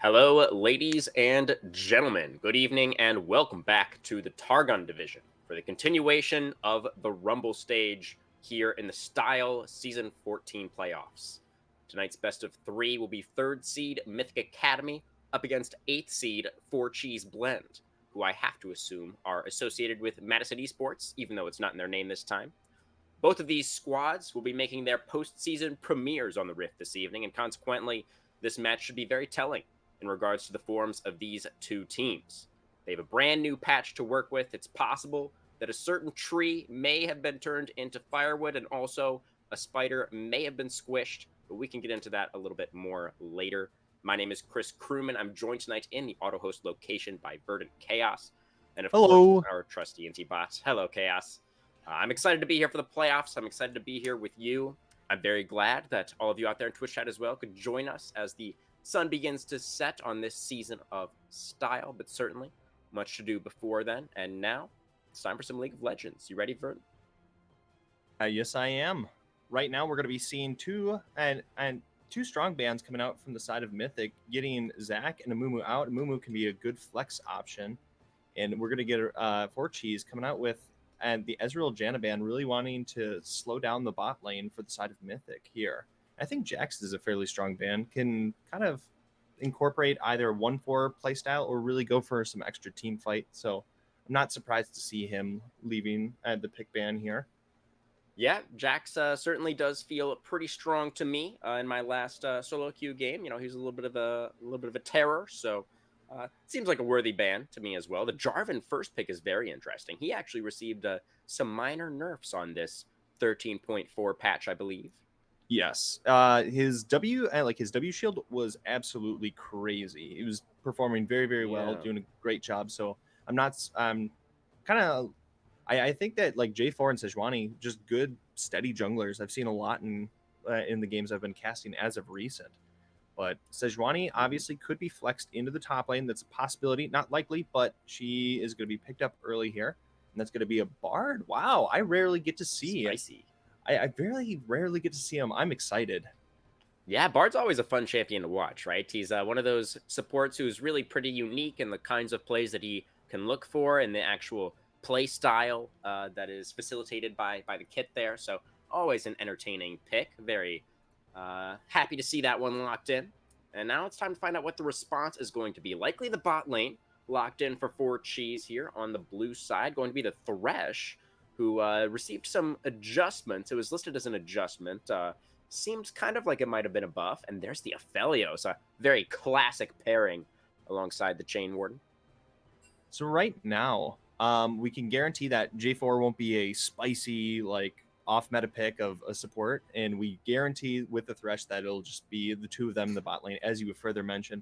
Hello, ladies and gentlemen. Good evening, and welcome back to the Targon division for the continuation of the Rumble stage here in the Style Season 14 playoffs. Tonight's best of three will be third seed Mythic Academy up against eighth seed Four Cheese Blend, who I have to assume are associated with Madison Esports, even though it's not in their name this time. Both of these squads will be making their postseason premieres on the Rift this evening, and consequently, this match should be very telling in regards to the forms of these two teams. They have a brand new patch to work with. It's possible that a certain tree may have been turned into firewood, and also a spider may have been squished, but we can get into that a little bit more later. My name is Chris Crewman. I'm joined tonight in the auto host location by VerdantChaos, and of course, Hello. our trusty NT bots. Hello, Chaos. I'm excited to be here for the playoffs. I'm excited to be here with you. I'm very glad that all of you out there in Twitch chat as well could join us as the sun begins to set on this season of Style, but certainly much to do before then. And now it's time for some League of Legends. You ready, Vern? Yes, I am. Right now, we're going to be seeing two strong bands coming out from the side of Mythic, getting Zach and Amumu out. Amumu can be a good flex option, and we're going to get Four Cheese coming out with and the Ezreal Janna band really wanting to slow down the bot lane for the side of Mythic here. I think Jax is a fairly strong band, can kind of incorporate either 1-4 playstyle or really go for some extra team fight. So I'm not surprised to see him leaving the pick ban here. Yeah, Jax certainly does feel pretty strong to me in my last solo queue game. You know, he's a little bit of a terror, so seems like a worthy ban to me as well. The Jarvan first pick is very interesting. He actually received some minor nerfs on this 13.4 patch, I believe. Yes, his W shield was absolutely crazy. He was performing very well, doing a great job. So I'm not kind of I think that like J4 and Sejuani, just good steady junglers. I've seen a lot in the games I've been casting as of recent. But Sejuani obviously could be flexed into the top lane. That's a possibility, not likely, but she is going to be picked up early here, and that's going to be a Bard. Wow, I rarely get to see. Spicy. I very rarely get to see him. I'm excited. Yeah, Bard's always a fun champion to watch, right? He's one of those supports who's really pretty unique in the kinds of plays that he can look for and the actual play style that is facilitated by the kit there. So always an entertaining pick. Very happy to see that one locked in. And now it's time to find out what the response is going to be. Likely the bot lane locked in for Four Cheese here on the blue side. Going to be the Thresh, who received some adjustments. It was listed as an adjustment. Seems kind of like it might have been a buff. And there's the Aphelios, a very classic pairing alongside the Chain Warden. So right now, we can guarantee that J4 won't be a spicy, like, off-meta pick of a support, and we guarantee with the Thresh that it'll just be the two of them in the bot lane, as you would further mention.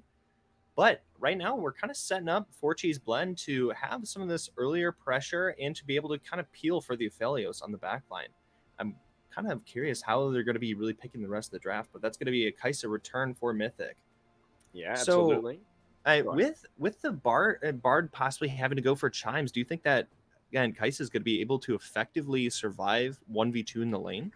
But right now, we're kind of setting up Four Cheese Blend to have some of this earlier pressure and to be able to kind of peel for the Aphelios on the back line. I'm kind of curious how they're going to be really picking the rest of the draft, but that's going to be a Kai'Sa return for Mythic. Yeah, absolutely. With the Bard possibly having to go for Chimes, do you think that, again, Kai'Sa is going to be able to effectively survive 1v2 in the lane?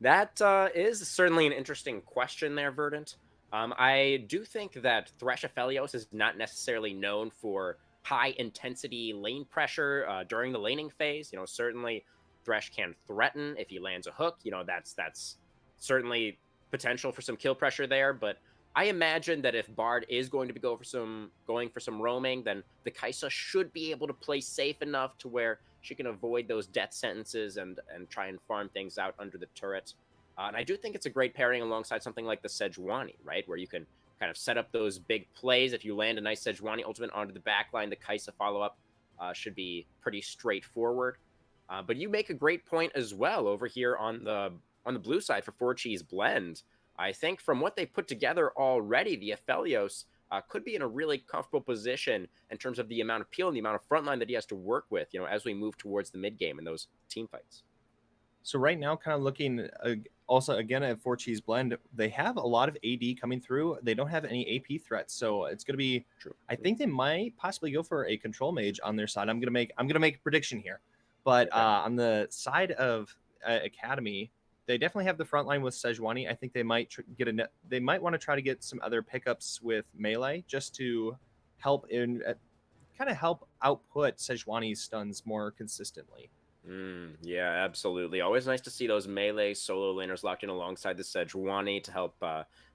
That is certainly an interesting question there, Verdant. I do think that Thresh Aphelios is not necessarily known for high intensity lane pressure during the laning phase. You know, certainly Thresh can threaten if he lands a hook. You know, that's certainly potential for some kill pressure there. But I imagine that if Bard is going to be going for some roaming, then the Kai'Sa should be able to play safe enough to where she can avoid those death sentences and try and farm things out under the turret. And I do think it's a great pairing alongside something like the Sejuani, right? Where you can kind of set up those big plays. If you land a nice Sejuani ultimate onto the backline, the Kai'Sa follow-up should be pretty straightforward. But you make a great point as well over here on the blue side for Four Cheese Blend. I think from what they put together already, the Aphelios could be in a really comfortable position in terms of the amount of peel and the amount of frontline that he has to work with, you know, as we move towards the mid game in those team fights. So right now, kind of looking also again at Four Cheese Blend, they have a lot of AD coming through. They don't have any AP threats, so it's going to be. True. I think they might possibly go for a control mage on their side. I'm gonna make a prediction here, but on the side of Academy, they definitely have the front line with Sejuani. I think they might they might want to try to get some other pickups with melee just to help in kind of help output Sejuani's stuns more consistently. Yeah, absolutely. Always nice to see those melee solo laners locked in alongside the Sejuani to help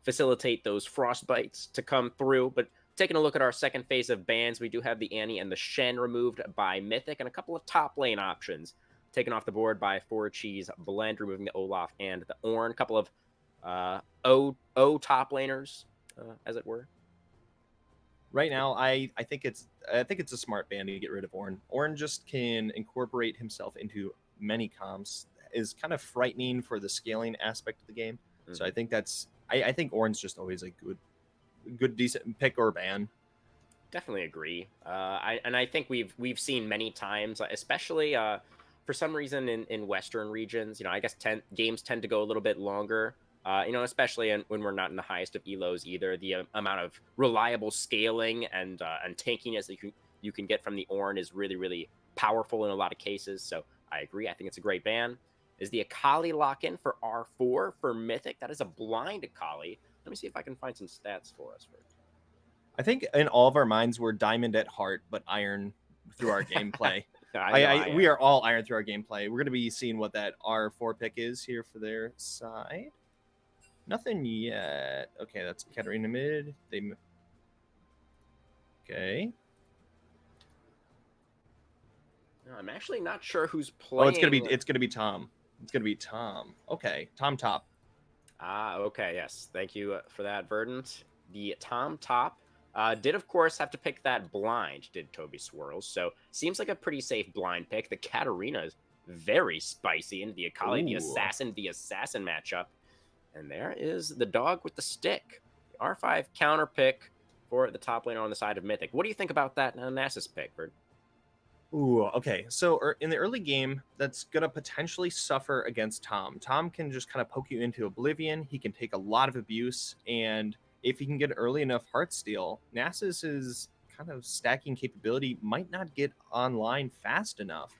facilitate those frostbites to come through. But taking a look at our second phase of bans, we do have the Annie and the Shen removed by Mythic, and a couple of top lane options taken off the board by Four Cheese Blend, removing the Olaf and the Ornn. A couple of O top laners, as it were. Right now, I think it's a smart ban to get rid of Ornn. Ornn just can incorporate himself into many comps. Is kind of frightening for the scaling aspect of the game. Mm-hmm. So I think I think Ornn's just always a good decent pick or ban. Definitely agree. I think we've seen many times, especially for some reason in Western regions. I guess games tend to go a little bit longer. Especially when we're not in the highest of elos either. The amount of reliable scaling and tankiness that you can get from the Ornn is really, really powerful in a lot of cases. So I agree. I think it's a great ban. Is the Akali lock-in for R4 for Mythic? That is a blind Akali. Let me see if I can find some stats for us. I think in all of our minds, we're diamond at heart, but iron through our gameplay. We are all iron through our gameplay. We're going to be seeing what that R4 pick is here for their side. Nothing yet. Okay, that's Katarina mid. Okay. No, I'm actually not sure who's playing. Oh, it's gonna be Tom. It's gonna be Tom. Okay, Tom top. Okay, yes. Thank you for that, Verdant. The Tom top did, of course, have to pick that blind, did Toby Swirls. So seems like a pretty safe blind pick. The Katarina is very spicy into the Akali, the assassin matchup. And there is the dog with the stick. The R5 counter pick for the top laner on the side of Mythic. What do you think about that Nasus pick, Bird? Ooh, okay. So in the early game, that's going to potentially suffer against Tom. Tom can just kind of poke you into oblivion. He can take a lot of abuse. And if he can get early enough Heartsteel, Nasus's kind of stacking capability might not get online fast enough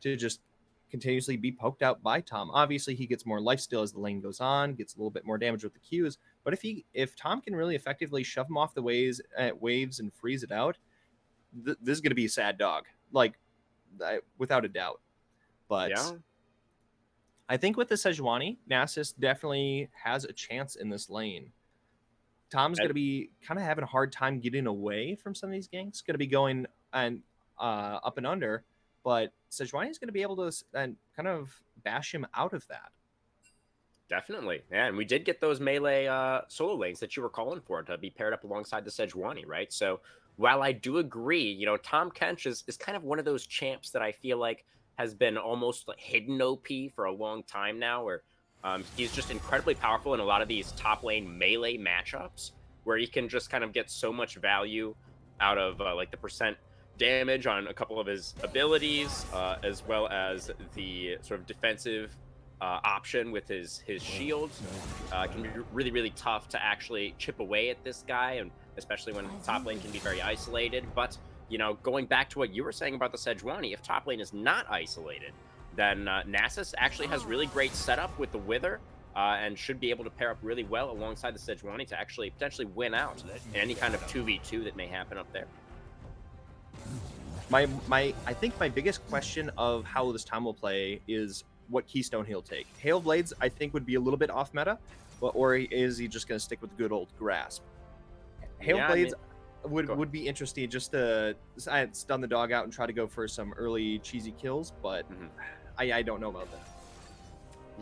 to just continuously be poked out by Tom. Obviously, he gets more lifesteal as the lane goes on, gets a little bit more damage with the Qs. But if Tom can really effectively shove him off the waves and freeze it out, this is going to be a sad dog, like without a doubt. But yeah. I think with the Sejuani, Nasus definitely has a chance in this lane. Tom's going to be kind of having a hard time getting away from some of these ganks. Going to be going and up and under. But Sejuani is going to be able to kind of bash him out of that. Definitely. Yeah, and we did get those melee solo lanes that you were calling for to be paired up alongside the Sejuani, right? So while I do agree, Tahm Kench is kind of one of those champs that I feel like has been almost like hidden OP for a long time now, where he's just incredibly powerful in a lot of these top lane melee matchups, where he can just kind of get so much value out of like the percent damage on a couple of his abilities, as well as the sort of defensive option with his shields. Can be really, really tough to actually chip away at this guy, and especially when top lane can be very isolated. But, going back to what you were saying about the Sejuani, if top lane is not isolated, then Nasus actually has really great setup with the Wither, and should be able to pair up really well alongside the Sejuani to actually potentially win out in any kind of 2v2 that may happen up there. I think my biggest question of how this Tom will play is what Keystone he'll take. Hail Blades, I think, would be a little bit off meta, or is he just going to stick with good old Grasp? Hail Blades would be interesting just to stun the dog out and try to go for some early cheesy kills, but I don't know about that.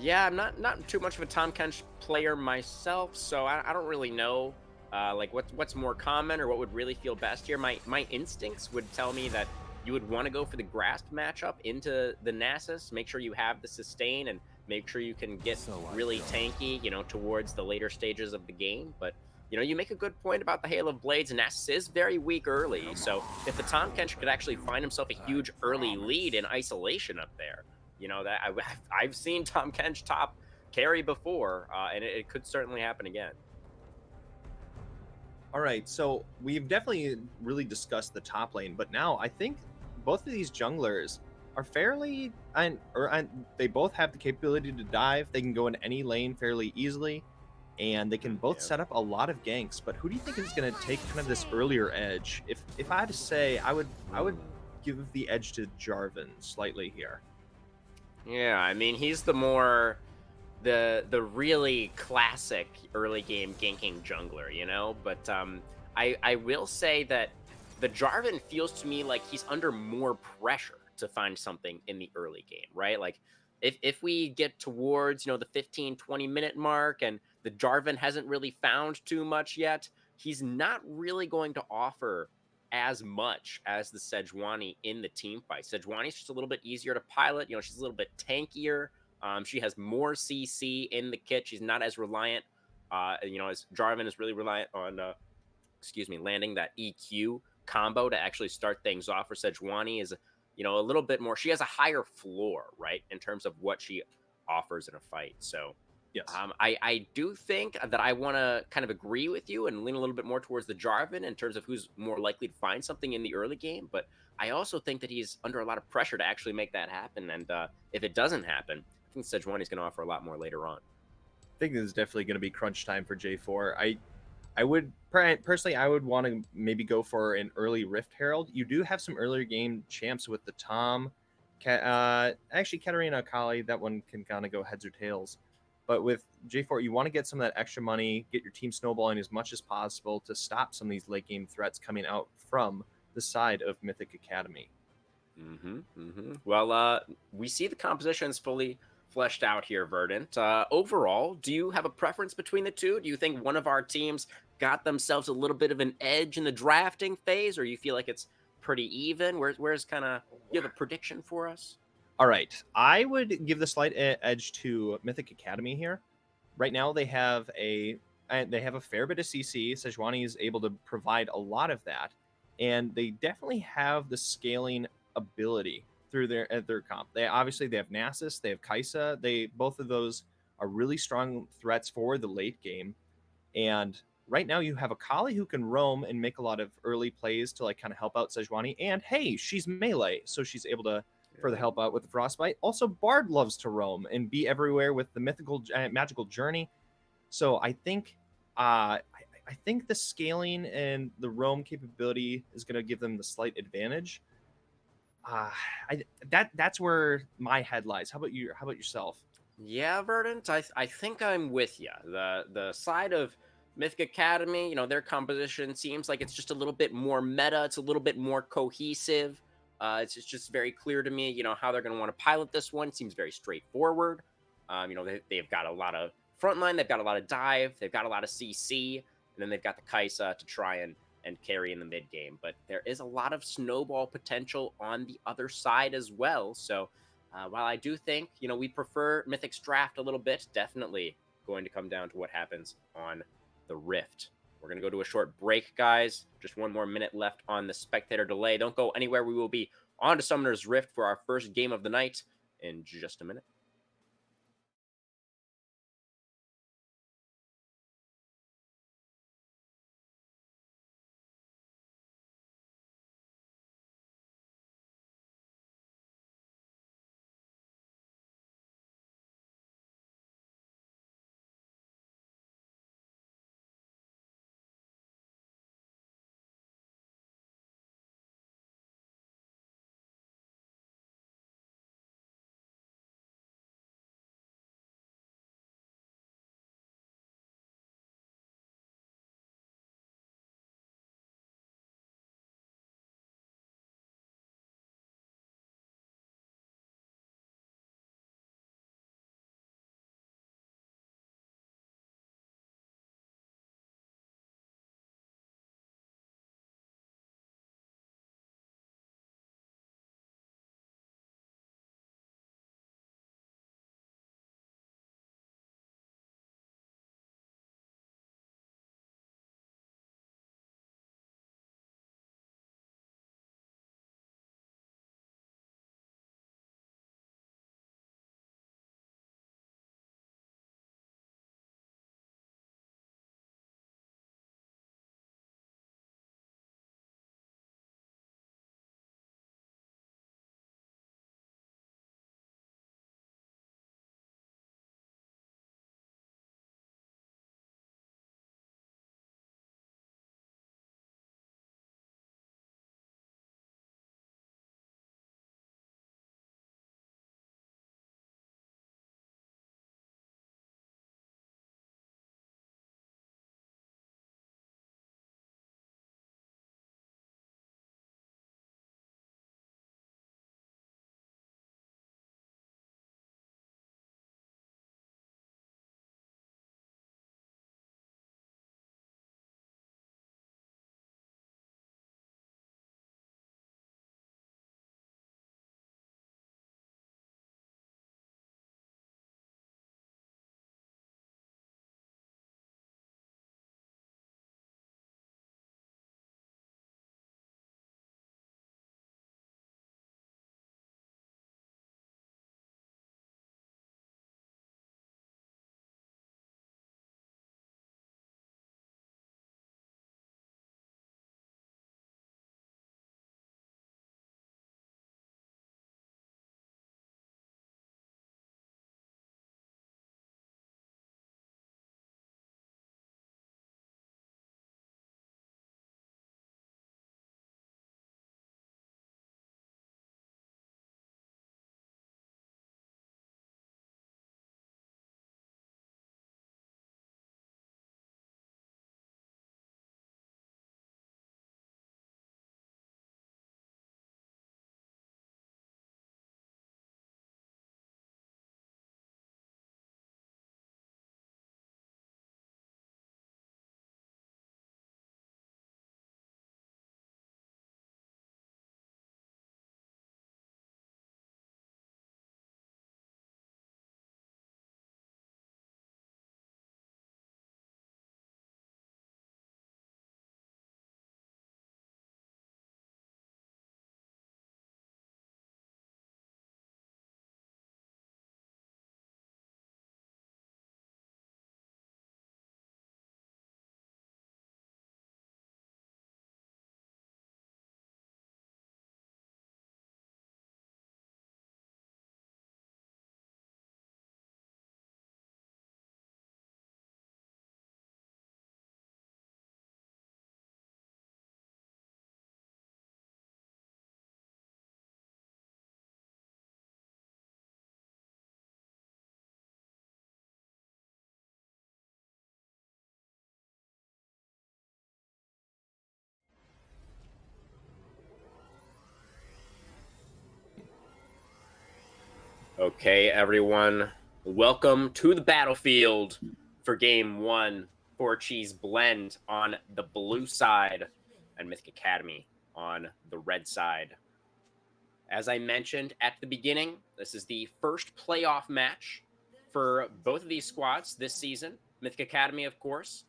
Yeah, I'm not too much of a Tahm Kench player myself, so I don't really know like what's more common or what would really feel best here. My instincts would tell me that you would want to go for the Grasp matchup into the Nasus, make sure you have the sustain, and make sure you can get really tanky, towards the later stages of the game. But, you make a good point about the Hail of Blades, and Nasus is very weak early. So if the Tahm Kench could actually find himself a huge early lead in isolation up there, that I've seen Tahm Kench top carry before, and it could certainly happen again. All right, so we've definitely really discussed the top lane, but now I think both of these junglers are fairly and they both have the capability to dive. They can go in any lane fairly easily, and they can both Yeah. set up a lot of ganks. But who do you think is going to take kind of this earlier edge? If I had to say, I would Mm. give the edge to Jarvan slightly here. Yeah, I mean, he's the more the really classic early game ganking jungler, you know? But I will say that the Jarvan feels to me like he's under more pressure to find something in the early game, right? Like if we get towards, the 15-20 minute mark and the Jarvan hasn't really found too much yet, he's not really going to offer as much as the Sejuani in the team fight. Sejuani's just a little bit easier to pilot, she's a little bit tankier. She has more CC in the kit. She's not as reliant, as Jarvan is really reliant on, landing that EQ combo to actually start things off. For Sejuani is, a little bit more. She has a higher floor, right, in terms of what she offers in a fight. So, Yes. I do think that I want to kind of agree with you and lean a little bit more towards the Jarvan in terms of who's more likely to find something in the early game. But I also think that he's under a lot of pressure to actually make that happen. And if it doesn't happen, I think Sejuani is going to offer a lot more later on. I think this is definitely going to be crunch time for J4. I would personally, I would want to maybe go for an early Rift Herald. You do have some earlier game champs with the Tom, actually Katarina Akali. That one can kind of go heads or tails. But with J4, you want to get some of that extra money, get your team snowballing as much as possible to stop some of these late game threats coming out from the side of Mythic Academy. Well, we see the compositions fully fleshed out here, Verdant. Overall, do you have a preference between the two? Do you think one of our teams got themselves a little bit of an edge in the drafting phase, or you feel like it's pretty even? Where's kind of you have a prediction for us? All right, I would give the slight edge to Mythic Academy here. Right now, they have a fair bit of CC. Sejuani is able to provide a lot of that, and they definitely have the scaling ability through their comp. They have Nasus, they have Kaisa. They both of those are really strong threats for the late game. And right now, you have a Kali who can roam and make a lot of early plays to like kind of help out Sejuani. And hey, she's melee, so she's able to further Yeah. help out with the frostbite. Also, Bard loves to roam and be everywhere with the mythical magical journey. So I think the scaling and the roam capability is going to give them the slight advantage. Uh, that's where my head lies. How about you? How about yourself? Yeah, Verdant, I think I'm with you. The side of Mythic Academy, their composition seems like it's just a little bit more meta. It's a little bit more cohesive. It's just very clear to me, how they're going to want to pilot this one. Seems very straightforward. They've got a lot of frontline. They've got a lot of dive. They've got a lot of CC, and then they've got the Kaisa to try and carry in the mid game. But there is a lot of snowball potential on the other side as well. So while I do think, we prefer Mythic's draft a little bit, definitely going to come down to what happens on the Rift. We're going to go to a short break, guys. Just one more minute left on the spectator delay. Don't go anywhere. We will be on to Summoner's Rift for our first game of the night in just a minute. Okay, everyone, welcome to the battlefield for game one. Four Cheese Blend on the blue side and Mythic Academy on the red side. As I mentioned at the beginning, this is the first playoff match for both of these squads this season. Mythic Academy, of course,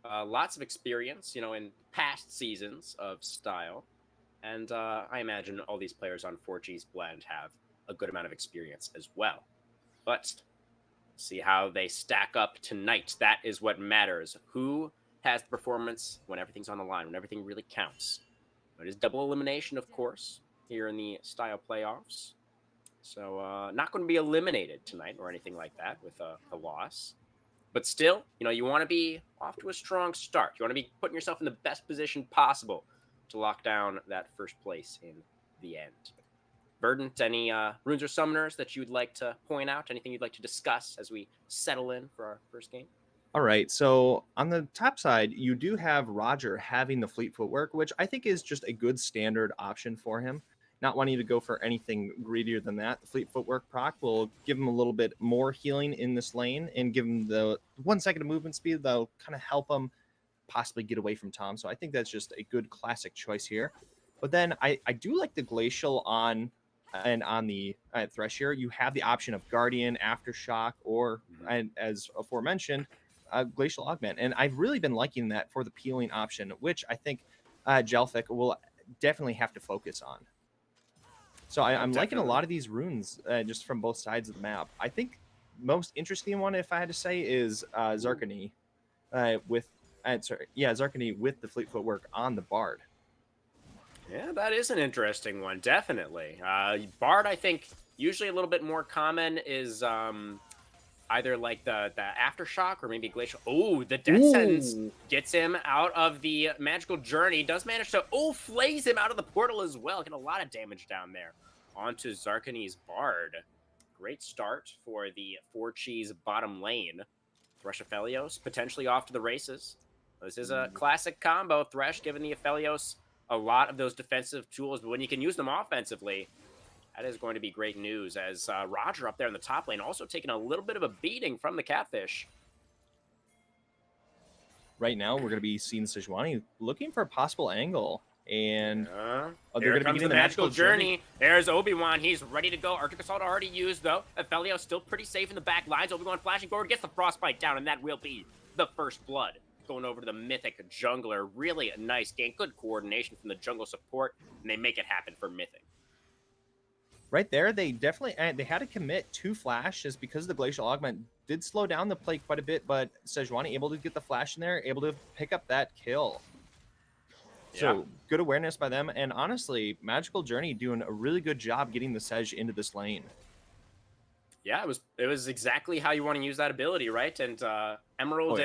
lots of experience, in past seasons of style. And I imagine all these players on 4G's Blend have a good amount of experience as well. But see how they stack up tonight. That is what matters. Who has the performance when everything's on the line, when everything really counts? It is double elimination, of course, here in the style playoffs. So not going to be eliminated tonight or anything like that with a loss. But still, you want to be off to a strong start. You want to be putting yourself in the best position possible to lock down that first place in the end. Verdant, any runes or summoners that you'd like to point out? Anything you'd like to discuss as we settle in for our first game? All right, so on the top side, you do have Roger having the fleet footwork, which I think is just a good standard option for him. Not wanting to go for anything greedier than that. The fleet footwork proc will give him a little bit more healing in this lane and give him the 1 second of movement speed that'll kind of help him possibly get away from Tom. So I think that's just a good classic choice here. But then I do like the Glacial on the Thresh here. You have the option of Guardian, Aftershock, or, and as aforementioned, Glacial Augment. And I've really been liking that for the peeling option, which I think Jelfic will definitely have to focus on. So I'm liking a lot of these runes just from both sides of the map. I think most interesting one, if I had to say, is Zarkani Zarkani with the fleet footwork on the Bard. Yeah, that is an interesting one, definitely. Bard, I think, usually a little bit more common is either like the Aftershock or maybe Glacial. Oh, the Death Sentence gets him out of the magical journey. Does manage to, flays him out of the portal as well. Get a lot of damage down there onto Zarkani's Bard. Great start for the 4Cheese bottom lane. Thresh Aphelios potentially off to the races. This is a classic combo. Thresh giving the Aphelios a lot of those defensive tools, but when you can use them offensively, that is going to be great news. As Roger up there in the top lane also taking a little bit of a beating from the Catfish. Right now, we're going to be seeing Sejuani looking for a possible angle. And they're going to be getting the magical journey. There's Obi-Wan. He's ready to go. Arctic Assault already used, though. Aphelios still pretty safe in the back lines. Obi-Wan flashing forward, gets the Frostbite down, and that will be the first blood. Going over to the Mythic jungler. Really a nice game. Good coordination from the jungle support, and they make it happen for Mythic. Right there, they definitely they had to commit 2 flashes because the Glacial Augment did slow down the play quite a bit, but Sejuani able to get the flash in there, able to pick up that kill. So good awareness by them, and honestly, Magical Journey doing a really good job getting the Sej into this lane. Yeah, it was exactly how you want to use that ability, right? And Emerald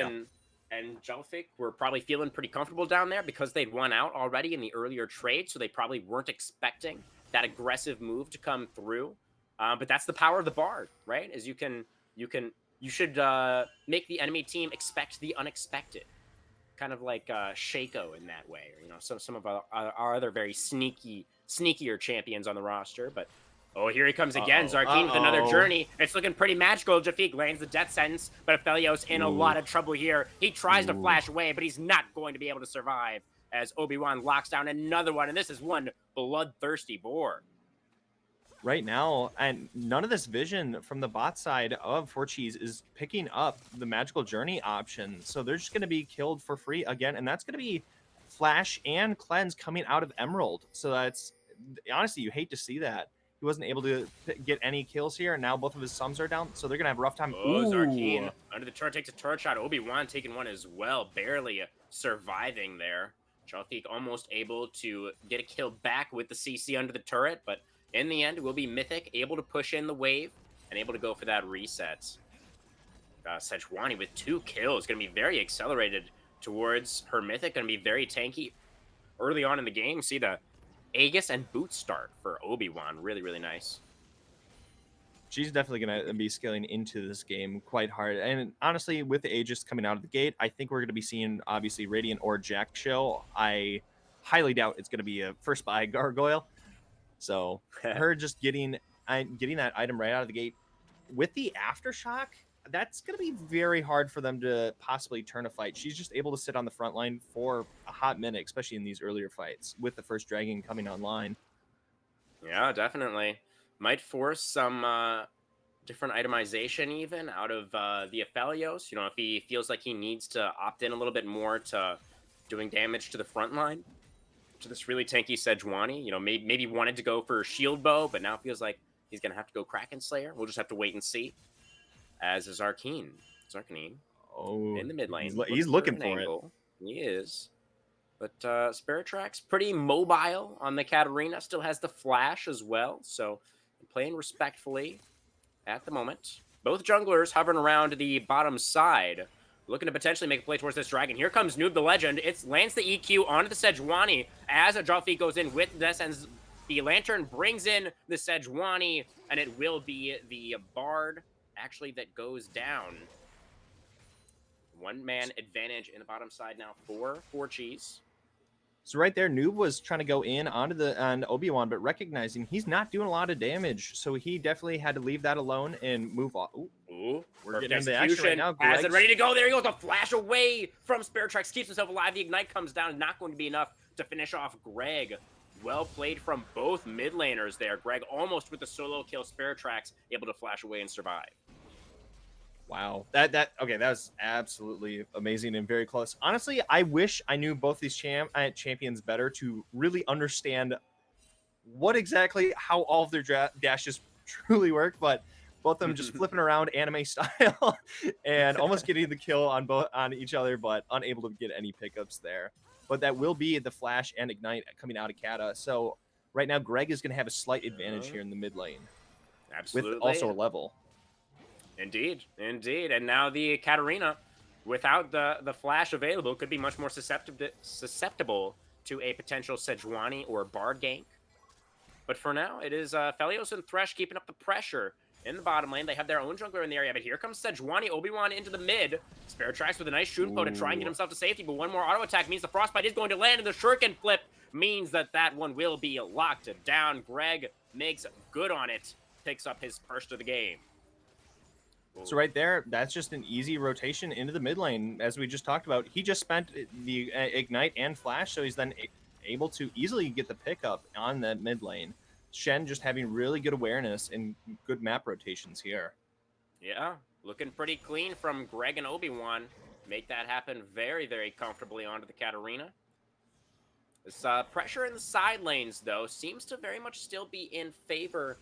and Jelfic were probably feeling pretty comfortable down there because they'd won out already in the earlier trade, so they probably weren't expecting that aggressive move to come through. But that's the power of the Bard, right? Is you should make the enemy team expect the unexpected, kind of like Shaco in that way, or some of our other very sneakier champions on the roster. But here he comes again. Zarkeen with another journey. It's looking pretty magical. Jafik lands the death sentence, but Aphelios in a lot of trouble here. He tries to flash away, but he's not going to be able to survive as Obi-Wan locks down another one, and this is one bloodthirsty boar. Right now, and none of this vision from the bot side of 4Cheese is picking up the Magical Journey option, so they're just going to be killed for free again, and that's going to be Flash and Cleanse coming out of Emerald. So that's, honestly, you hate to see that. He wasn't able to get any kills here, and now both of his sums are down, so they're going to have a rough time. Zarkeen under the turret takes a turret shot. Obi-Wan taking one as well, barely surviving there. Jelfic almost able to get a kill back with the CC under the turret, but in the end, it will be Mythic able to push in the wave and able to go for that reset. Sejuani with 2 kills, going to be very accelerated towards her Mythic, going to be very tanky early on in the game. See the Aegis and boot start for Obi-Wan. Really, really nice. She's definitely going to be scaling into this game quite hard. And honestly, with the Aegis coming out of the gate, I think we're going to be seeing, obviously, Radiant or Jack show. I highly doubt it's going to be a first buy Gargoyle. So her just getting getting that item right out of the gate with the aftershock, that's going to be very hard for them to possibly turn a fight. She's just able to sit on the front line for a hot minute, especially in these earlier fights with the first dragon coming online. Yeah, definitely. Might force some different itemization even out of the Aphelios. You know, if he feels like he needs to opt in a little bit more to doing damage to the front line, to this really tanky Sejuani. You know, maybe wanted to go for Shield Bow, but now feels like he's going to have to go Kraken Slayer. We'll just have to wait and see. As is Zarkanine Oh, in the mid lane. he's looking an for angle. He is. But Spirit Track's pretty mobile on the Katarina. Still has the flash as well. So playing respectfully at the moment. Both junglers hovering around the bottom side, looking to potentially make a play towards this dragon. Here comes Noob the Legend. It lands the EQ onto the Sejuani as a drop feed goes in with this, and the Lantern brings in the Sejuani, and it will be the Bard actually that goes down. One man advantage in the bottom side now for Cheese. So right there, Noob was trying to go in on Obi-Wan, but recognizing he's not doing a lot of damage, so he definitely had to leave that alone and move on. Ooh, we're getting into the action right now. Has it ready to go. There he goes. A flash away from Spirit Tracks. Keeps himself alive. The Ignite comes down. Not going to be enough to finish off Greg. Well played from both mid laners there. Greg almost with the solo kill. Spirit Tracks able to flash away and survive. Wow, that was absolutely amazing and very close. Honestly, I wish I knew both these champions better to really understand how all of their dashes truly work. But both of them just flipping around anime style and almost getting the kill on each other, but unable to get any pickups there. But that will be the flash and ignite coming out of Kata. So right now, Greg is going to have a slight advantage here in the mid lane. Absolutely, with also a level. Indeed. And now the Katarina, without the flash available, could be much more susceptible to a potential Sejuani or Bard gank. But for now, it is Aphelios and Thresh keeping up the pressure in the bottom lane. They have their own jungler in the area, but here comes Sejuani, Obi-Wan into the mid. Spirit Tracks with a nice Shunpo to try and get himself to safety, but one more auto attack means the Frostbite is going to land, and the Shuriken flip means that one will be locked down. Greg makes good on it, picks up his first of the game. So right there, that's just an easy rotation into the mid lane. As we just talked about, he just spent the Ignite and Flash, so he's then able to easily get the pickup on that mid lane. Shen just having really good awareness and good map rotations here. Yeah, looking pretty clean from Greg and Obi-Wan. Make that happen very, very comfortably onto the Katarina. This pressure in the side lanes, though, seems to very much still be in favor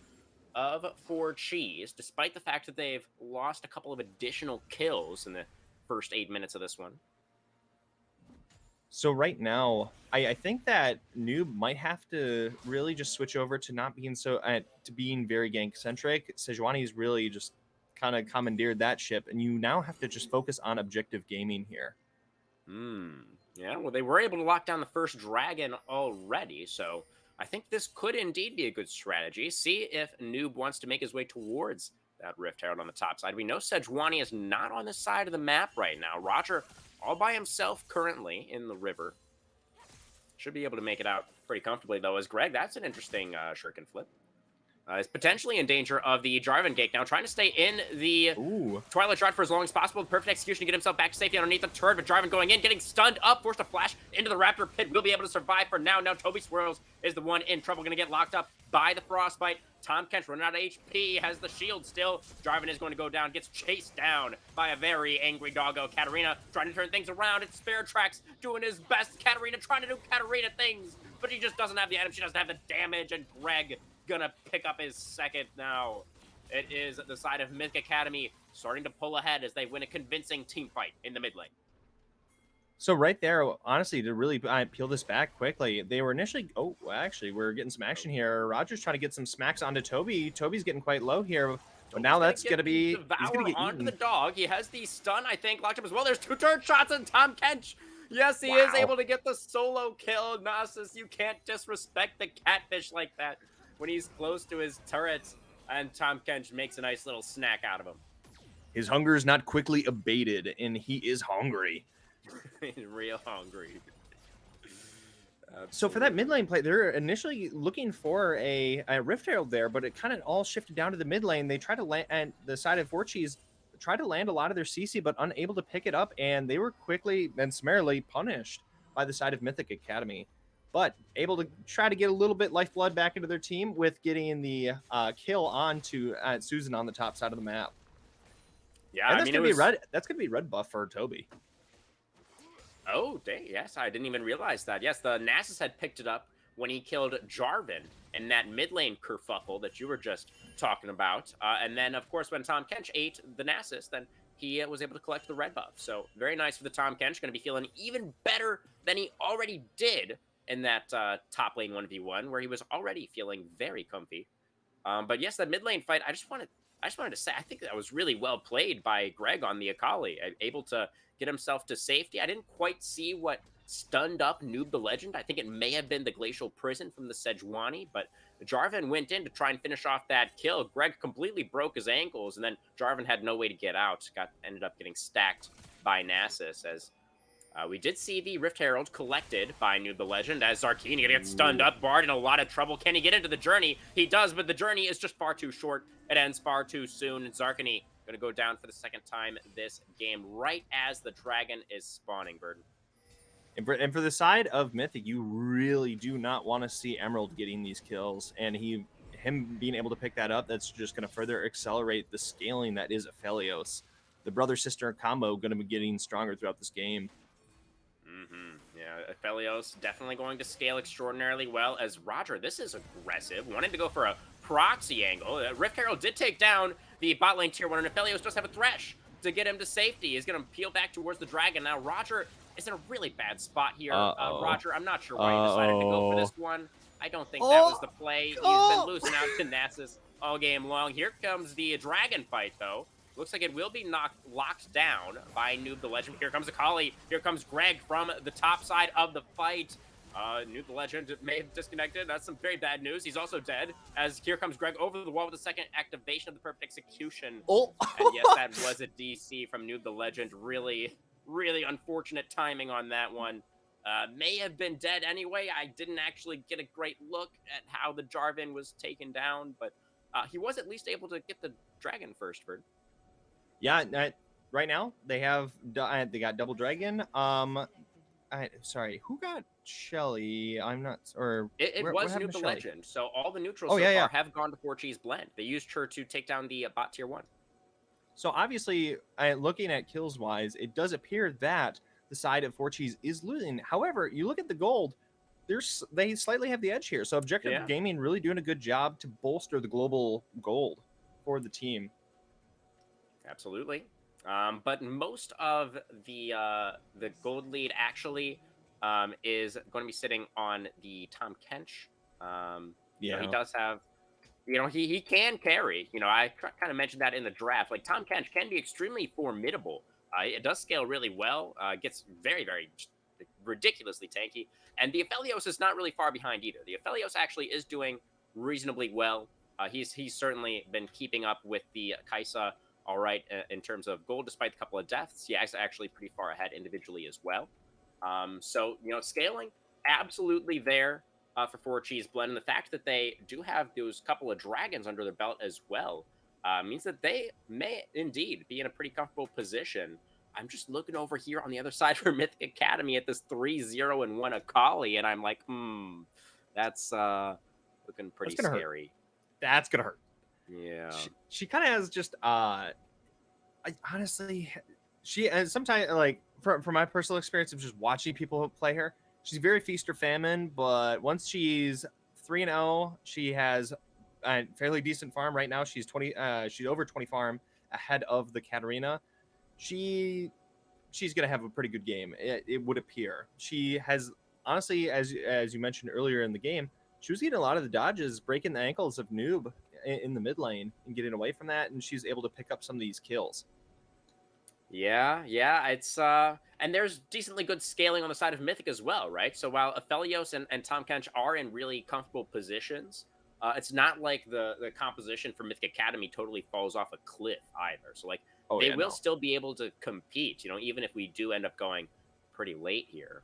of 4Cheese, despite the fact that they've lost a couple of additional kills in the first 8 minutes of this one. So right now, I think that Noob might have to really just switch over to not being to being very gank-centric. Sejuani's really just kind of commandeered that ship, and you now have to just focus on objective gaming here. Yeah, well, they were able to lock down the first dragon already, so I think this could indeed be a good strategy. See if Noob wants to make his way towards that Rift Herald on the top side. We know Sejuani is not on the side of the map right now. Roger all by himself currently in the river. Should be able to make it out pretty comfortably, though, as Greg. That's an interesting shuriken flip. Is potentially in danger of the Jarvan gank now, trying to stay in the Twilight Shroud for as long as possible. Perfect execution to get himself back to safety underneath the turret, but Jarvan going in, getting stunned up, forced to flash into the Raptor pit. Will be able to survive for now. Now Toby Swirls is the one in trouble, going to get locked up by the Frostbite. Tom Kench running out of HP, has the shield still. Jarvan is going to go down, gets chased down by a very angry doggo. Katarina trying to turn things around. It's Spirit Tracks doing his best. Katarina trying to do Katarina things, but he just doesn't have the item. She doesn't have the damage, and Greg gonna pick up his second now. It is the side of Mythic Academy starting to pull ahead as they win a convincing team fight in the mid lane. So right there, honestly, to really peel this back quickly, they were initially... Oh, well, actually, we're getting some action here. Roger's trying to get some smacks onto Toby. Toby's getting quite low here. But now that's going to be... He's going to get onto eaten. the dog. He has the stun, I think, locked up as well. There's 2 turret shots on Tom Kench. Yes, he is able to get the solo kill. Nasus, you can't disrespect the catfish like that when he's close to his turrets, and Tom Kench makes a nice little snack out of him. His hunger is not quickly abated, and he is hungry. He's real hungry. So for that mid Absolutely. lane play, they're initially looking for a Rift Herald there, but it kind of all shifted down to the mid lane. They tried to land, and the side of Forcheese tried to land a lot of their CC, but unable to pick it up, and they were quickly and summarily punished by the side of Mythic Academy. But able to try to get a little bit lifeblood back into their team with getting the kill onto Susan on the top side of the map, Yeah, and I that's mean, it gonna be was. red. That's gonna be red buff for Toby. Oh, dang, yes, I didn't even realize that. Yes, the Nasus had picked it up when he killed Jarvan in that mid lane kerfuffle that you were just talking about. And then, of course, when Tom Kench ate the Nasus, then he was able to collect the red buff. So very nice for the Tom Kench. Going to be feeling even better than he already did in that top lane 1v1, where he was already feeling very comfy. But yes, that mid lane fight, I just wanted to say, I think that was really well played by Greg on the Akali, able to get himself to safety. I didn't quite see what stunned up Noob the Legend. I think it may have been the Glacial Prison from the Sejuani, but Jarvan went in to try and finish off that kill. Greg completely broke his ankles, and then Jarvan had no way to get out. Ended up getting stacked by Nasus as we did see the Rift Herald collected by Noob the Legend as Zarkini gonna get stunned Ooh. up. Bard in a lot of trouble. Can he get into the journey? He does, but the journey is just far too short. It ends far too soon. Zarkini gonna go down for the second time this game, right as the dragon is spawning, Bird. And for the side of Mythic, you really do not want to see Emerald getting these kills, and him being able to pick that up. That's just going to further accelerate the scaling that is Aphelios. The brother sister combo going to be getting stronger throughout this game. Yeah, Aphelios definitely going to scale extraordinarily well as Roger. This is aggressive. Wanted to go for a proxy angle. Rift Herald did take down the bot lane tier 1, and Aphelios does have a Thresh to get him to safety. He's going to peel back towards the dragon. Now, Roger is in a really bad spot here. Uh-oh. Roger, I'm not sure why he decided to go for Uh-oh. this one. I don't think that was Oh! the play. He's been Oh! losing out to Nasus all game long. Here comes the dragon fight, though. Looks like it will be locked down by Noob the Legend. Here comes Akali. Here comes Greg from the top side of the fight. Noob the Legend may have disconnected. That's some very bad news. He's also dead, as here comes Greg over the wall with the second activation of the perfect execution. Oh! And yes, that was a DC from Noob the Legend. Really, really unfortunate timing on that one. May have been dead anyway. I didn't actually get a great look at how the Jarvan was taken down, but he was at least able to get the dragon first, Bird. Yeah, right now they got Double Dragon. Sorry, who got Shelly? I'm not, or It what was happened Noob to the Shelly? Legend, so all the neutrals Oh so yeah, far yeah. have gone to 4Cheese Blend. They used her to take down the bot tier 1. So obviously, looking at kills wise, it does appear that the side of 4Cheese is losing. However, you look at the gold, they slightly have the edge here. So Objective Yeah, Gaming really doing a good job to bolster the global gold for the team. absolutely. But most of the gold lead actually is going to be sitting on the Tom Kench. He Yeah. does have, he can carry. I kind of mentioned that in the draft. Like Tom Kench can be extremely formidable. It does scale really well. Gets very, very ridiculously tanky. And the Aphelios is not really far behind either. The Aphelios actually is doing reasonably well. He's certainly been keeping up with the Kaisa all right in terms of gold, despite a couple of deaths. He's actually pretty far ahead individually as well. So, scaling absolutely there for 4Cheese Blend. And the fact that they do have those couple of dragons under their belt as well means that they may indeed be in a pretty comfortable position. I'm just looking over here on the other side for Mythic Academy at this 3-0-1 Akali, and I'm like, that's looking That's pretty gonna hurt. scary. That's gonna hurt. Yeah. She kind of has just honestly, she sometimes, like, from my personal experience of just watching people play her, she's very feast or famine. But once she's 3-0, she has a fairly decent farm right now. She's she's over 20 farm ahead of the Katarina. She's gonna have a pretty good game. It would appear. She has, honestly, as you mentioned earlier in the game, she was getting a lot of the dodges, breaking the ankles of Noob in the mid lane and getting away from that, and she's able to pick up some of these kills. Yeah, it's and there's decently good scaling on the side of Mythic as well, right? So while Aphelios and Tom Kench are in really comfortable positions, it's not like the composition for Mythic Academy totally falls off a cliff either. So like Oh they yeah, will no. still be able to compete, even if we do end up going pretty late here.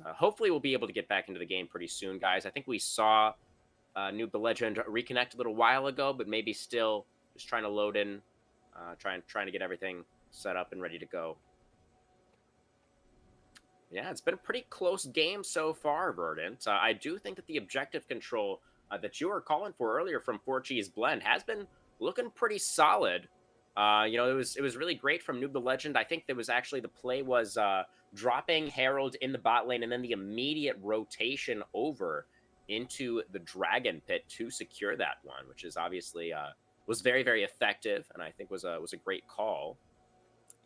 Hopefully, we'll be able to get back into the game pretty soon, guys. I think we saw Noob the Legend reconnect a little while ago, but maybe still just trying to load in, trying to get everything set up and ready to go. Yeah, it's been a pretty close game so far, Verdant. I do think that the objective control that you were calling for earlier from 4G's Blend has been looking pretty solid. It was really great from Noob the Legend. I think there was actually the play was dropping Herald in the bot lane and then the immediate rotation over into the Dragon Pit to secure that one, which is obviously was very, very effective, and I think was a great call.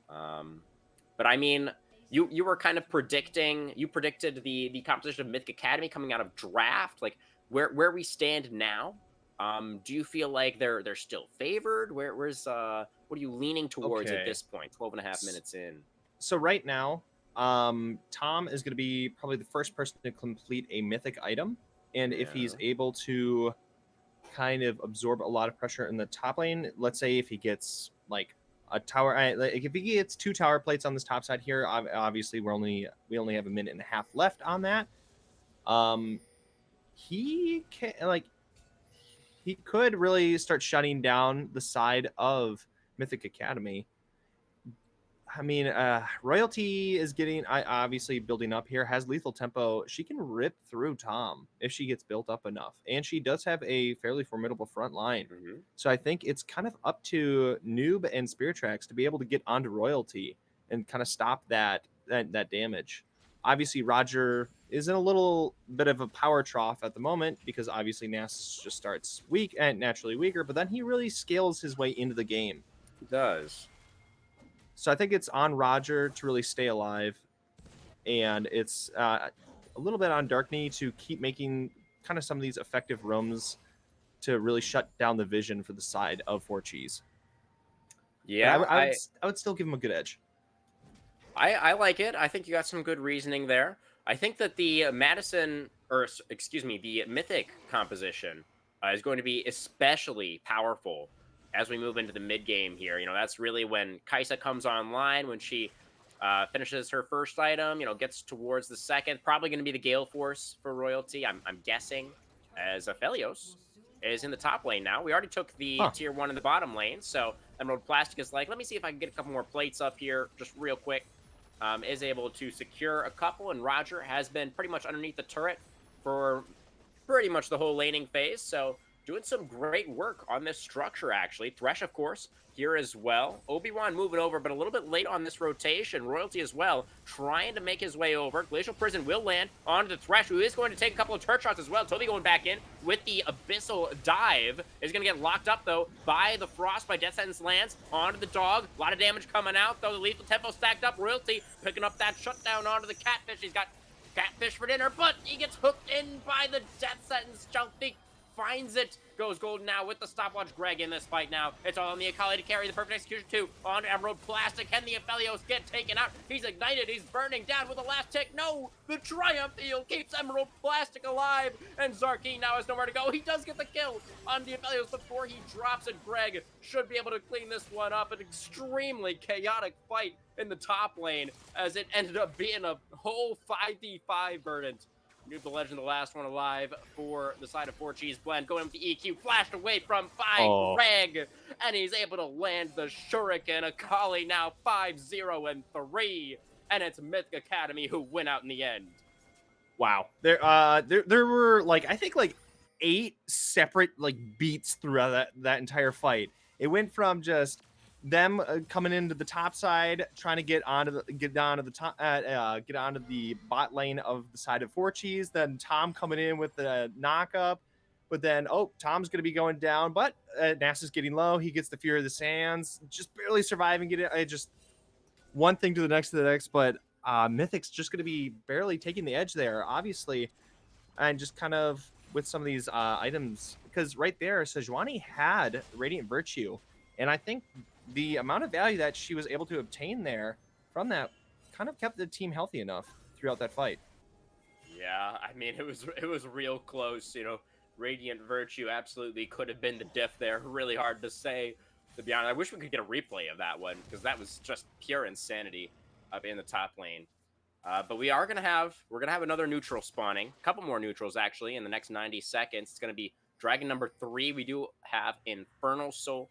But I mean, you were kind of predicted the composition of Mythic Academy coming out of draft, like where we stand now. Do you feel like they're still favored? Where's what are you leaning towards at Okay. this point, 12 and a half minutes in? So right now, Tom is going to be probably the first person to complete a mythic item, and if he's Yeah. able to kind of absorb a lot of pressure in the top lane, let's say if he gets like a tower, like if he gets 2 tower plates on this top side here, obviously we only have a minute and a half left on that. He can like he could really start shutting down the side of Mythic Academy. I mean, Royalty is getting obviously building up here, has lethal tempo. She can rip through Tom if she gets built up enough. And she does have a fairly formidable front line. Hmm. So I think it's kind of up to Noob and Spirit Tracks to be able to get onto Royalty and kind of stop that damage. Obviously, Roger is in a little bit of a power trough at the moment because obviously Nasus just starts weak and naturally weaker, but then he really scales his way into the game. It does. So I think it's on Roger to really stay alive, and it's a little bit on Darkney to keep making kind of some of these effective roams to really shut down the vision for the side of 4Cheese. But Yeah, I would still give him a good edge. I like it. I think you got some good reasoning there. I think that the Madison, or excuse me, the Mythic composition is going to be especially powerful as we move into the mid game here. That's really when Kaisa comes online, when she finishes her first item, gets towards the second. Probably going to be the Gale Force for Royalty, I'm guessing, as Aphelios is in the top lane now. We already took the Huh. tier 1 in the bottom lane, so Emerald Plastic is like, let me see if I can get a couple more plates up here just real quick. Is able to secure a couple, and Roger has been pretty much underneath the turret for pretty much the whole laning phase. So doing some great work on this structure, actually. Thresh, of course, here as well. Obi-Wan moving over, but a little bit late on this rotation. Royalty as well, trying to make his way over. Glacial Prison will land onto the Thresh, who is going to take a couple of turret shots as well. Toby going back in with the Abyssal Dive. Is going to get locked up, though, by the Frost, by Death Sentence lands onto the Dog. A lot of damage coming out, though. The lethal tempo stacked up. Royalty picking up that shutdown onto the Catfish. He's got Catfish for dinner, but he gets hooked in by the Death Sentence. Jalfik finds it. Goes golden now with the stopwatch. Greg in this fight now. It's all on the Akali to carry the perfect execution too. On Emerald Plastic. Can the Aphelios get taken out? He's ignited. He's burning down with the last tick. No! The Triumph Eel keeps Emerald Plastic alive. And Zarkine now has nowhere to go. He does get the kill on the Aphelios before he drops it. Greg should be able to clean this one up. An extremely chaotic fight in the top lane as it ended up being a whole 5v5 Verdant. Noob the Legend, the last one alive for the side of 4Cheese Blend. Going with the EQ, flashed away from by Greg, and he's able to land the Shuriken. Akali now 5-0 and 3, and it's Mythic Academy who win out in the end. Wow. There were like I think like 8 separate like beats throughout that entire fight. It went from just them coming into the top side, trying to get onto the bot lane of the side of 4Cheese. Then Tom coming in with the knock up, but then Tom's gonna be going down, but Nasus is getting low. He gets the Fury of the Sands, just barely surviving. Just one thing to the next, but Mythic's just gonna be barely taking the edge there, obviously, and just kind of with some of these items, because right there, Sejuani had Radiant Virtue, and I think the amount of value that she was able to obtain there from that kind of kept the team healthy enough throughout that fight. Yeah, I mean, it was real close. Radiant Virtue absolutely could have been the diff there. Really hard to say, to be honest. I wish we could get a replay of that one because that was just pure insanity up in the top lane. But we're gonna have another neutral spawning, a couple more neutrals actually in the next 90 seconds. It's gonna be Dragon number 3. We do have Infernal Soul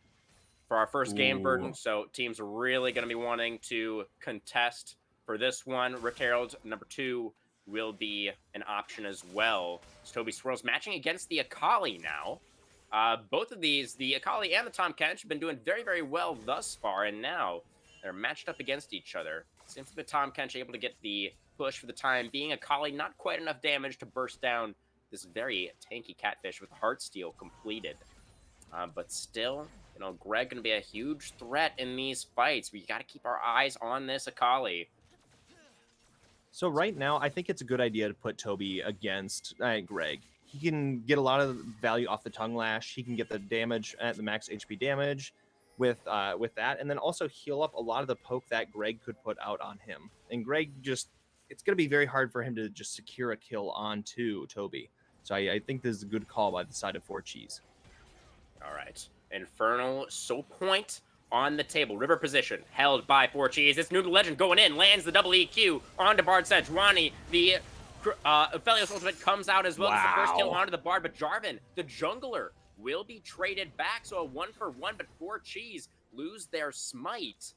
for our first game, Ooh. Verdant. So teams are really gonna be wanting to contest for this one. Rift Herald number 2 will be an option as well. So Toby Swirls matching against the Akali now. Both of these, the Akali and the Tom Kench, have been doing very, very well thus far, and now they're matched up against each other. Seems like the Tom Kench able to get the push for the time being. Akali not quite enough damage to burst down this very tanky catfish with Heartsteel completed. But still, you know, Greg gonna be a huge threat in these fights. We got to keep our eyes on this Akali. So right now, I think it's a good idea to put Toby against Greg. He can get a lot of value off the tongue lash. He can get the damage at the max HP damage with that, and then also heal up a lot of the poke that Greg could put out on him. And Greg just, it's going to be very hard for him to just secure a kill onto Toby. So I think this is a good call by the side of 4Cheese. All right, Infernal Soul Point on the table. River position held by 4Cheese. It's New to Legend going in, lands the double EQ onto Bard Sejuani. The Aphelios ultimate comes out as well. Wow. It's the first kill onto the Bard, but Jarvan, the jungler, will be traded back. So a 1-for-1, but 4Cheese lose their smite.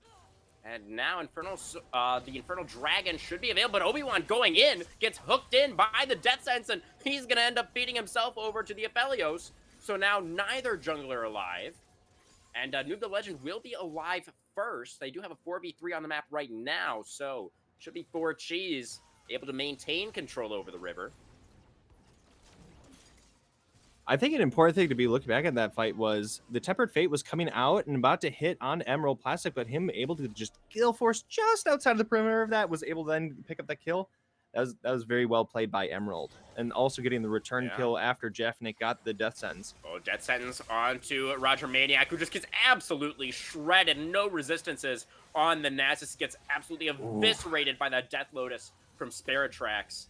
And now the Infernal Dragon should be available, but Obi-Wan going in, gets hooked in by the Death Sense, and he's going to end up feeding himself over to the Aphelios. So now neither jungler alive. And Noob the Legend will be alive first. They do have a 4v3 on the map right now, so should be 4Cheese able to maintain control over the river. I think an important thing to be looking back at that fight was the Tempered Fate was coming out and about to hit on Emerald Plastic, but him able to just kill force just outside of the perimeter of that, was able to then pick up that kill. That was very well played by Emerald. And also getting the return kill after Jeff Nick got the death sentence. Oh, death sentence onto Roger Maniac, who just gets absolutely shredded. No resistances on the Nasus. Gets absolutely eviscerated by that Death Lotus from Sparatrax.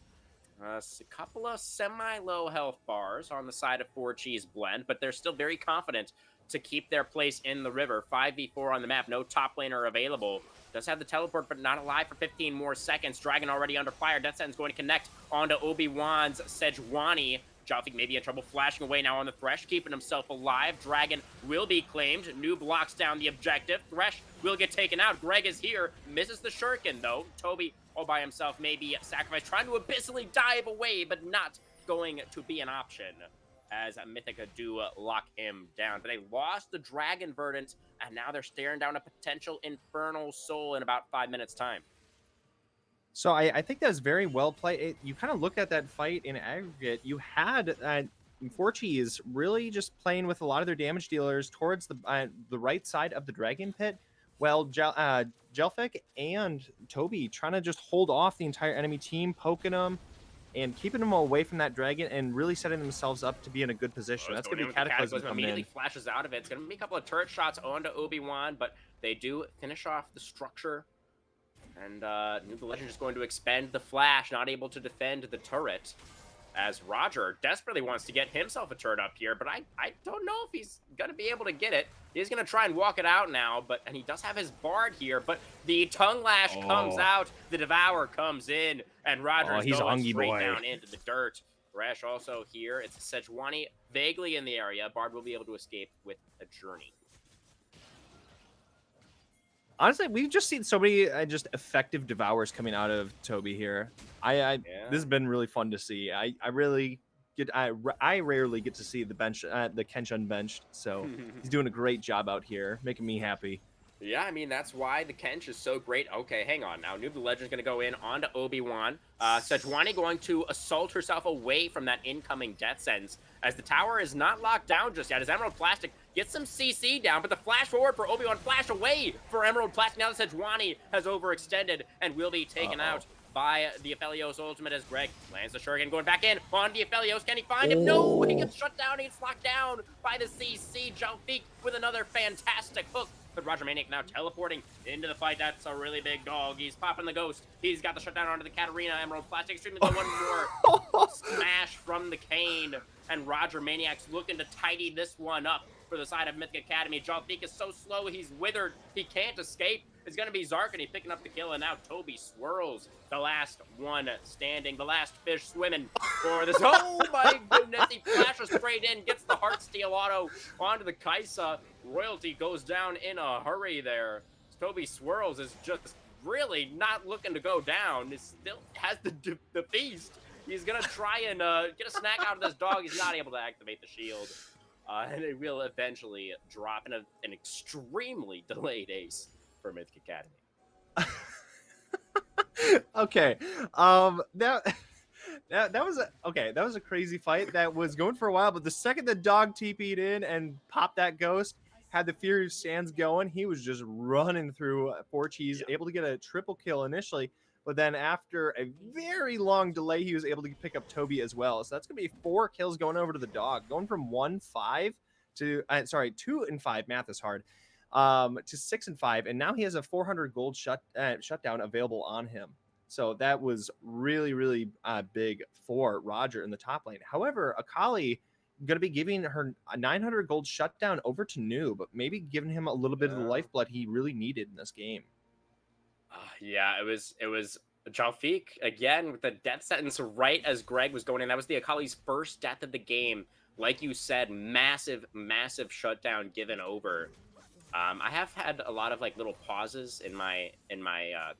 A couple of semi-low health bars on the side of 4Cheese Blend, but they're still very confident to keep their place in the river. 5v4 on the map. No top laner available. Does have the teleport, but not alive for 15 more seconds. Dragon already under fire. Death Sentence going to connect onto Obi-Wan's Sejuani. Jalfik may be in trouble, flashing away now on the Thresh, keeping himself alive. Dragon will be claimed. Noob blocks down the objective. Thresh will get taken out. Greg is here. Misses the shuriken, though. Toby all by himself may be sacrificed, trying to abyssally dive away, but not going to be an option, as Mythic do lock him down. But they lost the Dragon Verdant, and now they're staring down a potential Infernal Soul in about 5 minutes' time. So I think that's very well played. You kind of look at that fight in aggregate. You had 4Cheese really just playing with a lot of their damage dealers towards the right side of the Dragon Pit, while Jelfic and Toby trying to just hold off the entire enemy team, poking them and keeping them away from that dragon and really setting themselves up to be in a good position. That's going to be Cataclysm coming immediately in. Flashes out of it. It's going to be a couple of turret shots onto Obi-Wan, but they do finish off the structure. And Noob the Legend is going to expend the flash, not able to defend the turret, as Roger desperately wants to get himself a turret up here, but I don't know if he's going to be able to get it. He's going to try and walk it out now, and he does have his Bard here, but the Tongue Lash comes out, the Devour comes in, and Roger's going straight down into the dirt. Thresh also here. It's Sejuani vaguely in the area. Bard will be able to escape with a Journey. Honestly, we've just seen so many just effective Devours coming out of Toby here. This has been really fun to see. I rarely get to see the Kench unbenched, so he's doing a great job out here, making me happy. Yeah, I mean, that's why the Kench is so great. Okay, hang on now. Noob the Legend's going to go in onto Obi-Wan. Sejuani going to assault herself away from that incoming death sentence, as the tower is not locked down just yet, as Emerald Plastic gets some CC down, but the flash forward for Obi-Wan, flash away for Emerald Plastic. Now that Sejuani has overextended and will be taken out by the Aphelios ultimate, as Greg lands the Shuriken, going back in on the Aphelios. Can he find him? No, he gets shut down. He gets locked down by the CC. Jalfik with another fantastic hook. But Roger Maniac now teleporting into the fight. That's a really big dog. He's popping the ghost. He's got the shutdown onto the Katarina. Emerald Plastic extremely low. One more smash from the Cane. And Roger Maniac's looking to tidy this one up for the side of Mythic Academy. Jalfik is so slow. He's withered. He can't escape. is going to be Zarkany picking up the kill, and now Toby swirls the last one standing, the last fish swimming for this. Oh my goodness, he flashes straight in, gets the Heartsteel auto onto the Kaisa. Royalty goes down in a hurry there. Toby swirls is just really not looking to go down. He still has the feast. He's going to try and get a snack out of this dog. He's not able to activate the shield. And it will eventually drop in an extremely delayed ace for Mythic Academy. Okay. That was that was a crazy fight that was going for a while, but the second the dog TP'd in and popped that ghost, had the Fury of Sands going, he was just running through Forcheese, able to get a triple kill initially, but then after a very long delay, he was able to pick up Toby as well. So that's going to be 4 kills going over to the dog, going from 1-5 to 2-5. Math is hard. To 6-5, and now he has a 400 gold shutdown available on him. So that was really, really big for Roger in the top lane. However, Akali going to be giving her a 900 gold shutdown over to Noob, but maybe giving him a little bit of the lifeblood he really needed in this game. Yeah, it was Jalfik again with the death sentence right as Greg was going in. That was the Akali's first death of the game. Like you said, massive shutdown given over. I have had a lot of like little pauses in my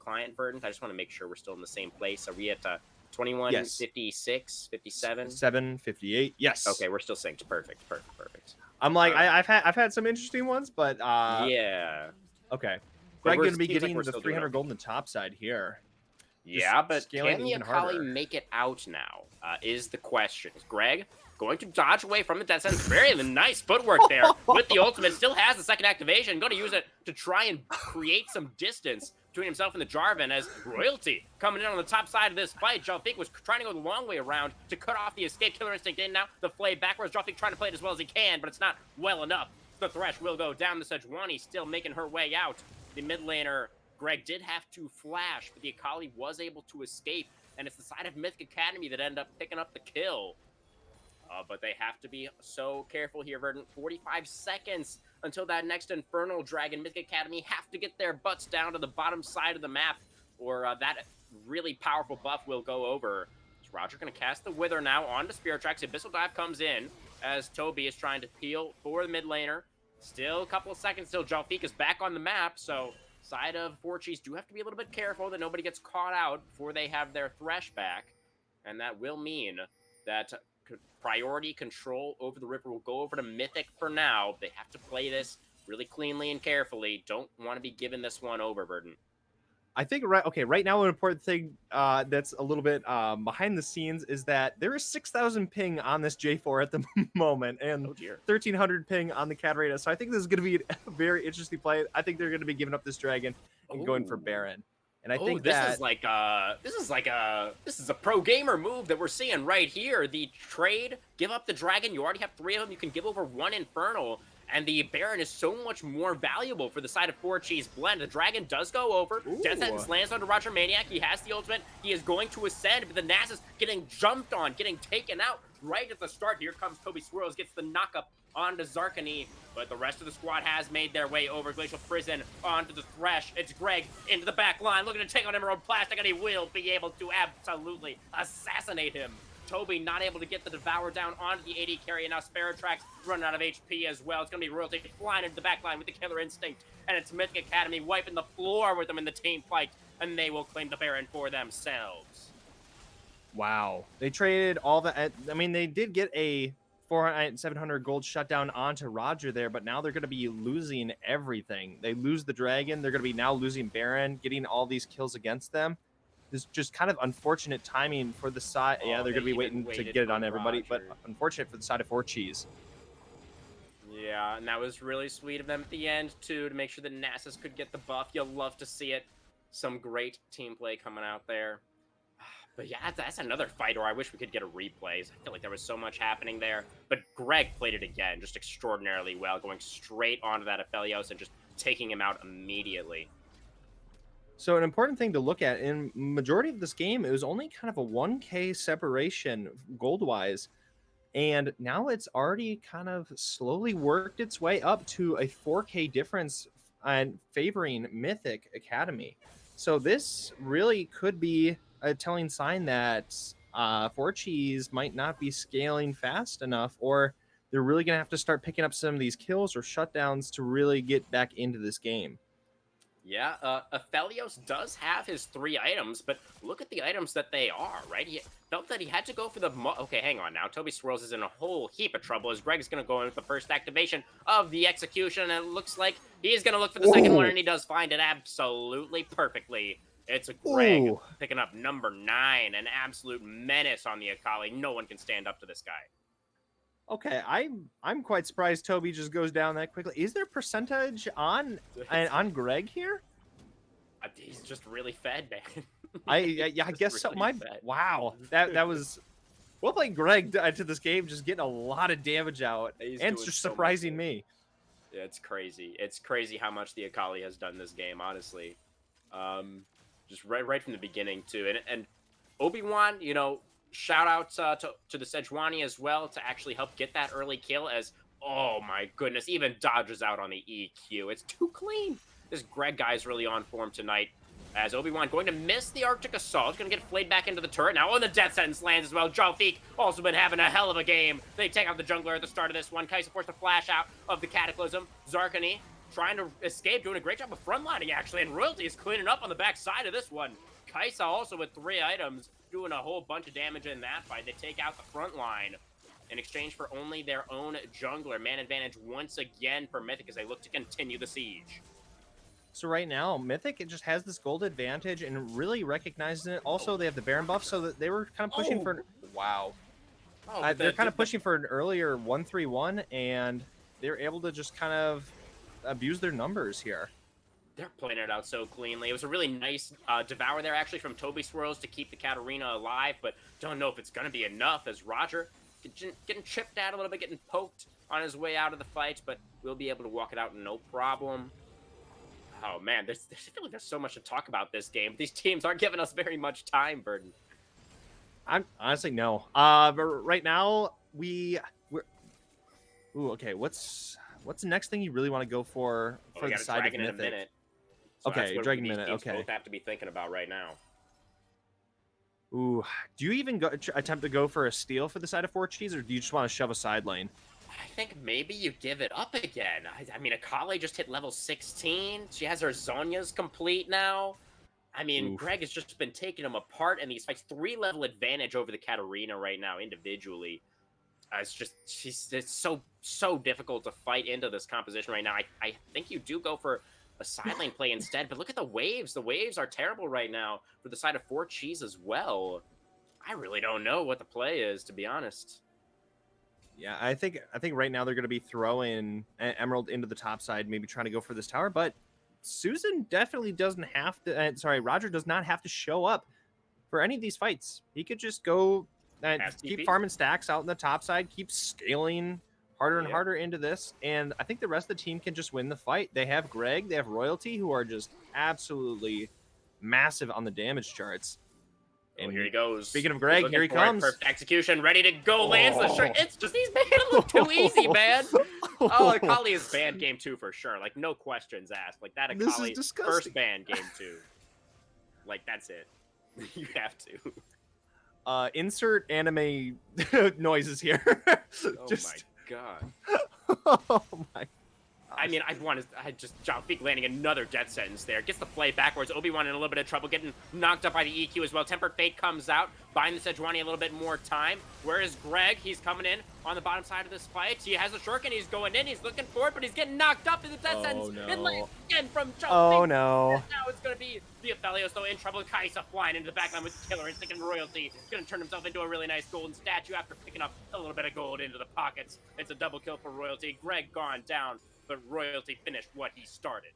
client Verdant. I just want to make sure we're still in the same place. Are we at 21, yes. 56, 57? 758. Yes. Okay, we're still synced. Perfect. I'm like, I've had some interesting ones, but yeah. Okay. Greg going to be getting the 300 gold on the top side here. Yeah, but can the Akali make it out now? Is the question. Is Greg going to dodge away from the death sentence? Very nice footwork there with the ultimate. Still has the second activation. Going to use it to try and create some distance between himself and the Jarvan as Royalty coming in on the top side of this fight. Jalfik was trying to go the long way around to cut off the escape. Killer Instinct in now. The flay backwards. Jalfik trying to play it as well as he can, but it's not well enough. The Thresh will go down. The Sejuani still making her way out. The mid laner, Greg, did have to flash, but the Akali was able to escape, and it's the side of Mythic Academy that ended up picking up the kill. But they have to be so careful here, Verdant. 45 seconds until that next Infernal Dragon. Mythic Academy have to get their butts down to the bottom side of the map, or that really powerful buff will go over. So Roger going to cast the Wither now onto Spirit Tracks. Abyssal Dive comes in as Toby is trying to peel for the mid laner. Still a couple of seconds till Jalfik is back on the map, so side of Forcheese do have to be a little bit careful that nobody gets caught out before they have their Thresh back, and that will mean that priority control over the river will go over to Mythic for now. They have to play this really cleanly and carefully. Don't want to be giving this one over, Verdant. I think right now an important thing that's a little bit behind the scenes is that there is 6,000 ping on this J4 at the moment, and 1,300 ping on the Katarina. So I think this is going to be a very interesting play. I think they're going to be giving up this dragon and going for Baron. And I think this is a pro gamer move that we're seeing right here. The trade, give up the dragon. You already have 3 of them. You can give over 1 Infernal. And the Baron is so much more valuable for the side of Forcheese Blend. The dragon does go over. Death Sentence lands onto Roger Maniac. He has the ultimate. He is going to ascend, but the Nasus getting jumped on, getting taken out right at the start. Here comes Toby Swirls, gets the knock-up onto Zarkany, but the rest of the squad has made their way over. Glacial Prison onto the Thresh. It's Greg into the back line, looking to take on Emerald Plastic, and he will be able to absolutely assassinate him. Toby not able to get the Devour down onto the AD carry, and now Spirit Tracks running out of HP as well. It's going to be Royalty flying into the backline with the Killer Instinct, and it's Mythic Academy wiping the floor with them in the team fight, and they will claim the Baron for themselves. Wow. They traded all the... I mean, they did get a 400, 700 gold shutdown onto Roger there, but now they're going to be losing everything. They lose the Dragon. They're going to be now losing Baron, getting all these kills against them. This just kind of unfortunate timing for the side. Yeah, they're going to be waiting to get it on everybody, but unfortunate for the side of Forcheese. Yeah, and that was really sweet of them at the end, too, to make sure that Nasus could get the buff. You'll love to see it. Some great team play coming out there. But yeah, that's another fight where I wish we could get a replay. I feel like there was so much happening there. But Greg played it again, just extraordinarily well, going straight onto that Aphelios and just taking him out immediately. So an important thing to look at, in majority of this game, it was only kind of a 1K separation gold-wise. And now it's already kind of slowly worked its way up to a 4K difference and favoring Mythic Academy. So this really could be a telling sign that 4Cheese might not be scaling fast enough, or they're really going to have to start picking up some of these kills or shutdowns to really get back into this game. Yeah, Aphelios does have his 3 items, but look at the items that they are, right? He felt that he had to go for the... Okay, hang on now. Toby Swirls is in a whole heap of trouble as Greg's going to go in with the first activation of the execution, and it looks like he's going to look for the second one, and he does find it absolutely perfectly. It's a Greg picking up number 9, an absolute menace on the Akali. No one can stand up to this guy. Okay, I'm quite surprised Toby just goes down that quickly. Is there percentage on Greg here? He's just really fed, man. I guess so. Wow, that was well played, Greg, to this game, just getting a lot of damage out, and it's just surprising me. Yeah, it's crazy. It's crazy how much the Akali has done this game, honestly. Just right from the beginning too, and Obi-Wan, you know. Shout out to the Sejuani as well to actually help get that early kill as, oh my goodness, even dodges out on the EQ. It's too clean. This Greg guy is really on form tonight as Obi-Wan going to miss the Arctic Assault. Going to get flayed back into the turret. Now, the death sentence lands as well. Jalfik also been having a hell of a game. They take out the jungler at the start of this one. Kaisa forced to flash out of the Cataclysm. Zarkani trying to escape, doing a great job of frontlining, actually, and Royalty is cleaning up on the back side of this one. Kaisa also with 3 items, doing a whole bunch of damage in that fight. They take out the front line in exchange for only their own jungler. Man advantage once again for Mythic as they look to continue the siege. So right now, Mythic, it just has this gold advantage and really recognizes it. Also, they have the Baron buff, so that they were kind of pushing for... Wow. They're kind of pushing for an earlier 1-3-1, and they're able to just kind of abuse their numbers here. They're playing it out so cleanly. It was a really nice devour there, actually, from Toby Swirls to keep the Katarina alive, but don't know if it's going to be enough as Roger getting chipped out a little bit, getting poked on his way out of the fight, but we'll be able to walk it out no problem. Oh, man, I feel like there's so much to talk about this game. These teams aren't giving us very much time, Burden. I'm honestly, no. But right now, we're... Ooh, okay, what's the next thing you really want to go for the side of Mythic? In a minute. So okay, Dragon Minute, okay. Both have to be thinking about right now. Ooh, do you even attempt to go for a steal for the side of 4Cheese, or do you just want to shove a side lane? I think maybe you give it up again. I mean, Akali just hit level 16. She has her Zhonya's complete now. I mean, Greg has just been taking them apart in these fights. 3-level advantage over the Katarina right now individually. It's so difficult to fight into this composition right now. I think you do go for a side lane play instead, but look at the waves. The waves are terrible right now for the side of 4Cheese as well. I really don't know what the play is, to be honest. Yeah, I think right now they're going to be throwing Emerald into the top side, maybe trying to go for this tower, but Susan definitely doesn't have to, Roger does not have to show up for any of these fights. He could just go and keep farming stacks out in the top side, keep scaling harder and harder into this, and I think the rest of the team can just win the fight. They have Greg, they have Royalty, who are just absolutely massive on the damage charts. And here he goes. Speaking of Greg, here he comes. Perfect execution, ready to go. Lands the shirt. It's just, he's making it look too easy, man. Oh, Akali is banned game 2 for sure. Like, no questions asked. Like, that Akali first ban game 2. Like, that's it. You have to. Insert anime noises here. Oh my god. Oh my. I mean, Jalfik landing another death sentence there. Gets the play backwards. Obi-Wan in a little bit of trouble, getting knocked up by the EQ as well. Tempered Fate comes out, buying the Sejuani a little bit more time. Where is Greg? He's coming in on the bottom side of this fight. He has a shuriken. He's going in. He's looking for it, but he's getting knocked up in the death sentence. No. And again from Jalfik. Oh no. And now it's going to be the Aphelios, though, in trouble. Kaisa flying into the backline with Killer Instinct and Royalty. Going to turn himself into a really nice golden statue after picking up a little bit of gold into the pockets. It's a double kill for Royalty. Greg gone down, but Royalty finished what he started.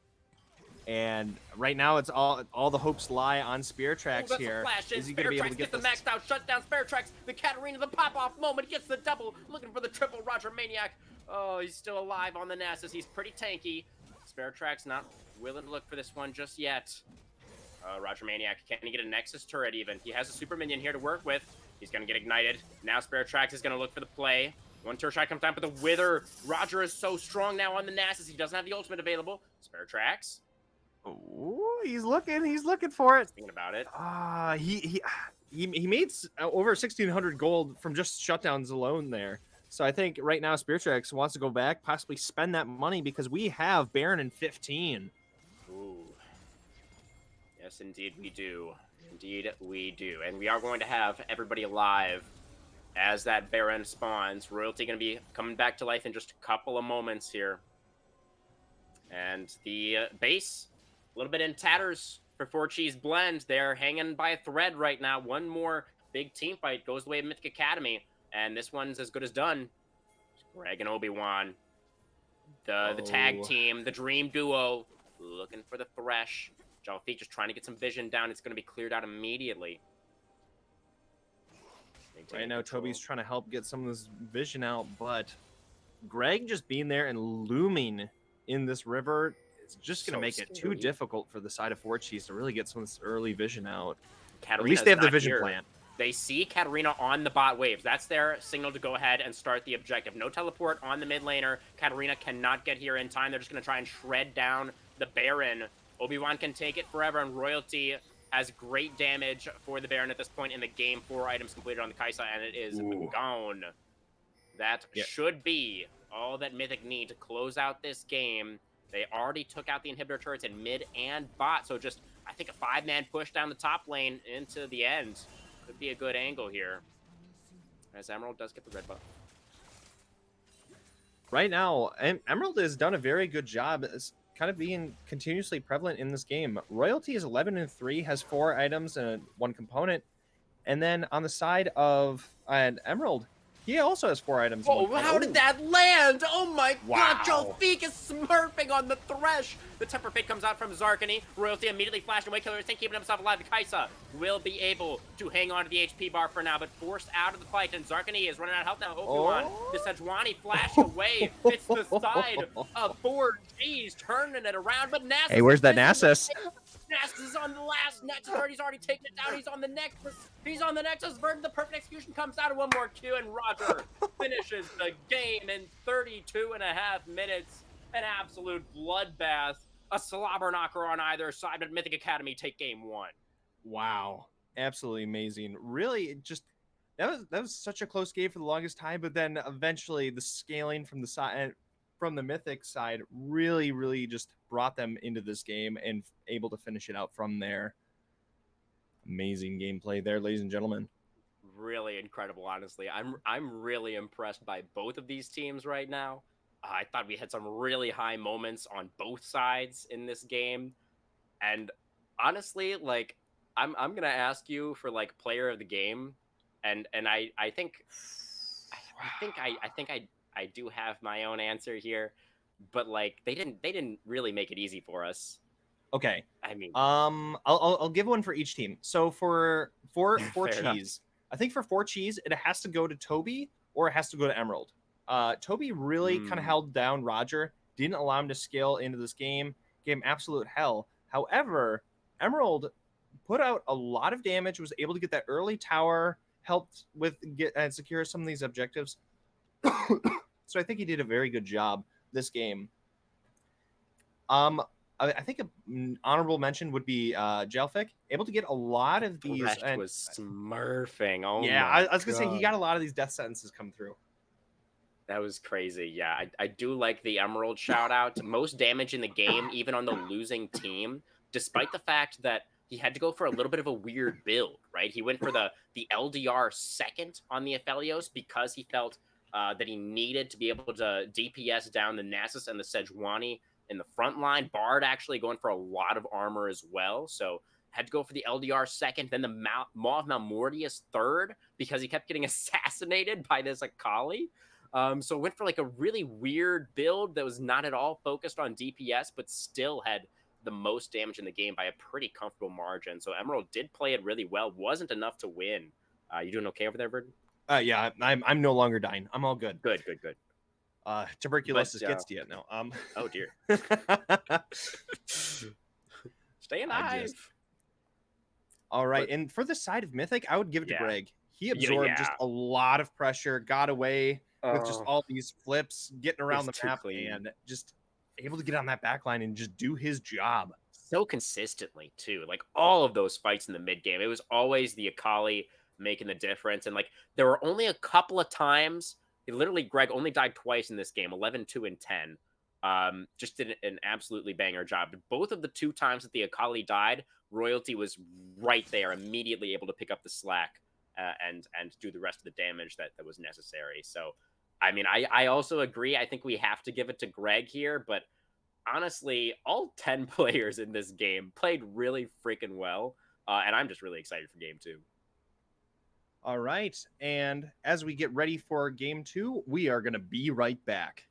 And right now, it's all the hopes lie on Spear Tracks here. Is he going to be able to get the maxed out shutdown Spear Tracks? The Katarina, the pop-off moment, gets the double, looking for the triple. Roger Maniac. Oh, he's still alive on the Nasus. He's pretty tanky. Spear Tracks not willing to look for this one just yet. Roger Maniac, can he get a Nexus turret even? He has a super minion here to work with. He's going to get ignited. Now Spear Tracks is going to look for the play. One Tertiary comes down, but the Wither. Roger is so strong now on the Nasus. He doesn't have the ultimate available. Spare tracks. Ooh, he's looking for it. Thinking about it. He made over 1,600 gold from just shutdowns alone there. So I think right now Speartrax wants to go back, possibly spend that money because we have Baron in 15. Ooh. Yes, indeed we do. Indeed we do. And we are going to have everybody alive as that Baron spawns. Royalty going to be coming back to life in just a couple of moments here. And the base, a little bit in tatters for 4Cheese Blend. They're hanging by a thread right now. One more big team fight goes the way of Mythic Academy. And this one's as good as done. Greg and Obi-Wan. The tag team, the Dream Duo, looking for the Thresh. Jalfik just trying to get some vision down. It's going to be cleared out immediately. Right now, Toby's trying to help get some of this vision out, but Greg just being there and looming in this river is just going to make it too difficult for the side of 4Cheese to really get some of this early vision out. At least they have the vision plant. They see Katarina on the bot waves. That's their signal to go ahead and start the objective. No teleport on the mid laner. Katarina cannot get here in time. They're just going to try and shred down the Baron. Obi-Wan can take it forever, and Royalty has great damage for the Baron at this point in the game. 4 items completed on the Kaisa, and it is gone. That should be all that Mythic need to close out this game. They already took out the inhibitor turrets in mid and bot, so just, I think, a 5-man push down the top lane into the end could be a good angle here. As Emerald does get the red buff. Right now, Emerald has done a very good job kind of being continuously prevalent in this game. Royalty is 11-3, has 4 items and 1 component. And then on the side of Emerald, he also has 4 items. Oh, how did that land? Oh my god, Jalfik is smurfing on the Thresh. The Temper Fate comes out from Zarkany. Royalty immediately flashed away. Killer Instinct keeping himself alive. The Kaisa will be able to hang on to the HP bar for now, but forced out of the fight. And Zarkany is running out of health now. Obi-Wan, the Sejuani flashing away. It's the side of 4G's turning it around, but Nasus. Hey, where's that Nasus? Nasus is on the last Nexus. He's already taken it down. He's on the Nexus. He's on the Nexus. Verdant, the perfect execution comes out of one more Q, and Roger finishes the game in 32.5 minutes. An absolute bloodbath. A slobber knocker on either side, but Mythic Academy take game 1. Wow. Absolutely amazing. Really, just that was such a close game for the longest time, but then eventually the scaling from the side from the Mythic side really just brought them into this game and able to finish it out from there. Amazing gameplay there, ladies and gentlemen. Really incredible, honestly. I'm really impressed by both of these teams right now. I thought we had some really high moments on both sides in this game. And honestly, like, I'm gonna ask you for like player of the game. And I think I do have my own answer here, but like they didn't really make it easy for us. Okay. I mean, I'll give one for each team. So for 4Cheese, I think for 4Cheese, it has to go to Toby or it has to go to Emerald. Toby really kind of held down Roger, didn't allow him to scale into this game, gave him absolute hell. However, Emerald put out a lot of damage, was able to get that early tower, helped with secure some of these objectives. So I think he did a very good job this game. I think an honorable mention would be Jalfik, able to get a lot of these. And was smurfing. Oh yeah, my I was gonna say he got a lot of these death sentences come through. That was crazy. Yeah, I do like the Emerald shout out. Most damage in the game, even on the losing team, despite the fact that he had to go for a little bit of a weird build, right? He went for the LDR second on the Aphelios because he felt that he needed to be able to DPS down the Nasus and the Sejuani in the front line. Bard actually going for a lot of armor as well, so had to go for the LDR second, then the Maw of Malmortius third because he kept getting assassinated by this Akali. So went for like a really weird build that was not at all focused on DPS, but still had the most damage in the game by a pretty comfortable margin. So Emerald did play it really well. Wasn't enough to win. You doing okay over there, Verdant? Yeah, I'm no longer dying. I'm all good. Good. Tuberculosis gets to you now. Oh dear. Stay alive. All right, and for the side of Mythic, I would give it to Greg. He absorbed just a lot of pressure, got away, with just Oh, all these flips, getting around he's the too map, clean. and just able to get on that back line and just do his job. So consistently too. Like all of those fights in the mid game, it was always the Akali making the difference. And like there were only a couple of times. Literally, Greg only died twice in this game, 11, 2, and 10. Just did an absolutely banger job. Both of the two times that the Akali died, Royalty was right there, immediately able to pick up the slack and do the rest of the damage that was necessary. So, I mean, I also agree. I think we have to give it to Greg here, but honestly, all 10 players in this game played really freaking well. And I'm just really excited for game two. All right. And as we get ready for game two, we are going to be right back.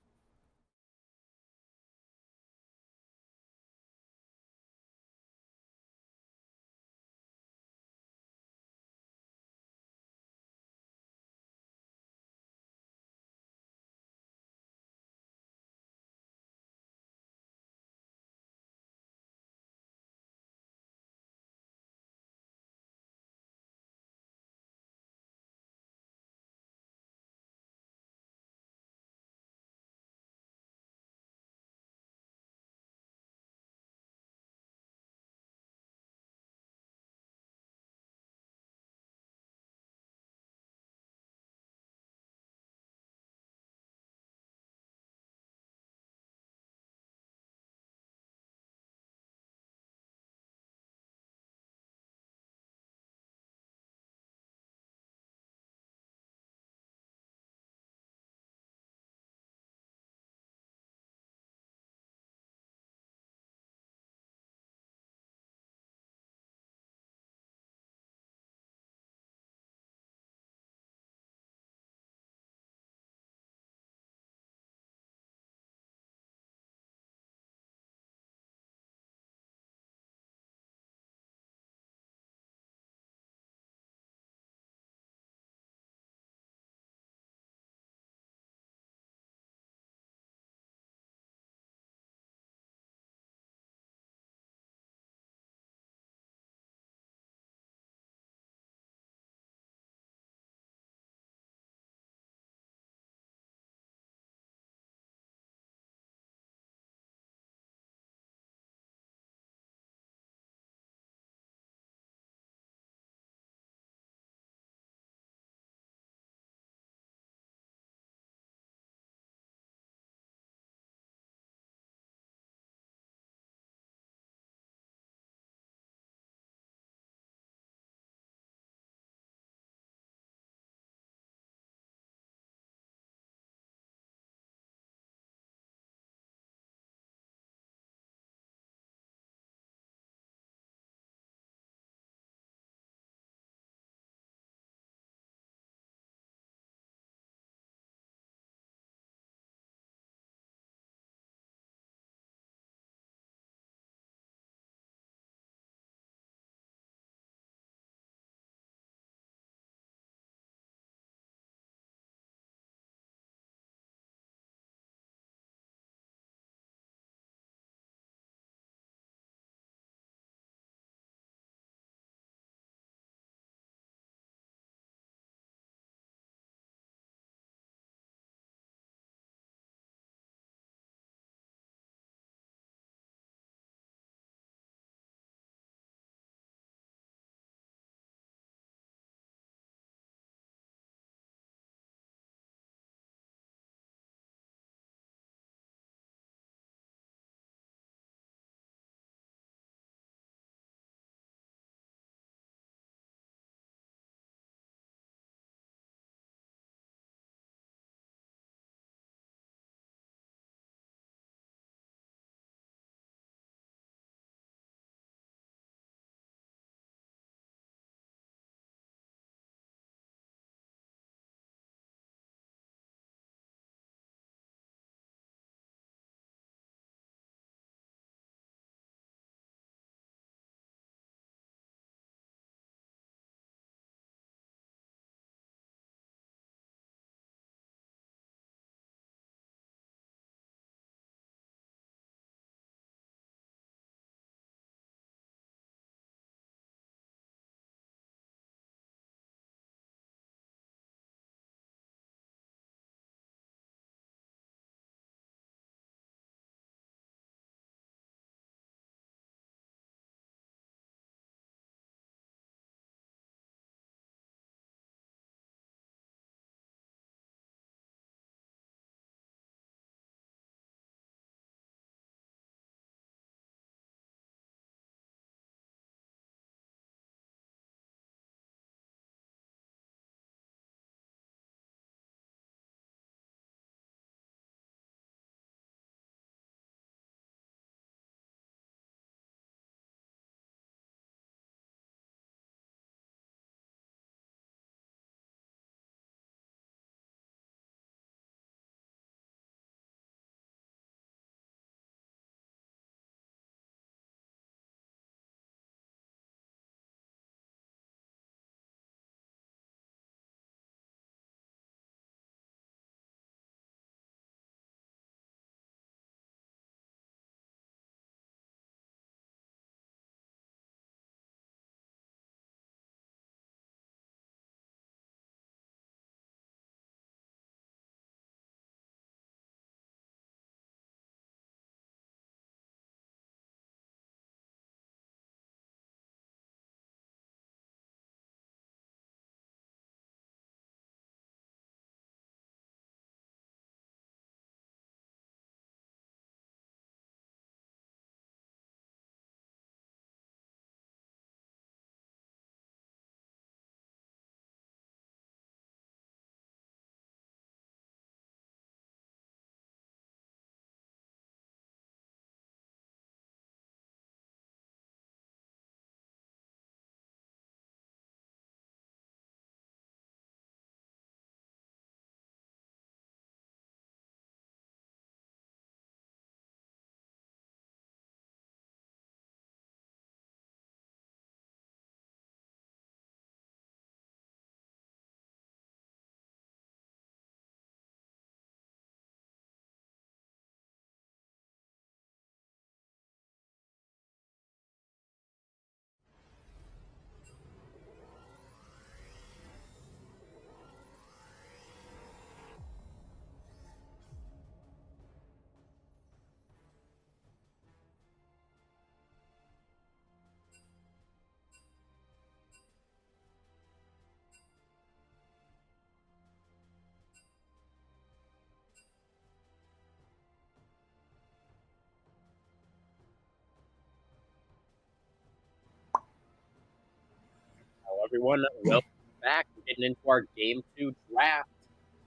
Everyone, welcome back. We're getting into our game two draft.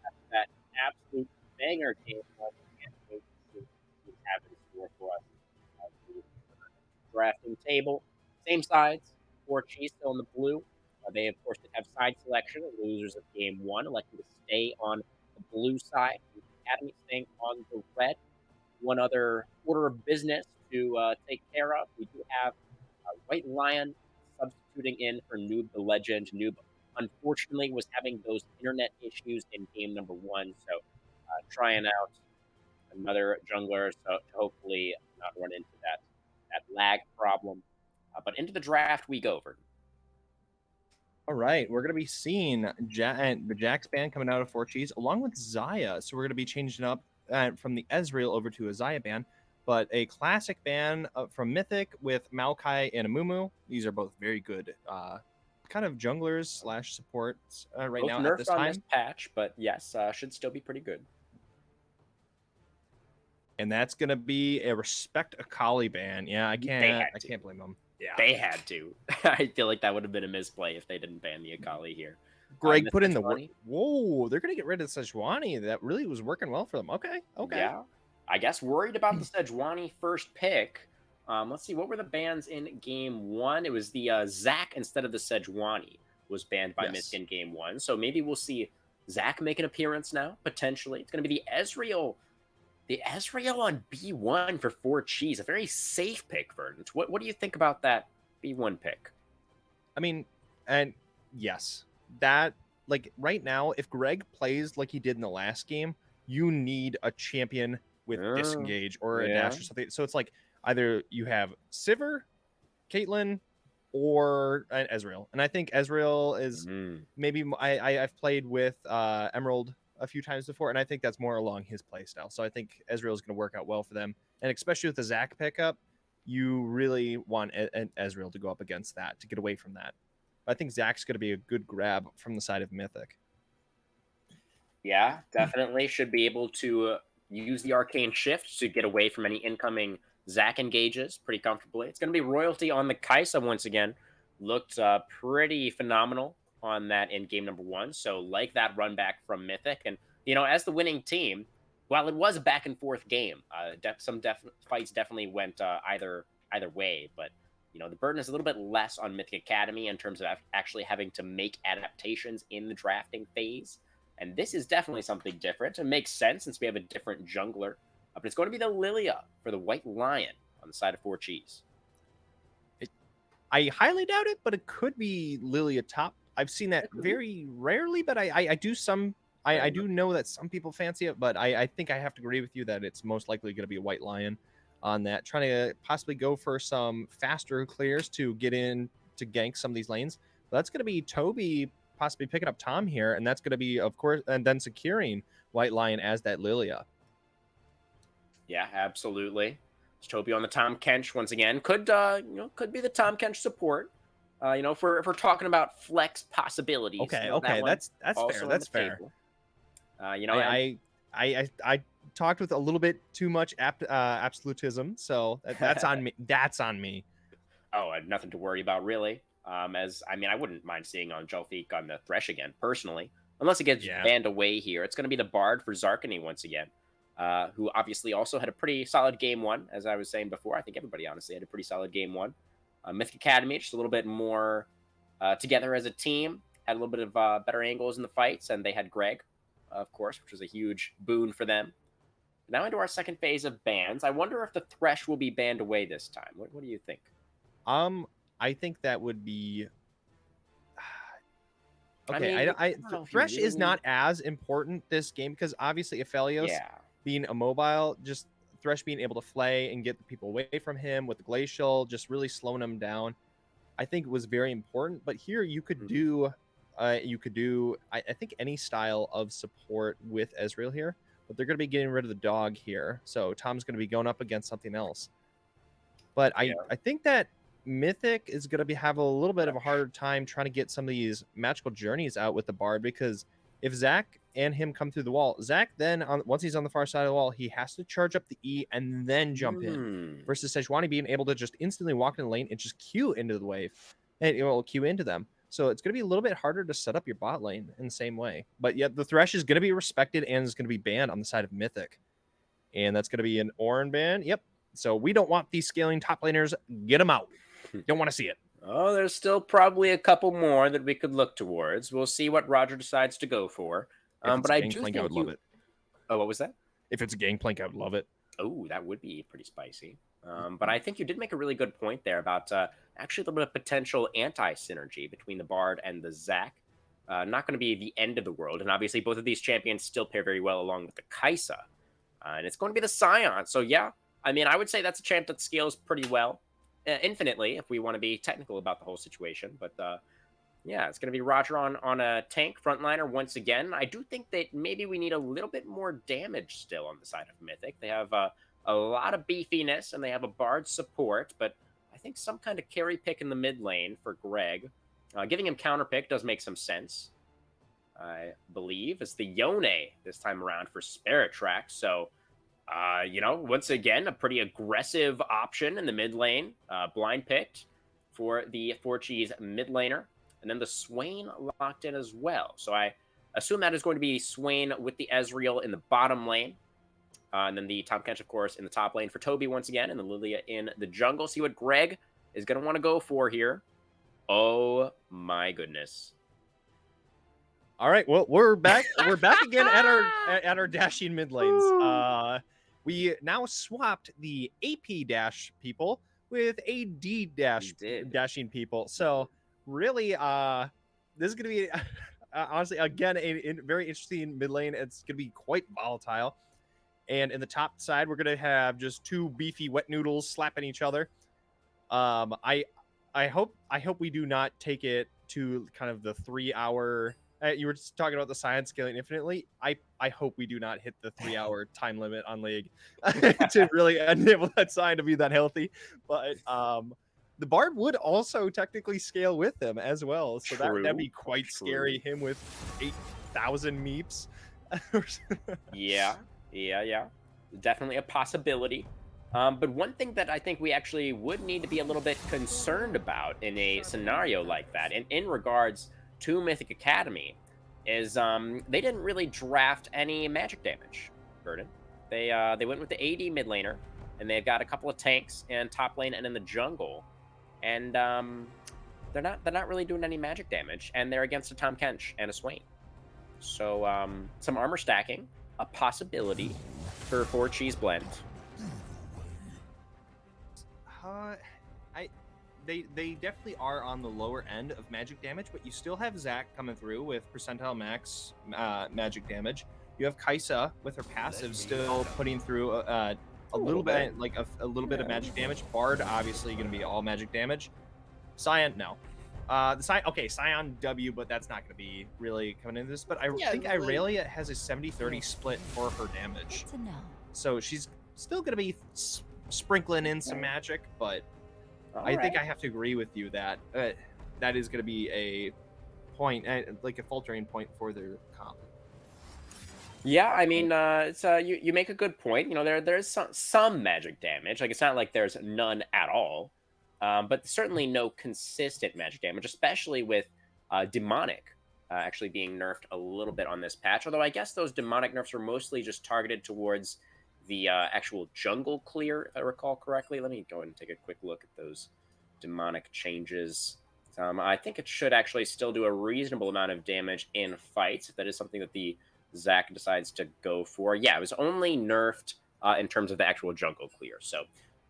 After that absolute banger game one. Can't wait to see what we have in store for us. The drafting table, same sides. Four cheese still in the blue. They of course did have side selection. The losers of game one elected to stay on the blue side. The Academy staying on the red. One other order of business to take care of. We do have White Lion substituting in for Noob the Legend. Noob, unfortunately, was having those internet issues in game number one, so trying out another jungler to hopefully not run into that lag problem. But into the draft we go, Verdant. All right, we're going to be seeing the Jax ban coming out of 4Gs along with Zaya. So we're going to be changing up from the Ezreal over to a Zaya ban, but a classic ban from Mythic with Maokai and Amumu. These are both very good kind of junglers slash supports right Both now at nerfed this on time. this patch, but yes, should still be pretty good. And that's going to be a Respect Akali ban. Yeah, I can't blame them. Yeah, They had to. I feel like that would have been a misplay if they didn't ban the Akali here. Greg put in the work. Whoa, they're going to get rid of Sejuani. That really was working well for them. Okay. Yeah. I guess worried about the Sejuani first pick. Let's see, what were the bans in game one? It was the Zac instead of the Sejuani was banned by Mythic in game one. So maybe we'll see Zac make an appearance now, potentially. It's going to be the Ezreal. The Ezreal on B1 for 4 cheese. A very safe pick, Verdant. What do you think about that B1 pick? I mean, and yes, that, like, right now, if Greg plays like he did in the last game, you need a champion with disengage or a dash or something. So it's like either you have Sivir, Caitlyn, or an Ezreal. And I think Ezreal is maybe I've played with Emerald a few times before, and I think that's more along his play style. So I think Ezreal is going to work out well for them. And especially with the Zac pickup, you really want an Ezreal to go up against that, to get away from that. But I think Zac's going to be a good grab from the side of Mythic. Yeah, definitely should be able to use the Arcane Shift to get away from any incoming Zac engages pretty comfortably. It's going to be Royalty on the Kaisa once again. Looked pretty phenomenal on that in game number one. So like that run back from Mythic. And, you know, as the winning team, while it was a back and forth game, some fights definitely went either way. But, you know, the burden is a little bit less on Mythic Academy in terms of actually having to make adaptations in the drafting phase. And this is definitely something different. It makes sense since we have a different jungler. But it's going to be the Lilia for the White Lion on the side of 4 cheese. I highly doubt it, but it could be Lilia top. I've seen that very rarely, but I do some. I do know that some people fancy it, but I think I have to agree with you that it's most likely going to be a White Lion on that, trying to possibly go for some faster clears to get in to gank some of these lanes. But that's going to be Toby possibly picking up Tom here, and that's going to be, of course, and then securing White Lion as that Lilia. Yeah, absolutely. It's Toby on the Tom Kench once again. Could be the Tom Kench support. If we're talking about flex possibilities. Okay, that that's fair. That's fair. I talked with a little bit too much absolutism, so that's on me. That's on me. Oh, nothing to worry about really. I wouldn't mind seeing on Jelfik on the Thresh again, personally, unless it gets banned away here. It's going to be the Bard for Zarkany once again, who obviously also had a pretty solid game one, as I was saying before. I think everybody honestly had a pretty solid game one. Mythic Academy just a little bit more together as a team, had a little bit of better angles in the fights, and they had Greg, of course, which was a huge boon for them. Now into our second phase of bans. I wonder if the Thresh will be banned away this time. What do you think? I think that would be okay. Thresh is not as important this game because obviously Aphelios being immobile, just Thresh being able to flay and get the people away from him with the glacial, just really slowing him down, I think was very important. But here you could do I think any style of support with Ezreal here, but they're going to be getting rid of the dog here, so Tom's going to be going up against something else. But I think that Mythic is going to have a little bit of a harder time trying to get some of these magical journeys out with the Bard, because if Zac and him come through the wall, Zac then, once he's on the far side of the wall, he has to charge up the E and then jump in, versus Sejuani being able to just instantly walk in the lane and just queue into the wave, and it will queue into them. So it's going to be a little bit harder to set up your bot lane in the same way. But yet the Thresh is going to be respected and is going to be banned on the side of Mythic. And that's going to be an Orin ban. Yep. So we don't want these scaling top laners. Get them out. Don't want to see it. Oh, there's still probably a couple more that we could look towards. We'll see what Roger decides to go for. If it's But a I do Gangplank, I think would love it. Oh, what was that? If it's a Gangplank, I would love it. Oh, that would be pretty spicy. But I think you did make a really good point there about actually a little bit of potential anti-synergy between the Bard and the Zac. Not going to be the end of the world. And obviously, both of these champions still pair very well along with the Kaisa. And it's going to be the Scion. So, yeah, I mean, I would say that's a champ that scales pretty well. Infinitely, if we want to be technical about the whole situation. But yeah, it's going to be Roger on a tank frontliner once again. I do think that maybe we need a little bit more damage still on the side of Mythic. They have a lot of beefiness and they have a Bard support, but I think some kind of carry pick in the mid lane for Greg. Giving him counter pick does make some sense, I believe. It's the Yone this time around for Spirit Track. So, you know, once again, a pretty aggressive option in the mid lane. Blind picked for the 4G's mid laner. And then the Swain locked in as well. So I assume that is going to be Swain with the Ezreal in the bottom lane. And then the Tahm Kench, of course, in the top lane for Toby once again. And the Lilia in the jungle. See what Greg is going to want to go for here. Oh, my goodness. All right, well, we're back. We're back again at our dashing mid lanes. We now swapped the AP dash people with AD dashing people. So really, this is gonna be honestly again a very interesting mid lane. It's gonna be quite volatile. And in the top side, we're gonna have just two beefy wet noodles slapping each other. I hope we do not take it to kind of the 3 hour. You were just talking about the science scaling infinitely. I hope we do not hit the 3 hour time limit on League to really enable that sign to be that healthy. But the Bard would also technically scale with them as well. So that'd be quite scary. Him with 8,000 meeps. Yeah. Definitely a possibility. But one thing that I think we actually would need to be a little bit concerned about in a scenario like that, and in regards to Mythic Academy, is they didn't really draft any magic damage, Verdant. They went with the AD mid laner, and they've got a couple of tanks in top lane and in the jungle, and they're not really doing any magic damage, and they're against a Tahm Kench and a Swain. So some armor stacking, a possibility for 4-cheese blend. They definitely are on the lower end of magic damage, but you still have Zac coming through with percentile max magic damage. You have Kaisa with her passive still putting through a little bit, like a little bit of magic damage. Bard obviously going to be all magic damage. Scion, no. Scion W, but that's not going to be really coming into this. But I think Irelia has a 70-30 split for her damage. So she's still going to be sprinkling in some magic, but I think I have to agree with you that that is going to be a point, like a faltering point for their comp. Yeah, I mean, it's you make a good point. You know, there's some magic damage. Like it's not like there's none at all, but certainly no consistent magic damage, especially with demonic actually being nerfed a little bit on this patch. Although I guess those demonic nerfs are mostly just targeted towards the actual jungle clear, if I recall correctly. Let me go ahead and take a quick look at those demonic changes. I think it should actually still do a reasonable amount of damage in fights, if that is something that the Zac decides to go for. Yeah, it was only nerfed in terms of the actual jungle clear. So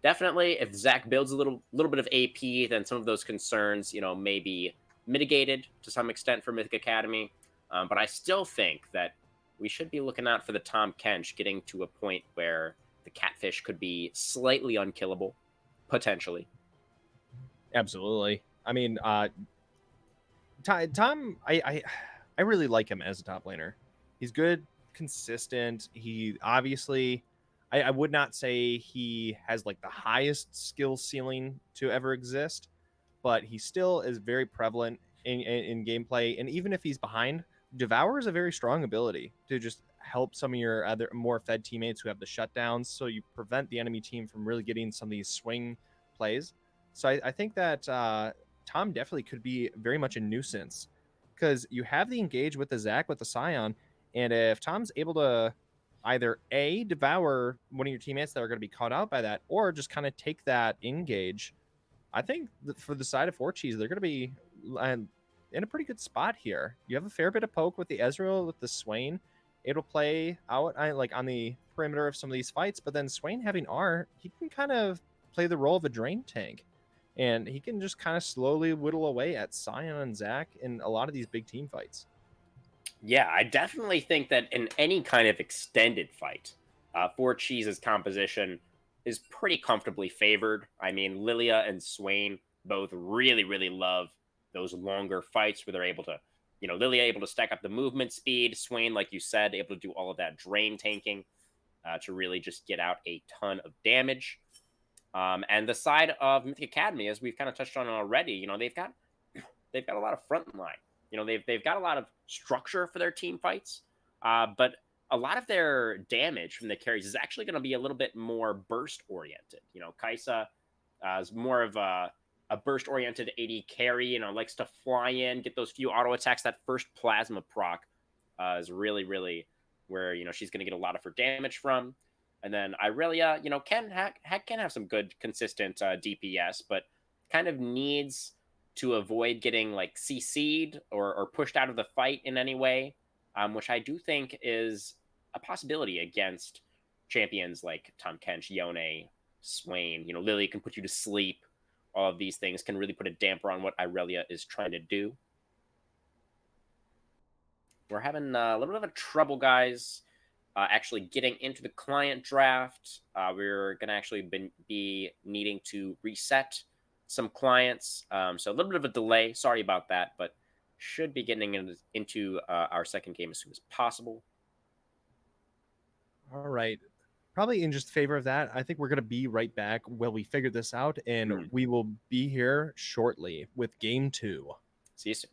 definitely, if Zac builds a little bit of AP, then some of those concerns, you know, may be mitigated to some extent for Mythic Academy. But I still think that we should be looking out for the Tahm Kench getting to a point where the catfish could be slightly unkillable, potentially. Absolutely. I mean, Tom, I really like him as a top laner. He's good, consistent. He obviously, I would not say he has like the highest skill ceiling to ever exist, but he still is very prevalent in gameplay. And even if he's behind, Devour is a very strong ability to just help some of your other more fed teammates who have the shutdowns, so you prevent the enemy team from really getting some of these swing plays. So I think that Tom definitely could be very much a nuisance because you have the engage with the Zac with the Scion, and if Tom's able to either A, devour one of your teammates that are going to be caught out by that, or just kind of take that engage, I think that for the side of Four Cheese, they're going to be in a pretty good spot here. You have a fair bit of poke with the Ezreal, with the Swain. It'll play out like on the perimeter of some of these fights, but then Swain having R, he can kind of play the role of a drain tank. And he can just kind of slowly whittle away at Scion and Zac in a lot of these big team fights. Yeah, I definitely think that in any kind of extended fight, Four Cheese's composition is pretty comfortably favored. I mean, Lilia and Swain both really, really love those longer fights where they're able to, Lilia able to stack up the movement speed, Swain, like you said, able to do all of that drain tanking to really just get out a ton of damage. And the side of Mythic Academy, as we've kind of touched on already, they've got a lot of front line. They've got a lot of structure for their team fights, but a lot of their damage from the carries is actually going to be a little bit more burst oriented. Kaisa is more of a burst oriented AD carry. Likes to fly in, get those few auto attacks. That first plasma proc is really, really where she's going to get a lot of her damage from. And then Irelia, can have some good consistent DPS, but kind of needs to avoid getting like CC'd or pushed out of the fight in any way, which I do think is a possibility against champions like Tom Kench, Yone, Swain. Lily can put you to sleep. All of these things can really put a damper on what Irelia is trying to do. We're having a little bit of a trouble, guys, actually getting into the client draft. We're going to actually be needing to reset some clients. So a little bit of a delay. Sorry about that, but should be getting into our second game as soon as possible. All right. Probably in just favor of that, I think we're going to be right back while we figure this out, and we will be here shortly with game 2. See you soon.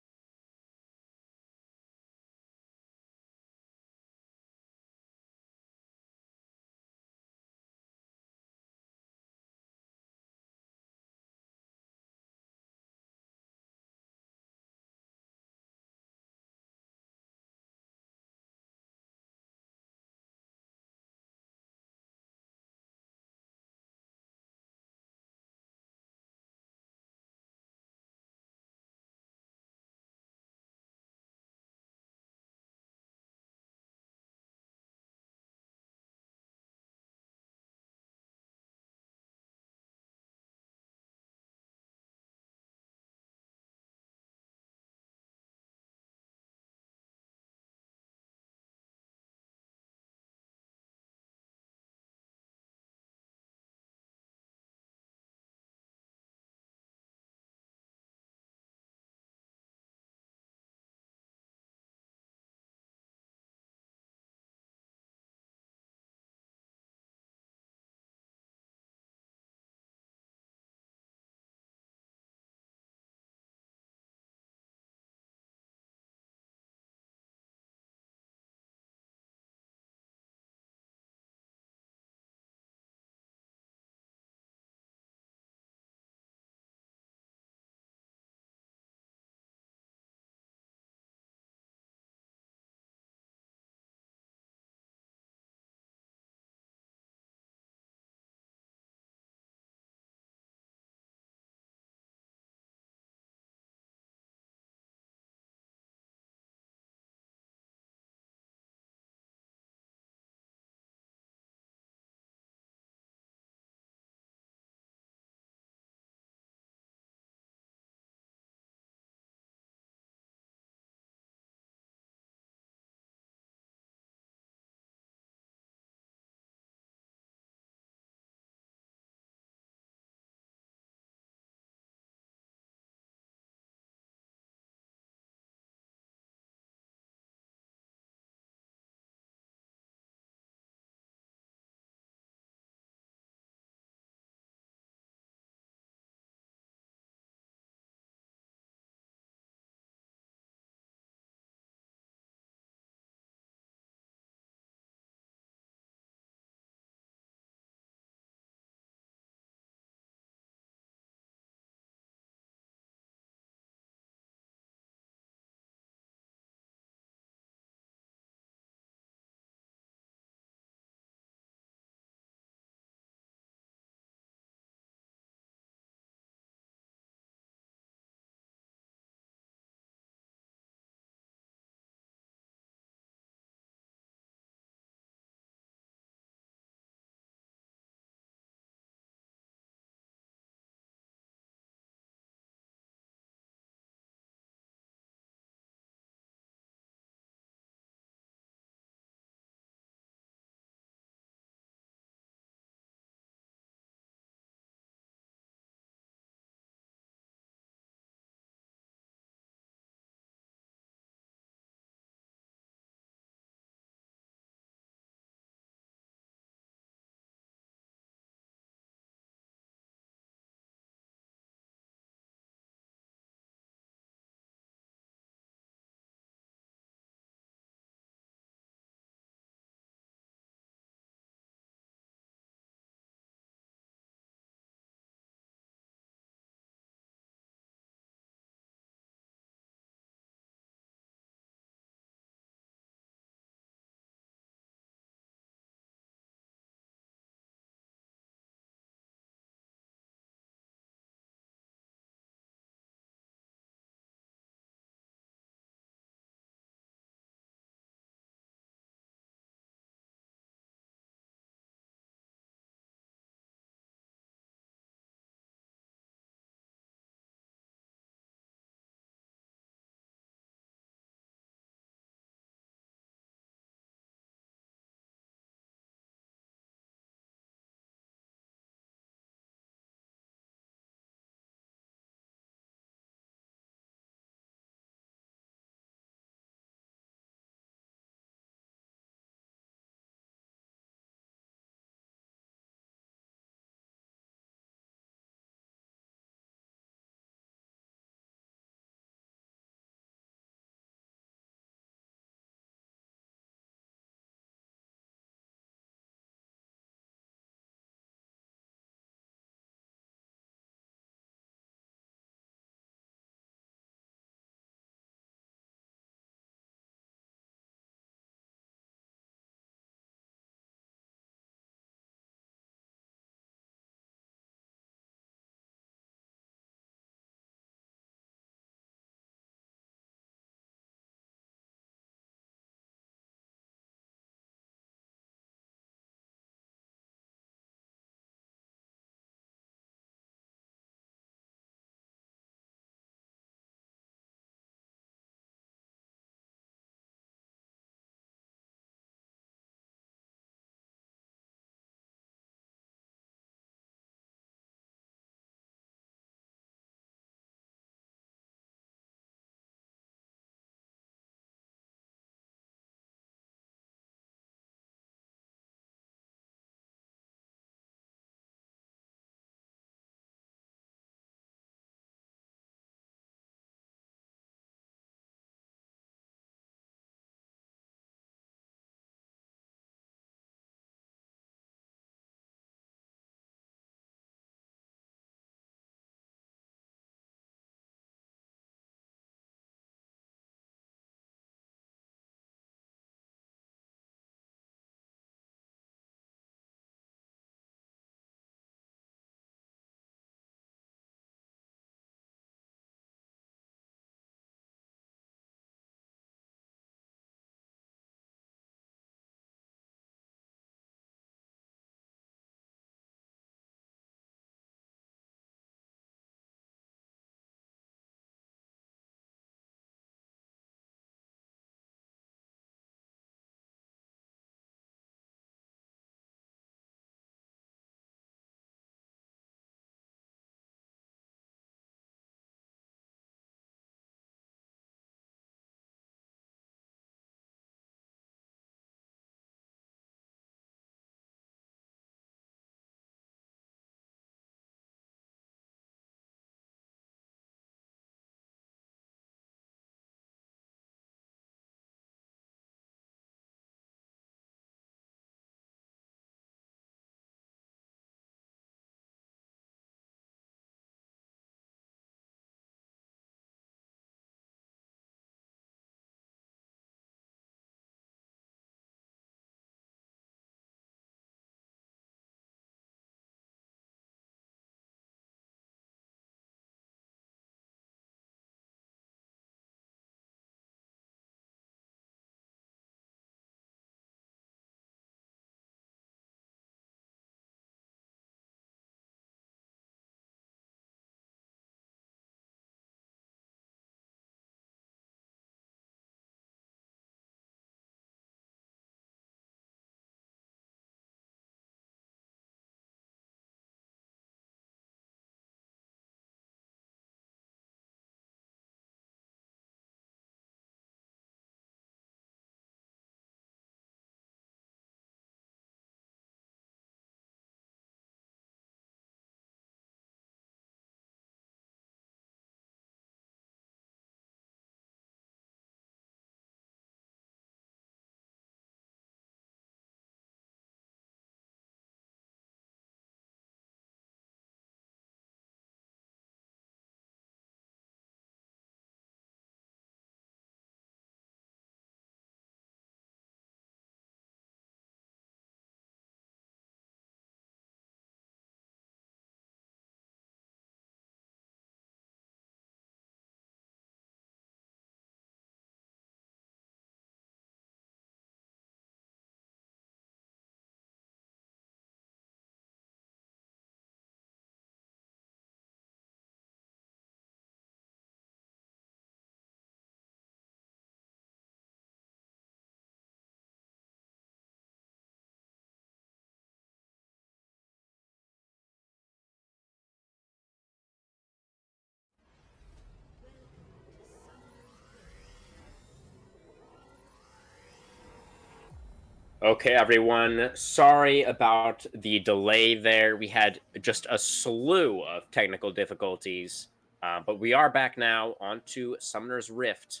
Okay, everyone. Sorry about the delay there. We had just a slew of technical difficulties, but we are back now onto Summoner's Rift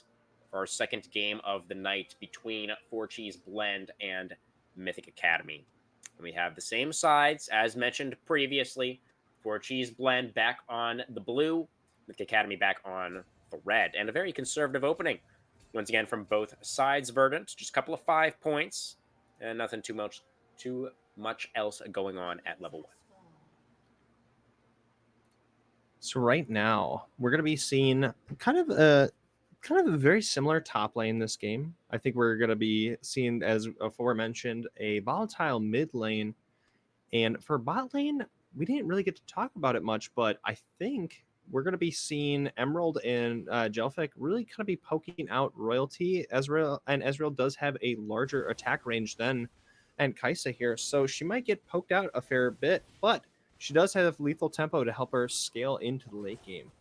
for our second game of the night between Four Cheese Blend and Mythic Academy. And we have the same sides as mentioned previously. Four Cheese Blend back on the blue, Mythic Academy back on the red, and a very conservative opening. Once again, from both sides, Verdant, just a couple of 5 points and nothing too much else going on at level 1. So right now we're going to be seeing kind of a very similar top lane this game. I think we're going to be seeing, as aforementioned, a volatile mid lane. And for bot lane, we didn't really get to talk about it much, but I think we're going to be seeing Emerald and Jelfic really kind of be poking out Royalty. Ezreal does have a larger attack range than and Kaisa here, so she might get poked out a fair bit, but she does have lethal tempo to help her scale into the late game.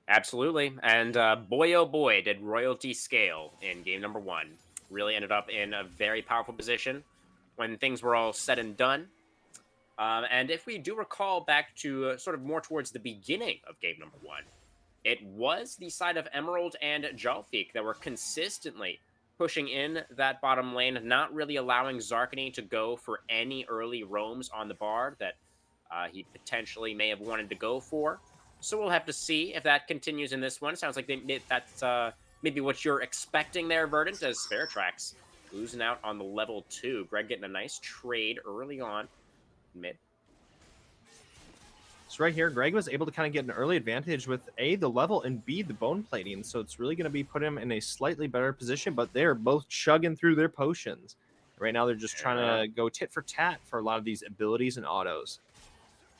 Absolutely. And boy, oh boy, did Royalty scale in game number 1. Really ended up in a very powerful position when things were all said and done. And if we do recall back to sort of more towards the beginning of game number 1, it was the side of Emerald and Jalfik that were consistently pushing in that bottom lane, not really allowing Zarkany to go for any early roams on the Bard that he potentially may have wanted to go for. So we'll have to see if that continues in this one. Sounds like that's maybe what you're expecting there, Verdant, as Sparatrax losing out on the level 2. Greg getting a nice trade early on mid. So right here, Greg was able to kind of get an early advantage with A, the level, and B, the bone plating. So it's really going to be put him in a slightly better position, but they're both chugging through their potions. Right now, they're just trying to go tit for tat for a lot of these abilities and autos.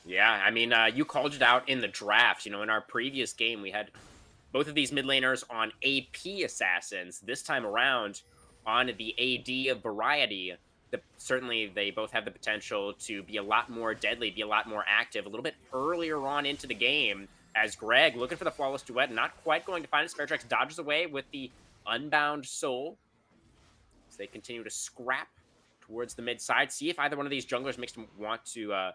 Yeah, I mean, you called it out in the draft. You know, in our previous game, we had both of these mid laners on AP assassins. This time around, on the AD variety, certainly they both have the potential to be a lot more deadly, be a lot more active, a little bit earlier on into the game. As Greg, looking for the flawless duet, not quite going to find it. Sparatrax dodges away with the Unbound Soul. As they continue to scrap towards the mid side. See if either one of these junglers makes them want to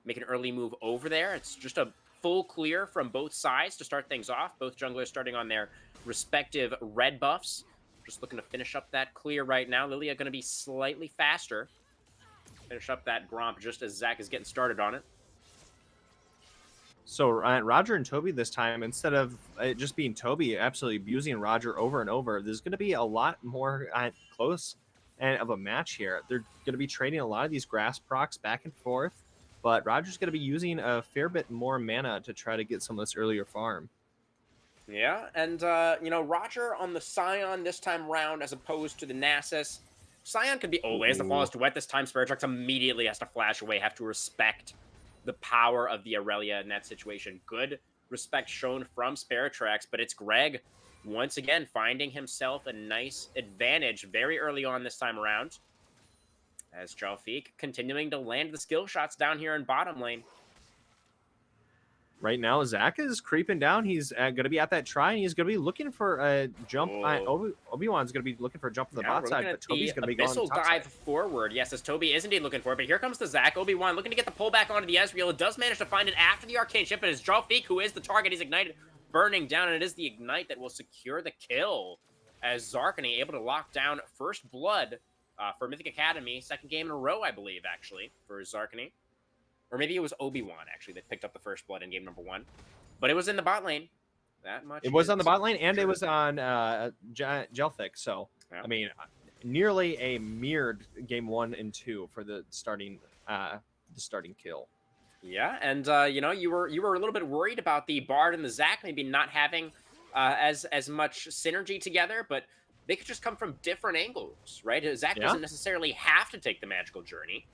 make an early move over there. It's just a full clear from both sides to start things off. Both junglers starting on their respective red buffs. Just looking to finish up that clear right now. Lilia going to be slightly faster. Finish up that Gromp just as Zach is getting started on it. So Roger and Toby this time, instead of it just being Toby absolutely abusing Roger over and over, there's going to be a lot more close and of a match here. They're going to be trading a lot of these grass procs back and forth, but Roger's going to be using a fair bit more mana to try to get some of this earlier farm. Yeah, and, you know, Roger on the Scion this time round as opposed to the Nasus. Scion could be always the flawless duet. This time, Sparatrax immediately has to flash away, have to respect the power of the Aurelia in that situation. Good respect shown from Sparatrax, but it's Greg once again finding himself a nice advantage very early on this time around. As Jalfik continuing to land the skill shots down here in bottom lane. Right now, Zach is creeping down. He's going to be at that try, and he's going to be looking for a jump. Obi-Wan's going to be looking for a jump on the bot side, but Toby's going to be going Abyssal dive forward. Yes, as Toby is indeed looking for it, but here comes the Zach. Obi-Wan looking to get the pullback onto the Ezreal. It does manage to find it after the Arcane Ship, but it's Jalfik who is the target. He's ignited, burning down, and it is the Ignite that will secure the kill. As Zarkany able to lock down first blood for Mythic Academy. Second game in a row, I believe, actually, for Zarkany. Or maybe it was Obi-Wan, actually, that picked up the first blood in game number 1. But it was in the bot lane. That much. It was on the bot lane, and it was on Jelfic. So, yeah. I mean, nearly a mirrored game 1 and 2 for the starting kill. Yeah, and, you know, you were a little bit worried about the Bard and the Zac maybe not having as much synergy together, but they could just come from different angles, right? Zac doesn't necessarily have to take the magical journey.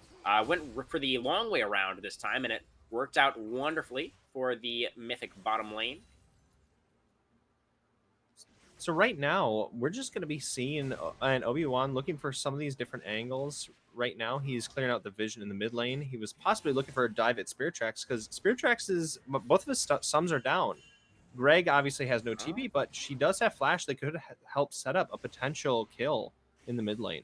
Went for the long way around this time, and it worked out wonderfully for the Mythic bottom lane. So right now, we're just going to be seeing an Obi-Wan looking for some of these different angles. Right now, he's clearing out the vision in the mid lane. He was possibly looking for a dive at Sparatrax, because Sparatrax is, both of his sums are down. Greg obviously has no TP, but she does have flash that could help set up a potential kill in the mid lane.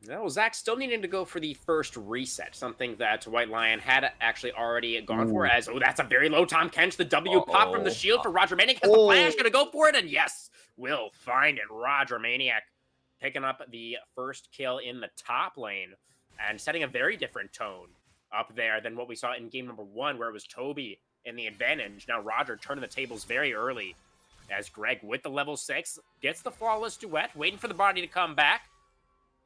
No, Zach still needing to go for the first reset, something that White Lion had actually already gone for. Ooh. As oh, that's a very low Tom Kench. The W pop from the Uh-oh. shield for Roger Maniac. Has the flash, Oh. gonna go for it, and yes, will find it. Roger Maniac picking up the first kill in the top lane and setting a very different tone up there than what we saw in game number 1, where it was Toby in the advantage. Now Roger turning the tables very early as Greg with the level 6 gets the flawless duet, waiting for the body to come back.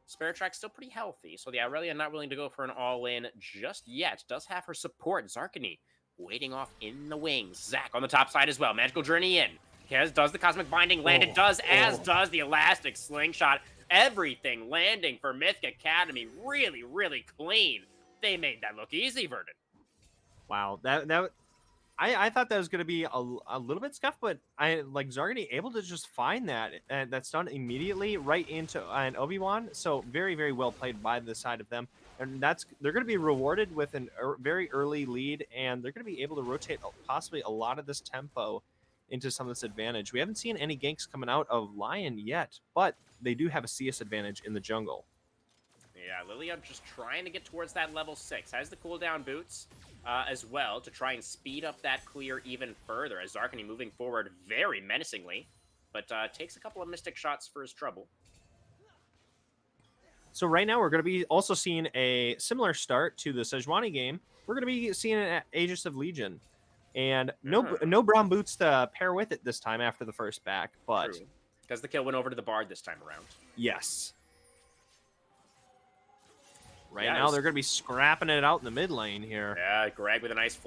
Spirit Track's still pretty healthy, so the Aurelia not willing to go for an all-in just yet. Does have her support, Zarkany, waiting off in the wings. Zach on the top side as well. Magical Journey in. Kez does the Cosmic Binding, landed, as does the Elastic Slingshot. Everything landing for Mythic Academy. Really, really clean. They made that look easy, Verdant. Wow, I thought that was going to be a little bit scuffed, but I like Zargany able to just find that, and that's done immediately right into an Obi-Wan. So very, very well played by the side of them, and they're going to be rewarded with a very early lead, and they're going to be able to rotate possibly a lot of this tempo into some of this advantage. We haven't seen any ganks coming out of Lion yet, but they do have a CS advantage in the jungle. Yeah, Lilia just trying to get towards that level 6. Has the cooldown boots as well to try and speed up that clear even further, as Zarkany moving forward very menacingly, but takes a couple of Mystic shots for his trouble. So right now we're going to be also seeing a similar start to the Sejuani game. We're going to be seeing an Aegis of Legion. And no brown boots to pair with it this time after the first back, but... Because the kill went over to the Bard this time around. Yes. Right now, they're going to be scrapping it out in the mid lane here. Yeah, Greg with a nice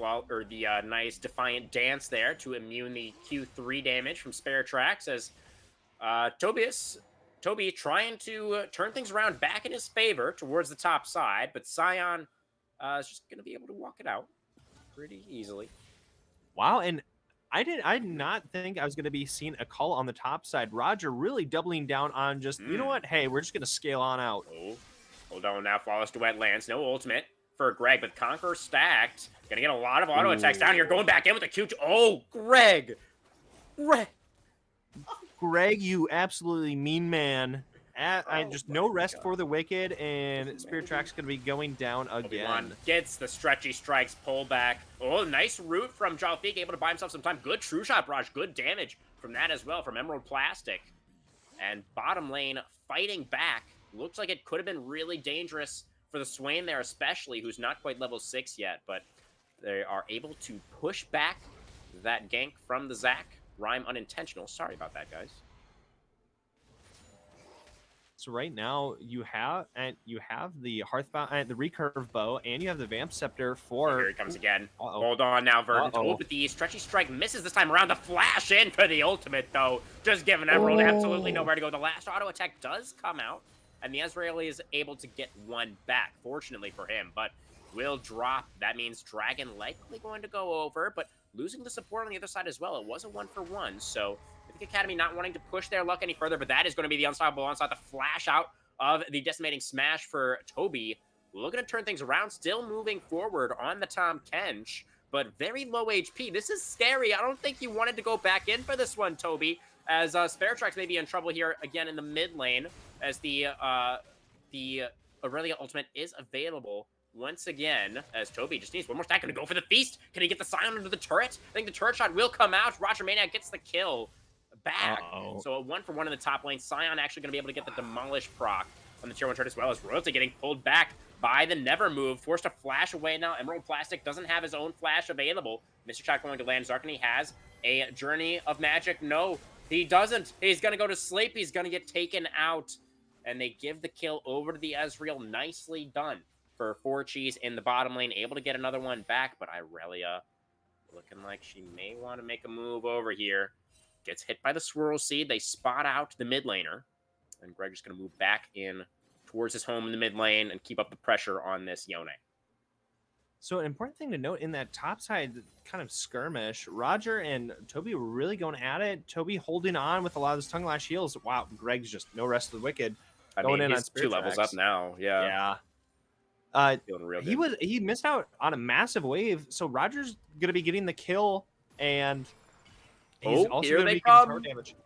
nice Defiant Dance there to immune the Q3 damage from Spare Tracks as Toby trying to turn things around back in his favor towards the top side, but Sion is just going to be able to walk it out pretty easily. Wow, and I did not think I was going to be seeing a call on the top side. Roger really doubling down on just, you know what, hey, we're just going to scale on out. Oh. Hold on now, flawless duet lands. No ultimate for Greg, but Conqueror stacked. Gonna get a lot of auto attacks down here. Going back in with the Q2. Oh, Greg! Greg, you absolutely mean man. Just no rest for the wicked, and Spirit Track's going to be going down again. Obi-Wan gets the stretchy strikes, pull back. Oh, nice root from Jalfik, able to buy himself some time. Good true shot barrage, good damage from that as well, from Emerald Plastic. And bottom lane fighting back. Looks like it could have been really dangerous for the Swain there, especially, who's not quite level 6 yet, but they are able to push back that gank from the Zac. Rhyme unintentional. Sorry about that, guys. So right now you have the Hearthbound, the recurve bow, and you have the Vamp Scepter for. Here he comes again. Hold on now, Verdant. Oh, but the stretchy strike misses this time around. The flash in for the ultimate though, just giving Emerald absolutely nowhere to go. The last auto attack does come out, and the Ezreal is able to get one back, fortunately for him, but will drop. That means Dragon likely going to go over, but losing the support on the other side as well. It was a 1-for-1, so Mythic Academy not wanting to push their luck any further, but that is going to be the unstoppable onslaught, the flash out of the decimating smash for Toby. Looking to turn things around, still moving forward on the Tom Kench, but very low HP. This is scary. I don't think you wanted to go back in for this one, Toby, as Spare Tracks may be in trouble here again in the mid lane, as the Aurelia ultimate is available once again, as Toby just needs one more stack. Gonna go for the feast. Can he get the Scion under the turret? I think the turret shot will come out. Roger Maniac gets the kill back. So a 1-for-1 in the top lane. Scion actually gonna be able to get the Demolish proc on the tier 1 turret, as well as Royalty getting pulled back by the Never move. Forced to flash away now. Emerald Plastic doesn't have his own flash available. Mr. Chat going to land. Zarkany has a Journey of Magic. No, he doesn't. He's gonna go to sleep. He's gonna get taken out. And they give the kill over to the Ezreal. Nicely done for 4Cheese in the bottom lane. Able to get another one back, but Irelia looking like she may want to make a move over here. Gets hit by the Swirl Seed. They spot out the mid laner. And Greg is going to move back in towards his home in the mid lane and keep up the pressure on this Yone. So an important thing to note in that top side kind of skirmish, Roger and Toby were really going at it. Toby holding on with a lot of his tongue lash heals. Wow, Greg's just no rest of the wicked. Going in he's on 2 levels up now. Yeah. He missed out on a massive wave, so Roger's gonna be getting the kill, and he's also here gonna they be come. damage.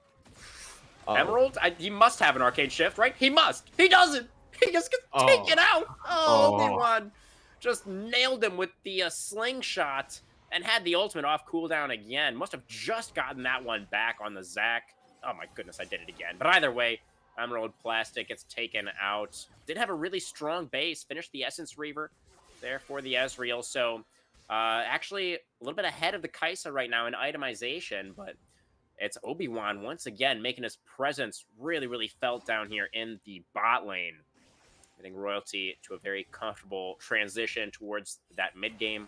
Emerald, he must have an arcane shift, right? He must. He doesn't. He just gets Oh, taken out. Oh, oh, Obi-Wan just nailed him with the slingshot and had the ultimate off cooldown again. Must have just gotten that one back on the Zac. Oh my goodness, I did it again. But either way, Emerald Plastic gets taken out. Did have a really strong base. Finished the Essence Reaver there for the Ezreal. So actually a little bit ahead of the Kaisa right now in itemization, but it's Obi-Wan once again making his presence really, really felt down here in the bot lane. Getting Royalty to a very comfortable transition towards that mid game.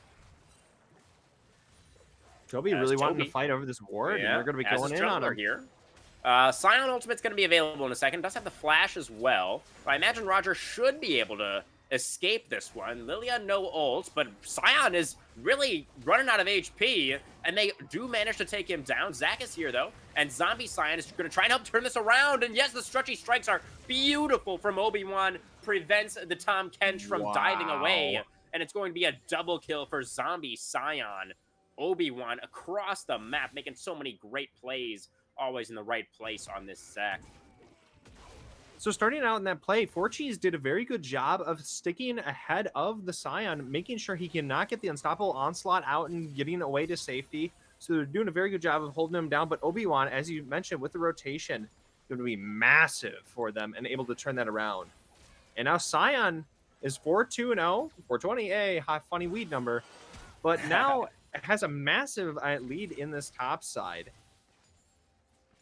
Toby As really wanting to Toby, fight over this ward, and yeah, they're going to be as going his in on jungler him. here. Scion Ultimate's going to be available in a second. Does have the flash as well. But I imagine Roger should be able to escape this one. Lilia, no ult, but Scion is really running out of HP, and they do manage to take him down. Zac is here, though, and Zombie Scion is going to try and help turn this around. And yes, the stretchy strikes are beautiful from Obi-Wan. Prevents the Tom Kench from diving away, and it's going to be a double kill for Zombie Scion. Obi-Wan across the map, making so many great plays, always in the right place on this Zac. So starting out in that play, Forcheese did a very good job of sticking ahead of the Scion, making sure he cannot get the Unstoppable Onslaught out and getting away to safety. So they're doing a very good job of holding him down. But Obi-Wan, as you mentioned, with the rotation, going to be massive for them and able to turn that around. And now Scion is 4-2-0, 420, high funny weed number. But now has a massive lead in this top side.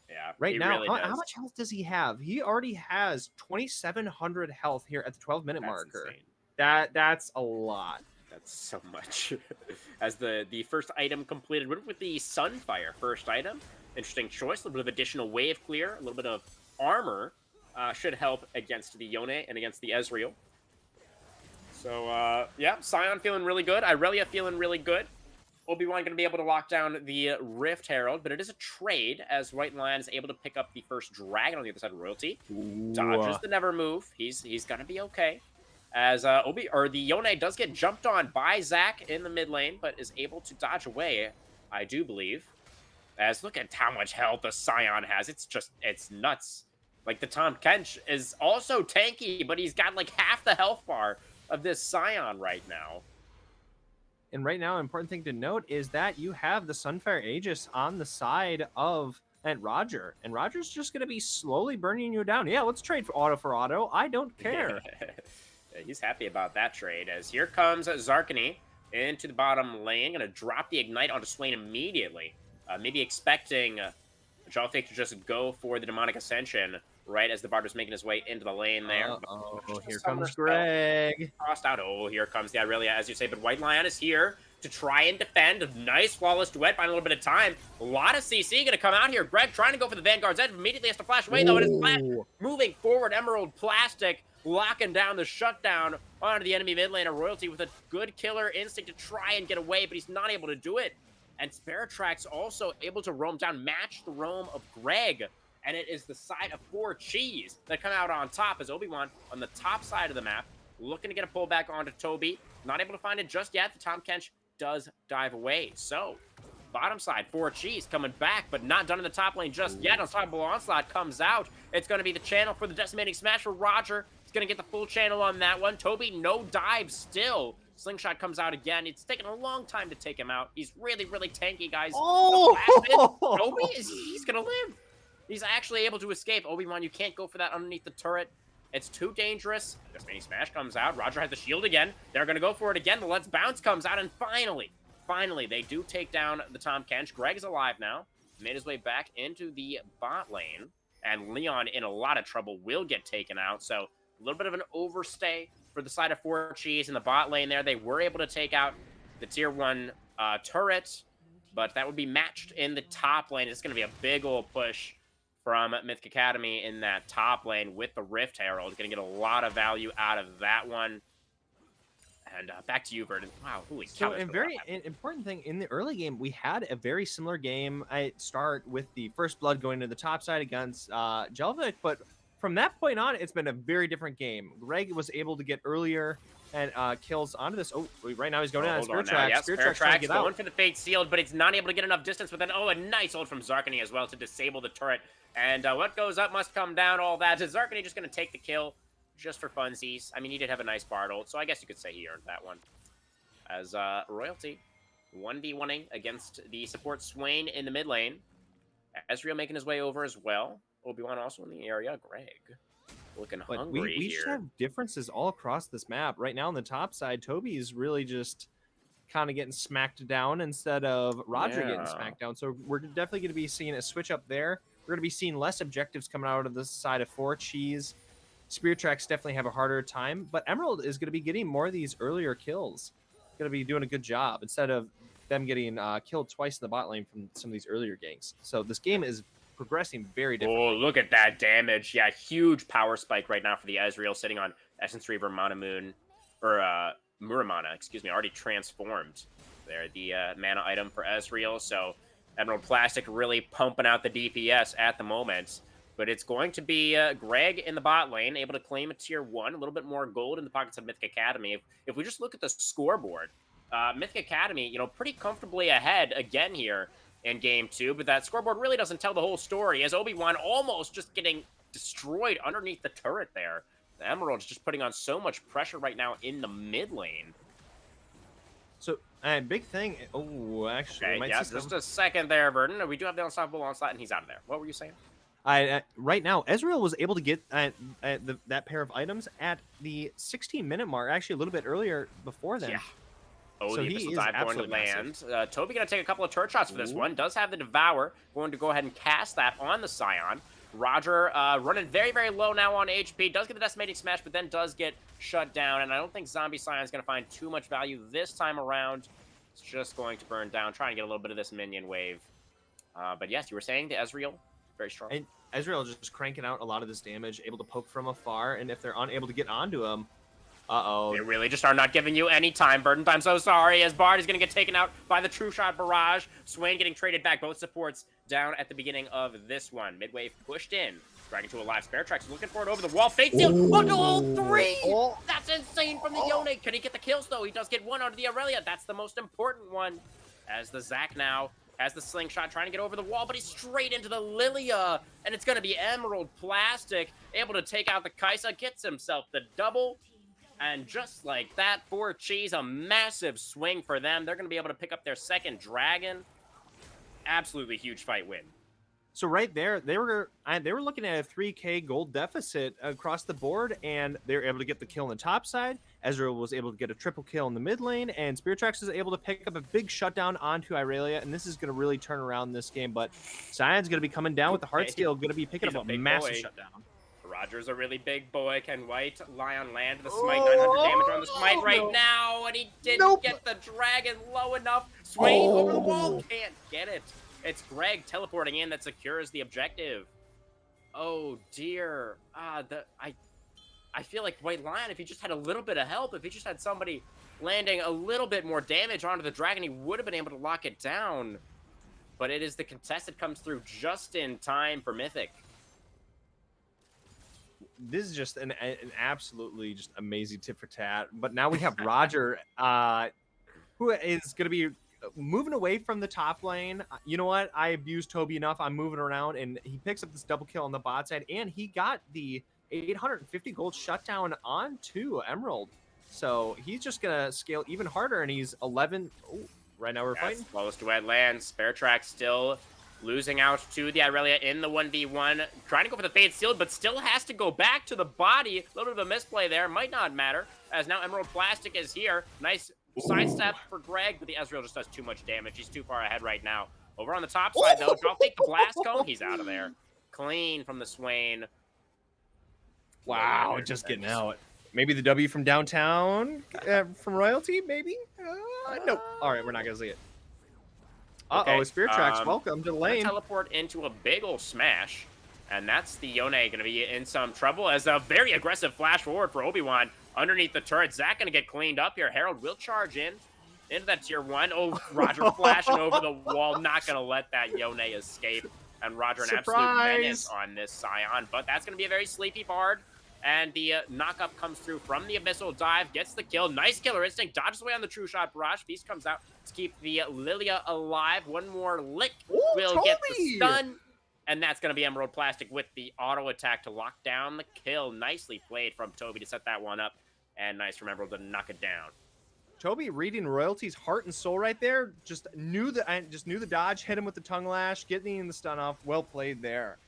Yeah, Right now, really how much health does he have? He already has 2,700 health here at the 12-minute marker. Insane. That's a lot. That's so much. As the first item completed with the Sunfire first item. Interesting choice. A little bit of additional wave clear. A little bit of armor should help against the Yone and against the Ezreal. So, yeah, Scion feeling really good. Irelia feeling really good. Obi-Wan going to be able to lock down the Rift Herald, but it is a trade as White Lion is able to pick up the first dragon on the other side of Royalty. Dodges the never move. He's going to be okay. As the Yone does get jumped on by Zac in the mid lane, but is able to dodge away, I do believe. As look at how much health the Scion has. It's nuts. Like the Tom Kench is also tanky, but he's got like half the health bar of this Scion right now. And right now, an important thing to note is that you have the Sunfire Aegis on the side of Roger. And Roger's just going to be slowly burning you down. Yeah, let's trade for auto. I don't care. He's happy about that trade. As here comes Zarkany into the bottom lane. Going to drop the Ignite onto Swain immediately. Maybe expecting Jolfik to just go for the Demonic Ascension right as the Bard was making his way into the lane there. Oh, here comes Greg. Crossed out. Oh, here comes the Irelia, as you say. But White Lion is here to try and defend. A nice, flawless duet, buying a little bit of time. A lot of CC going to come out here. Greg trying to go for the Vanguard's edge. Immediately has to flash away, though. It is flash. Moving forward, Emerald Plastic locking down the shutdown onto the enemy mid laner. Royalty with a good killer instinct to try and get away, but he's not able to do it. And Sparatrax also able to roam down, match the roam of Greg. And it is the side of Forcheese that come out on top as Obi-Wan on the top side of the map, looking to get a pullback onto Toby. Not able to find it just yet. The Tom Kench does dive away. So, bottom side, Forcheese coming back, but not done in the top lane just yet. Unstoppable Onslaught comes out. It's going to be the channel for the Decimating Smash for Roger. He's going to get the full channel on that one. Toby, no dive still. Slingshot comes out again. It's taken a long time to take him out. He's really, really tanky, guys. Toby, he's going to live. He's actually able to escape. Obi-Wan, you can't go for that underneath the turret. It's too dangerous. This mini smash comes out. Roger has the shield again. They're going to go for it again. The Let's Bounce comes out, and finally, they do take down the Tom Kench. Greg is alive now. Made his way back into the bot lane, and Leon in a lot of trouble will get taken out. So a little bit of an overstay for the side of Forcheese in the bot lane there. They were able to take out the tier 1 turret, but that would be matched in the top lane. It's going to be a big old push from Mythic Academy in that top lane with the Rift Herald. Going to get a lot of value out of that one. And back to you, Verdant. Wow, holy cow. So, a very important thing, in the early game, we had a very similar game at start with the First Blood going to the top side against Jelvik, but from that point on, it's been a very different game. Greg was able to get earlier and kills onto this. Oh, right now he's going down. Spirit Tracks. Spirit Tracks going for the Fate Sealed, but it's not able to get enough distance with it. Oh, a nice ult from Zarkany as well to disable the turret. And what goes up must come down, all that. Is Zarkany just going to take the kill? just for funsies. I mean, he did have a nice Bard ult, so I guess you could say he earned that one. As Royalty 1v1ing against the support Swain in the mid lane. Ezreal making his way over as well. Obi-Wan also in the area. Greg looking But hungry we just here. have differences all across this map. Right now on the top side, Toby's really just kind of getting smacked down instead of Roger getting smacked down. So we're definitely going to be seeing a switch up there. We're going to be seeing less objectives coming out of this side of 4 Cheese. Spear Tracks definitely have a harder time, but Emerald is going to be getting more of these earlier kills. Going to be doing a good job instead of them getting killed twice in the bot lane from some of these earlier ganks. So this game is progressing very differently. Oh, look at that damage. Yeah, huge power spike right now for the Ezreal, sitting on Essence Reaver, Mana Moon, or Muramana, excuse me, already transformed. There, the mana item for Ezreal. So Emerald Plastic really pumping out the DPS at the moment. But it's going to be Greg in the bot lane, able to claim a tier 1, a little bit more gold in the pockets of Mythic Academy. If we just look at the scoreboard, Mythic Academy, you know, pretty comfortably ahead again here in game 2, but that scoreboard really doesn't tell the whole story, as Obi-Wan almost just getting destroyed underneath the turret there. The Emerald's just putting on so much pressure right now in the mid lane. So, big thing. Oh, actually, Okay, yeah, just a second there, Verdant. We do have the Unstoppable Onslaught, and he's out of there. What were you saying? Right now, Ezreal was able to get that pair of items at the 16-minute mark, actually a little bit earlier before then. Yeah. Oh, so the Abyssal Dive going to land. Toby going to take a couple of turret shots for this one. Does have the Devour. Going to go ahead and cast that on the Scion. Roger running very, very low now on HP. Does get the Decimating Smash, but then does get shut down. And I don't think Zombie Scion is going to find too much value this time around. It's just going to burn down, trying to get a little bit of this minion wave. But yes, you were saying the Ezreal, very strong. And Ezreal just cranking out a lot of this damage, able to poke from afar. And if they're unable to get onto him, they really just are not giving you any time, Verdant. I'm so sorry, as Bard is going to get taken out by the True Shot Barrage. Swain getting traded back, both supports down at the beginning of this one. Midwave pushed in. Dragging to a live Spare Tracks, looking for it over the wall. Fate Seal, onto all 3! That's insane from the Yone. Can he get the kills, though? He does get one onto the Aurelia. That's the most important one. As the Zac now has the slingshot, trying to get over the wall, but he's straight into the Lilia. And it's going to be Emerald Plastic, able to take out the Kaisa, gets himself the double. And just like that, for Cheese, a massive swing for them. They're going to be able to pick up their second dragon. Absolutely huge fight win. So right there, they were looking at a 3K gold deficit across the board, and they were able to get the kill on the top side. Ezreal was able to get a triple kill in the mid lane, and Spirit Tracks was able to pick up a big shutdown onto Irelia, and this is going to really turn around this game. But Sion's going to be coming down with the Heartsteel, going to be picking up a massive shutdown. Roger's a really big boy. Can White Lion land the smite? 900 damage on the smite right now, and he didn't get the dragon low enough. Swain over the wall, can't get it. It's Greg teleporting in that secures the objective. Oh dear. I feel like White Lion, if he just had a little bit of help, if he just had somebody landing a little bit more damage onto the dragon, he would have been able to lock it down. But it is the contest that comes through just in time for Mythic. This is just an absolutely just amazing tit for tat. But now we have Roger, who is going to be moving away from the top lane. You know what? I abused Toby enough. I'm moving around, and he picks up this double kill on the bot side, and he got the 850 gold shutdown onto Emerald. So he's just going to scale even harder, and he's 11. Oh, right now we're fighting. Close to wet land. Spare Track still losing out to the Irelia in the 1v1. Trying to go for the Fade Sealed, but still has to go back to the body. A little bit of a misplay there. Might not matter, as now Emerald Plastic is here. Nice sidestep for Greg, but the Ezreal just does too much damage. He's too far ahead right now. Over on the top side, though, I'll take the Blast Cone. He's out of there. Clean from the Swain. Wow, just getting out. Maybe the W from downtown, from Royalty, maybe? Nope. All right, we're not going to see it. Uh-oh, Spirit Tracks, welcome to the lane. Teleport into a big ol' smash, and that's the Yone going to be in some trouble as a very aggressive flash forward for Obi-Wan underneath the turret. Zac going to get cleaned up here. Herald will charge in into that tier 1. Oh, Roger flashing over the wall, not going to let that Yone escape. And Roger an absolute menace on this Scion, but that's going to be a very sleepy Bard. And the knockup comes through from the Abyssal Dive, gets the kill. Nice Killer Instinct, dodges away on the True Shot Barrage. Beast comes out to keep the Lilia alive. One more lick will get the stun. And that's going to be Emerald Plastic with the auto attack to lock down the kill. Nicely played from Toby to set that one up. And nice from Emerald to knock it down. Toby reading Royalty's heart and soul right there. Just knew the dodge, hit him with the tongue lash, getting the stun off. Well played there.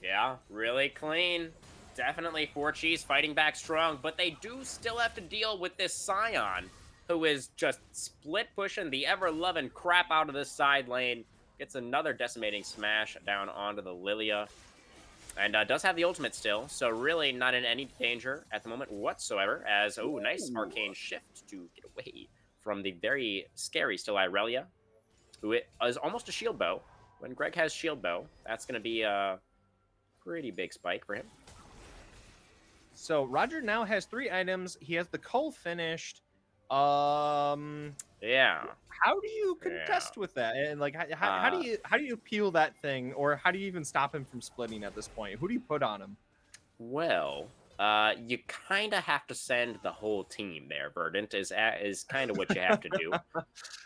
Yeah, really clean. Definitely 4Cheese fighting back strong, but they do still have to deal with this Scion, who is just split pushing the ever-loving crap out of this side lane. Gets another decimating smash down onto the Lilia. And does have the ultimate still, so really not in any danger at the moment whatsoever. As, oh, nice arcane shift to get away from the very scary still Irelia, who is almost a shield bow. When Greg has shield bow, that's going to be a pretty big spike for him. So Roger now has 3 items. He has the cull finished. Yeah. How do you contest with that? And like, how do you peel that thing, or how do you even stop him from splitting at this point? Who do you put on him? Well, you kind of have to send the whole team there. Verdant is kind of what you have to do.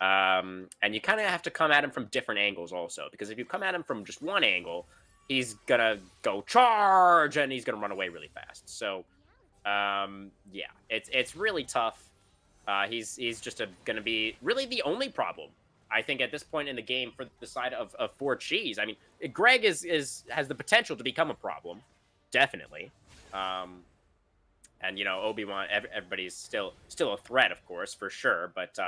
And you kind of have to come at him from different angles also, because if you come at him from just one angle, he's gonna go charge and he's gonna run away really fast. So, yeah, it's really tough. He's just gonna be really the only problem, I think, at this point in the game for the side of 4Cheese. I mean, Greg has the potential to become a problem, definitely. And you know, Obi-Wan, everybody's still a threat, of course, for sure. But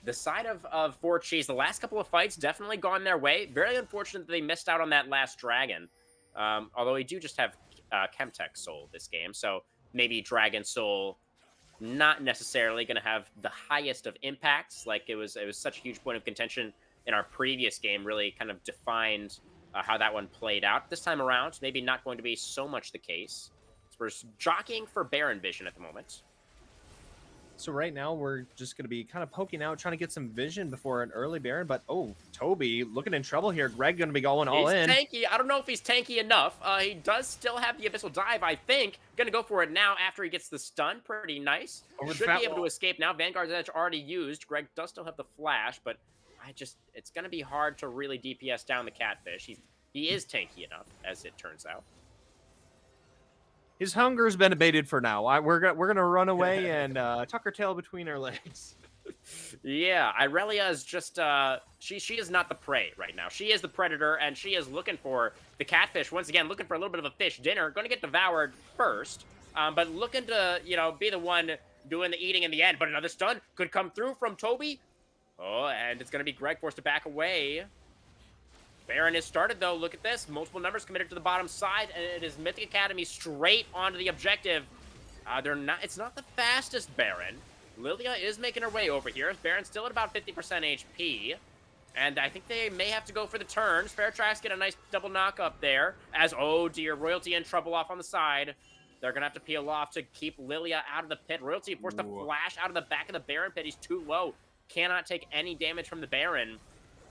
the side of 4Cheese, the last couple of fights definitely gone their way. Very unfortunate that they missed out on that last dragon. Although we do just have Chemtech Soul this game, so maybe Dragon Soul not necessarily going to have the highest of impacts. Like it was such a huge point of contention in our previous game, really kind of defined how that one played out. This time around, maybe not going to be so much the case. So we're jockeying for Baron vision at the moment. So right now we're just going to be kind of poking out, trying to get some vision before an early Baron. But, oh, Toby looking in trouble here. Greg going to be going all in. He's tanky. I don't know if he's tanky enough. He does still have the Abyssal Dive, I think. Going to go for it now after he gets the stun. Pretty nice. Should be able to escape now. Vanguard's Edge already used. Greg does still have the flash, but it's going to be hard to really DPS down the Catfish. He is tanky enough, as it turns out. His hunger's been abated for now. We're gonna run away and tuck our tail between our legs. Yeah, Irelia is just she is not the prey right now. She is the predator, and she is looking for the Catfish once again, looking for a little bit of a fish dinner. Going to get devoured first, but looking to be the one doing the eating in the end. But another stun could come through from Toby. Oh, and it's going to be Greg forced to back away. Baron is started, though. Look at this. Multiple numbers committed to the bottom side, and it is Mythic Academy straight onto the objective. It's not the fastest Baron. Lilia is making her way over here. Baron's still at about 50% HP. And I think they may have to go for the turn. Spare Tracks get a nice double knock up there. As, oh dear, Royalty in trouble off on the side. They're going to have to peel off to keep Lilia out of the pit. Royalty forced to flash out of the back of the Baron pit. He's too low. Cannot take any damage from the Baron.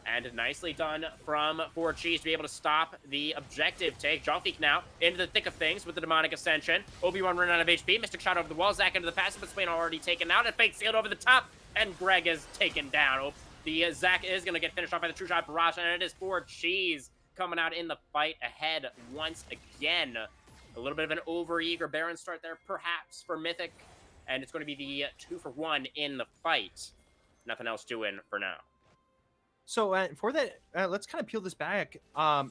And nicely done from 4Cheese to be able to stop the objective take. Jolfik now into the thick of things with the Demonic Ascension. Obi-Wan running out of HP. Mystic shot over the wall. Zac into the passive, but Swain already taken out. And Fate sealed over the top. And Greg is taken down. Oh, the Zac is going to get finished off by the True Shot Barrage. And it is 4Cheese coming out in the fight ahead once again. A little bit of an over-eager Baron start there, perhaps, for Mythic. And it's going to be the 2-for-1 in the fight. Nothing else doing for now. So for that, let's kind of peel this back.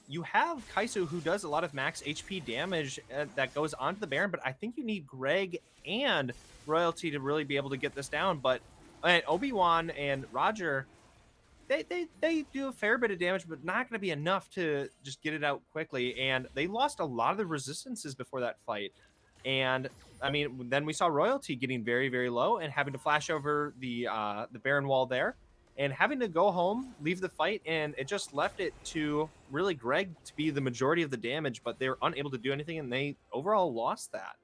You have Kaisu, who does a lot of max HP damage that goes onto the Baron, but I think you need Greg and Royalty to really be able to get this down. But Obi-Wan and Roger, they do a fair bit of damage, but not going to be enough to just get it out quickly. And they lost a lot of the resistances before that fight. And I mean, then we saw Royalty getting very, very low and having to flash over the Baron wall there. And having to go home, leave the fight, and it just left it to really Greg to be the majority of the damage, but they were unable to do anything, and they overall lost that.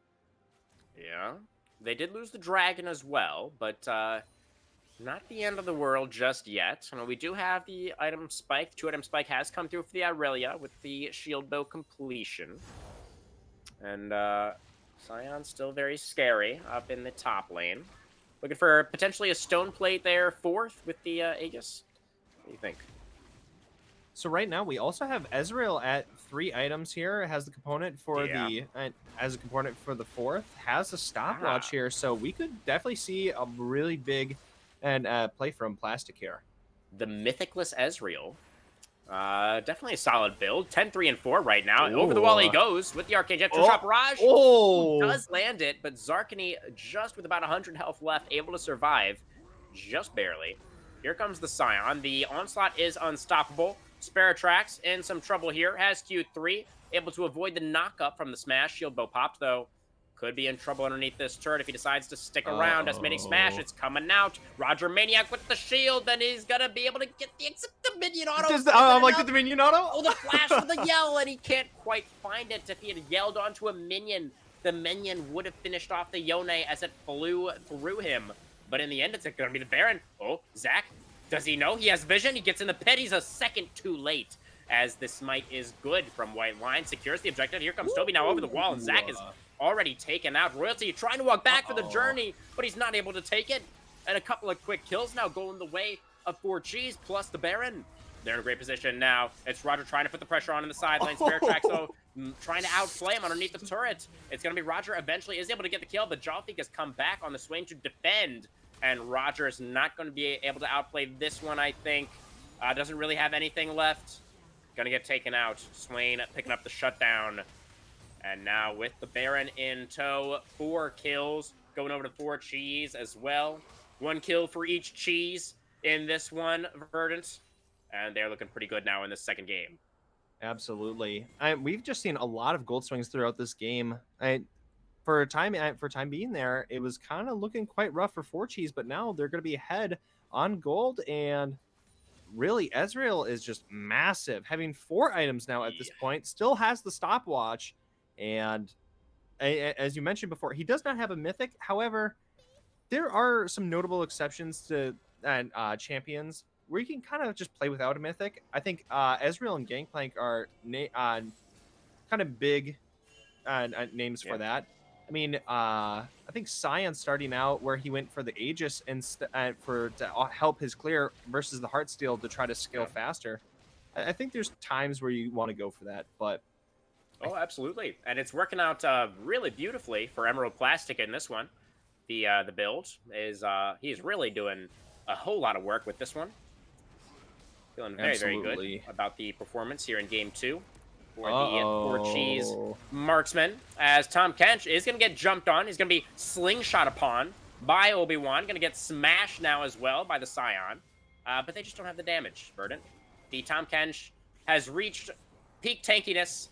Yeah. They did lose the dragon as well, but not the end of the world just yet. We do have the item spike. 2-item spike has come through for the Irelia with the shield bow completion. And Scion's still very scary up in the top lane. Looking for potentially a stone plate there, 4th with the Aegis. What do you think? So right now we also have Ezreal at 3 items here. Has the component for Yeah. the as a component for the 4th. Has a stopwatch Ah. here, so we could definitely see a really big and play from Plastic here. The Mythicless Ezreal. Definitely a solid build. 10, 3, and 4 right now. Over the wall he Ooh. goes with the Arcane Jet. True Oh, Shot Barrage. Ooh, oh, does land it, but Zarkany, just with about 100 health left, able to survive. Just barely. Here comes the Scion. The Onslaught is unstoppable. Sparatrax in some trouble here. Has Q3. Able to avoid the knock-up from the Smash. Shield Bow popped, though. Could be in trouble underneath this turret if he decides to stick around. As many Smash, it's coming out. Roger Maniac with the shield, then he's gonna be able to get the minion auto. I'm like the minion auto. Oh, the flash for the yell, and he can't quite find it. If he had yelled onto a minion, the minion would have finished off the Yone as it flew through him. But in the end, it's gonna be the Baron. Oh, Zach, does he know he has vision? He gets in the pit. He's a second too late. As the smite is good from White Line, secures the objective. Here comes Toby now over the wall, and Zach is already taken out. Royalty trying to walk back for the journey, but he's not able to take it. And a couple of quick kills now going the way of 4Gs plus the Baron. They're in a great position now. It's Roger trying to put the pressure on in the sideline. Sparatrax, though, trying to outplay him underneath the turret. It's going to be Roger eventually is able to get the kill, but Jolfik has come back on the swing to defend. And Roger is not going to be able to outplay this one, I think. Doesn't really have anything left. Going to get taken out. Swain picking up the shutdown. And now with the Baron in tow, 4 kills. Going over to 4 Cheese as well. 1 kill for each Cheese in this one, Verdant. And they're looking pretty good now in this second game. Absolutely. We've just seen a lot of gold swings throughout this game. For time being there, it was kind of looking quite rough for 4Cheese, but now they're going to be ahead on gold, and really, Ezreal is just massive, having 4 items now at this point. Still has the stopwatch, and as you mentioned before, he does not have a Mythic. However, there are some notable exceptions to champions where you can kind of just play without a Mythic. I think Ezreal and Gangplank are kind of big names for that. I mean, I think Scion starting out where he went for the Aegis and to help his clear versus the Heartsteel to try to scale faster. I think there's times where you want to go for that, but oh, absolutely, and it's working out really beautifully for Emerald Plastic in this one. The build is he's really doing a whole lot of work with this one. Feeling very very good about the performance here in game 2. For the 4Cheese marksman, as Tom Kench is going to get jumped on. He's going to be slingshot upon by Obi-Wan. Going to get smashed now as well by the Scion. But they just don't have the damage, Verdant. The Tom Kench has reached peak tankiness,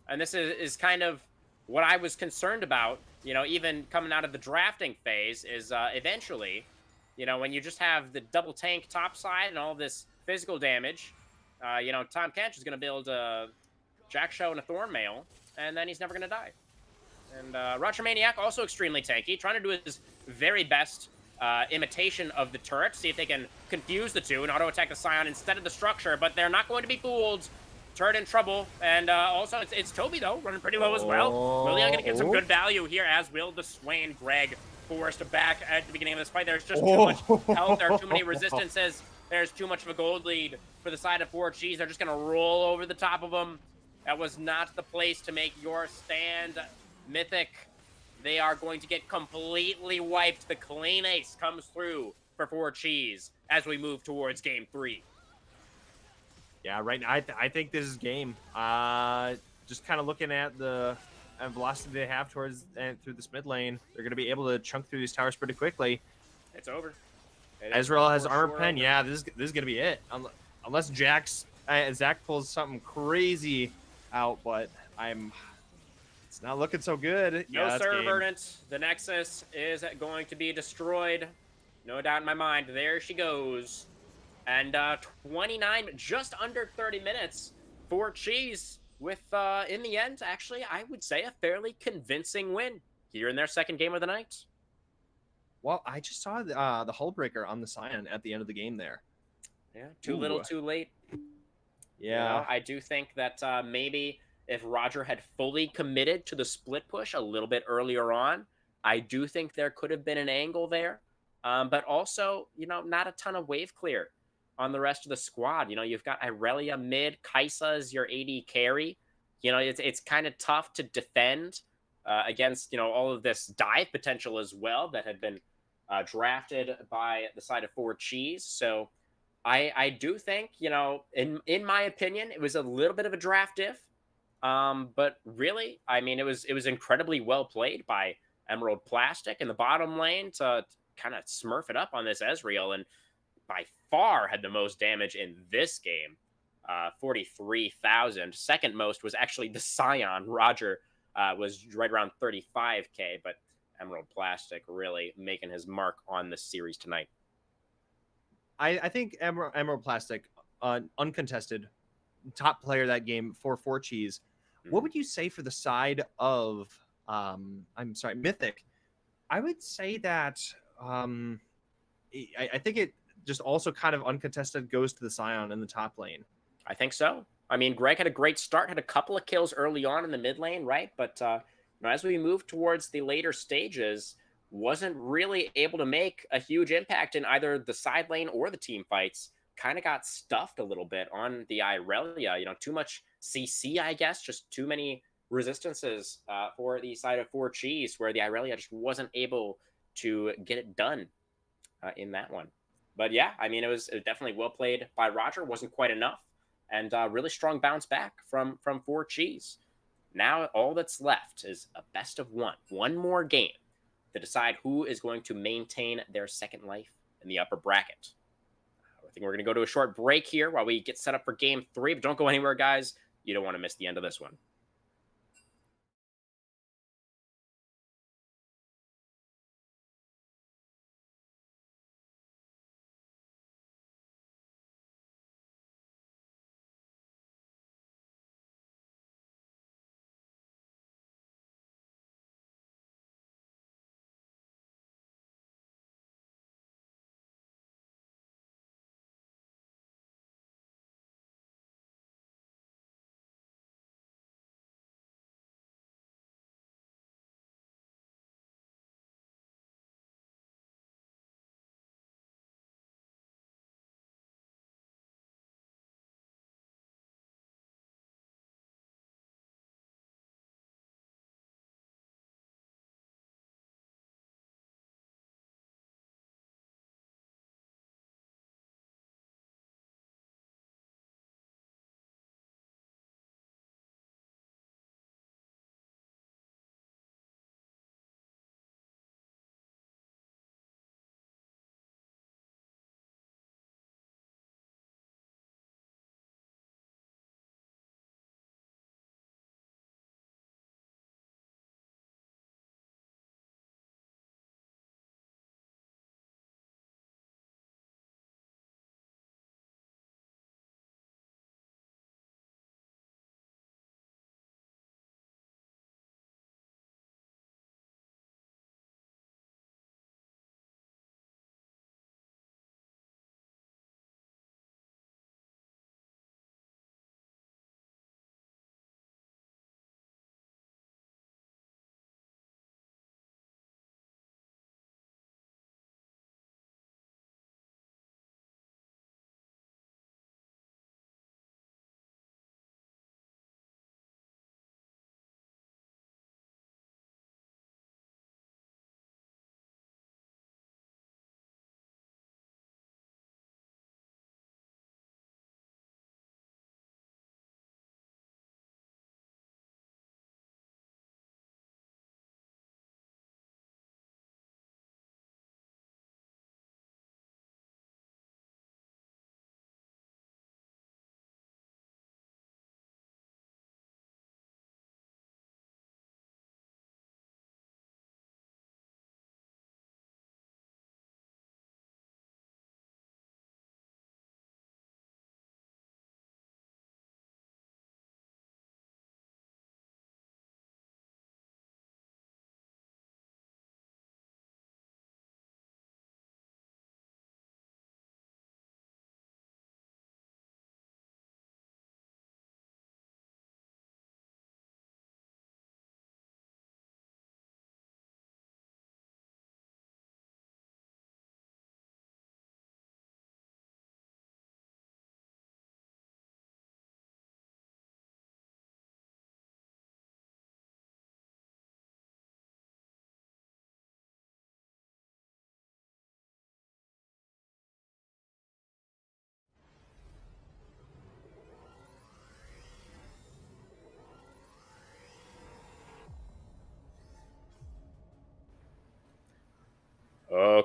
and this is kind of what I was concerned about, you know, even coming out of the drafting phase, is eventually, you know, when you just have the double tank top side and all this physical damage, you know, Tom Kench is going to build a Jack Show and a Thorn Mail, and then he's never going to die. And Roger Maniac, also extremely tanky, trying to do his very best imitation of the turret, see if they can confuse the two and auto-attack the Scion instead of the structure, but they're not going to be fooled. Turret in trouble, and also it's Toby, though, running pretty low as well. Lilian going to get some good value here, as will the Swain Greg forced back at the beginning of this fight. There's just too much health, there are too many resistances, there's too much of a gold lead for the side of 4Gs. They're just going to roll over the top of them. That was not the place to make your stand, Mythic. They are going to get completely wiped. The clean ace comes through for 4Cheese as we move towards game 3. Yeah, right now, I think this is game. Just kind of looking at the velocity they have towards and through this mid lane, they're going to be able to chunk through these towers pretty quickly. It's over. Ezreal has armor pen. Yeah, this is going to be it. Unless Zach pulls something crazy out, but it's not looking so good. No, sir, Verdant. The Nexus is going to be destroyed. No doubt in my mind. There she goes. And 29, just under 30 minutes for Cheese with, in the end, actually, I would say a fairly convincing win here in their second game of the night. Well, I just saw the hull breaker on the Scion at the end of the game there. Yeah, too little, too late. Yeah, you know, I do think that maybe if Roger had fully committed to the split push a little bit earlier on, I do think there could have been an angle there. But also, you know, not a ton of wave clear on the rest of the squad. You've got Irelia mid, Kaisa is your AD carry. It's kind of tough to defend against all of this dive potential as well that had been drafted by the side of Four Cheese. So I do think in my opinion it was a little bit of a draft diff. But really, I mean, it was incredibly well played by Emerald Plastic in the bottom lane to kind of smurf it up on this Ezreal, and by far had the most damage in this game. 43,000. Second most was actually the Scion. Roger was right around 35K, but Emerald Plastic really making his mark on this series tonight. I think Emerald Plastic, uncontested, top player that game for Four Cheese. What would you say for the side of I'm sorry, Mythic? I would say that I think it just also kind of uncontested goes to the Scion in the top lane. I think so. I mean, Greg had a great start, had a couple of kills early on in the mid lane, right? But as we move towards the later stages, wasn't really able to make a huge impact in either the side lane or the team fights. Kind of got stuffed a little bit on the Irelia. Too much CC, I guess, just too many resistances for the side of Four Cheese, where the Irelia just wasn't able to get it done in that one. But yeah, I mean, it was definitely well played by Roger. Wasn't quite enough, and really strong bounce back from Four Cheese. Now all that's left is a best of one more game to decide who is going to maintain their second life in the upper bracket. I think we're going to go to a short break here while we get set up for game 3, but don't go anywhere, guys. You don't want to miss the end of this one.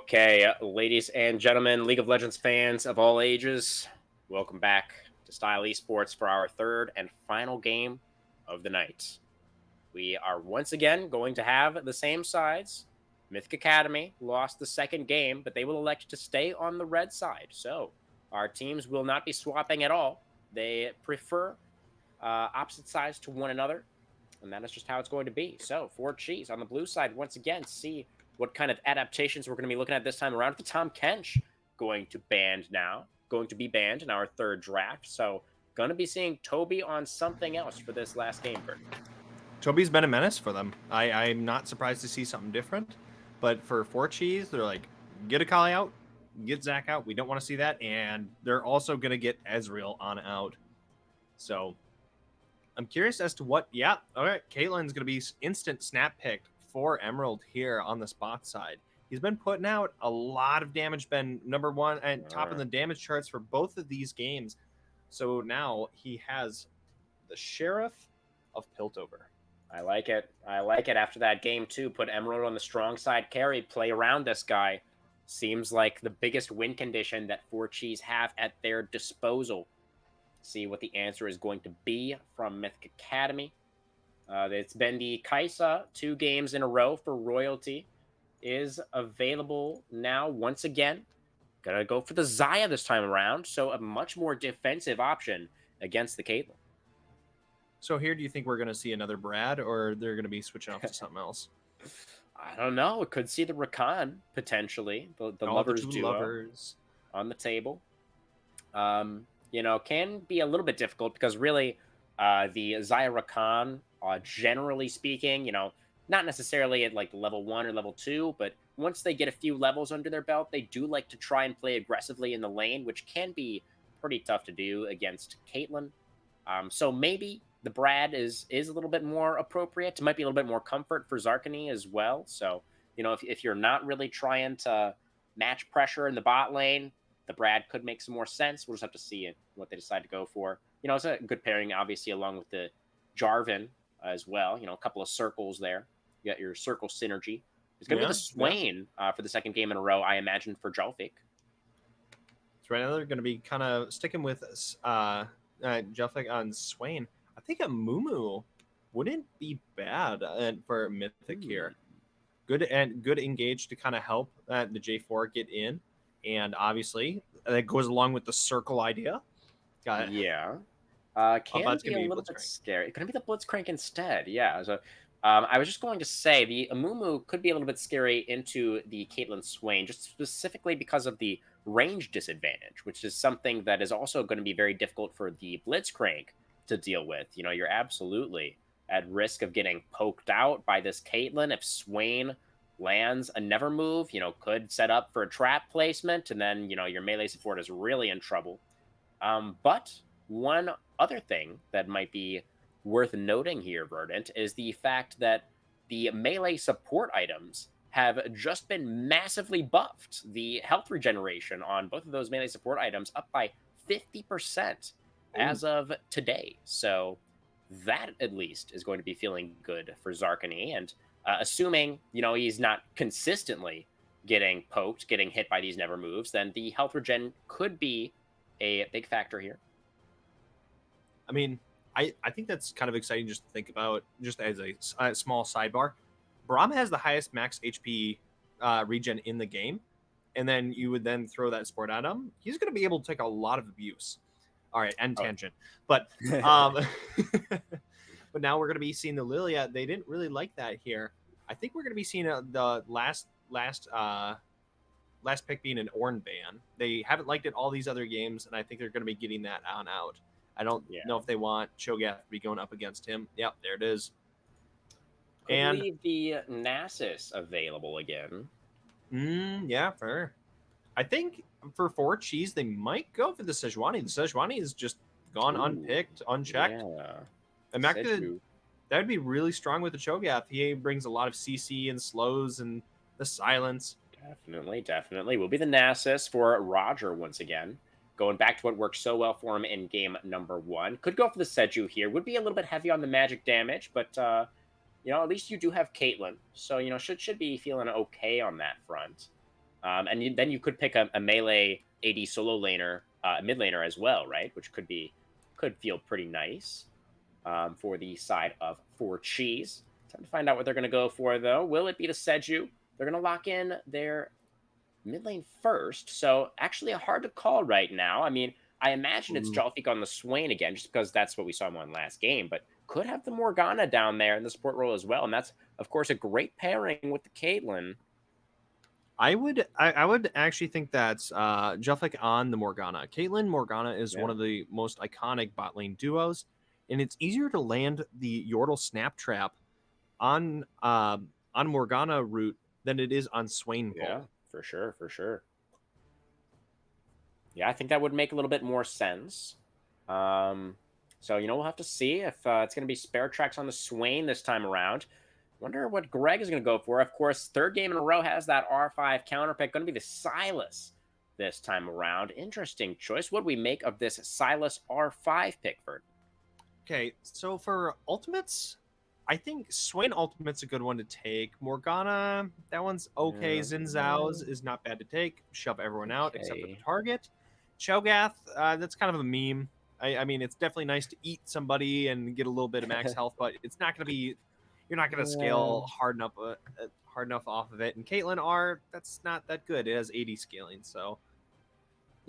Okay, ladies and gentlemen, League of Legends fans of all ages, welcome back to Style Esports for our third and final game of the night. We are once again going to have the same sides. Mythic Academy lost the second game, but they will elect to stay on the red side. So our teams will not be swapping at all. They prefer opposite sides to one another, and that is just how it's going to be. So for Cheese on the blue side, once again, see what kind of adaptations we're going to be looking at this time around. The Tom Kench going to be banned in our third draft. So going to be seeing Toby on something else for this last game, Bert. Toby's been a menace for them. I'm not surprised to see something different. But for Four Cheese, they're like, get Akali out, get Zach out. We don't want to see that. And they're also going to get Ezreal on out. So I'm curious as to what. Yeah, all right. Caitlyn's going to be instant snap picked for Emerald here on the spot side. He's been putting out a lot of damage, been number one and top in the damage charts for both of these games. So now he has the Sheriff of Piltover. I like it. I like it. After that game, too, put Emerald on the strong side carry, play around this guy. Seems like the biggest win condition that 4Cheese have at their disposal. See what the answer is going to be from Mythic Academy. It's been the Kaisa 2 games in a row for Royalty. Is available now once again. Gonna go for the Xayah this time around, so a much more defensive option against the Caitlyn. So here, do you think we're going to see another Brad, or they're going to be switching off to something else? I don't know. It could see the Rakan potentially, the lovers the duo lovers on the table. Can be a little bit difficult because really, the Xayah Rakan, generally speaking, not necessarily at like level 1 or level 2, but once they get a few levels under their belt, they do like to try and play aggressively in the lane, which can be pretty tough to do against Caitlyn. So maybe the Brad is a little bit more appropriate. It might be a little bit more comfort for Zarkany as well. So, if you're not really trying to match pressure in the bot lane, the Brad could make some more sense. We'll just have to see what they decide to go for. It's a good pairing, obviously, along with the Jarvan as well. A couple of circles there. You got your circle synergy. It's going to be the Swain for the second game in a row, I imagine, for Jalfik. So right now they're going to be kind of sticking with Jalfik on Swain. I think a Mumu wouldn't be bad for Mythic here. Good engage to kind of help the J4 get in, and obviously that goes along with the circle idea. Got it. Yeah. Can be a little bit scary. Could it be the Blitzcrank instead? Yeah. So I was just going to say the Amumu could be a little bit scary into the Caitlyn Swain, just specifically because of the range disadvantage, which is something that is also going to be very difficult for the Blitzcrank to deal with. You're absolutely at risk of getting poked out by this Caitlyn. If Swain lands a never move, could set up for a trap placement, and then, your melee support is really in trouble. But one other thing that might be worth noting here, Verdant, is the fact that the melee support items have just been massively buffed. The health regeneration on both of those melee support items up by 50% as of today. So that at least is going to be feeling good for Zarkany. And assuming, he's not consistently getting poked, getting hit by these never moves, then the health regen could be a big factor here. I mean, I think that's kind of exciting just to think about, just as a small sidebar. Braum has the highest max HP regen in the game, and then you would then throw that support at him. He's going to be able to take a lot of abuse. All right, end tangent. But but now we're going to be seeing the Lilia. They didn't really like that here. I think we're going to be seeing the last pick being an Ornn ban. They haven't liked it all these other games, and I think they're going to be getting that on out. I don't know if they want Cho'Gath to be going up against him. Yep, there it is. And leave the Nasus available again. Yeah, fair. I think for 4Cheese, they might go for the Sejuani. The Sejuani is just gone unpicked, unchecked. Yeah. And that would be really strong with the Cho'Gath. He brings a lot of CC and slows and the silence. Definitely. Will be the Nasus for Roger once again. Going back to what worked so well for him in game number 1. Could go for the Seju here. Would be a little bit heavy on the magic damage, but at least you do have Caitlyn. So, should be feeling okay on that front. And then you could pick a melee AD solo laner, mid laner as well, right? Which could feel pretty nice for the side of Four Cheese. Time to find out what they're going to go for, though. Will it be the Seju? They're going to lock in their mid lane first. So actually, a hard to call right now. I mean, I imagine it's Ooh. Jalfik on the Swain again, just because that's what we saw him on last game. But could have the Morgana down there in the support role as well, and that's of course a great pairing with the Caitlyn. I would actually think that's Jellic on the Morgana. Caitlyn Morgana is Yeah. one of the most iconic bot lane duos, and it's easier to land the Yordle Snap Trap on Morgana route than it is on Swain Yeah, pull. for sure, for sure. Yeah, I think that would make a little bit more sense. So we'll have to see if it's going to be spare tracks on the Swain this time around. Wonder what Greg is going to go for. Of course, third game in a row has that R5 counter pick. Going to be the Silas this time around. Interesting choice. What do we make of this Silas R5 pick, Vert? Okay, so for ultimates, I think Swain ultimate's a good one to take. Morgana, that one's okay. Yeah, Xin Zhao's is not bad to take. Shove everyone out except for the okay. target. Cho'Gath, that's kind of a meme. I mean, it's definitely nice to eat somebody and get a little bit of max health, but it's not going to be. You're not going to Yeah. scale hard enough off of it. And Caitlyn R, that's not that good. It has 80 scaling, so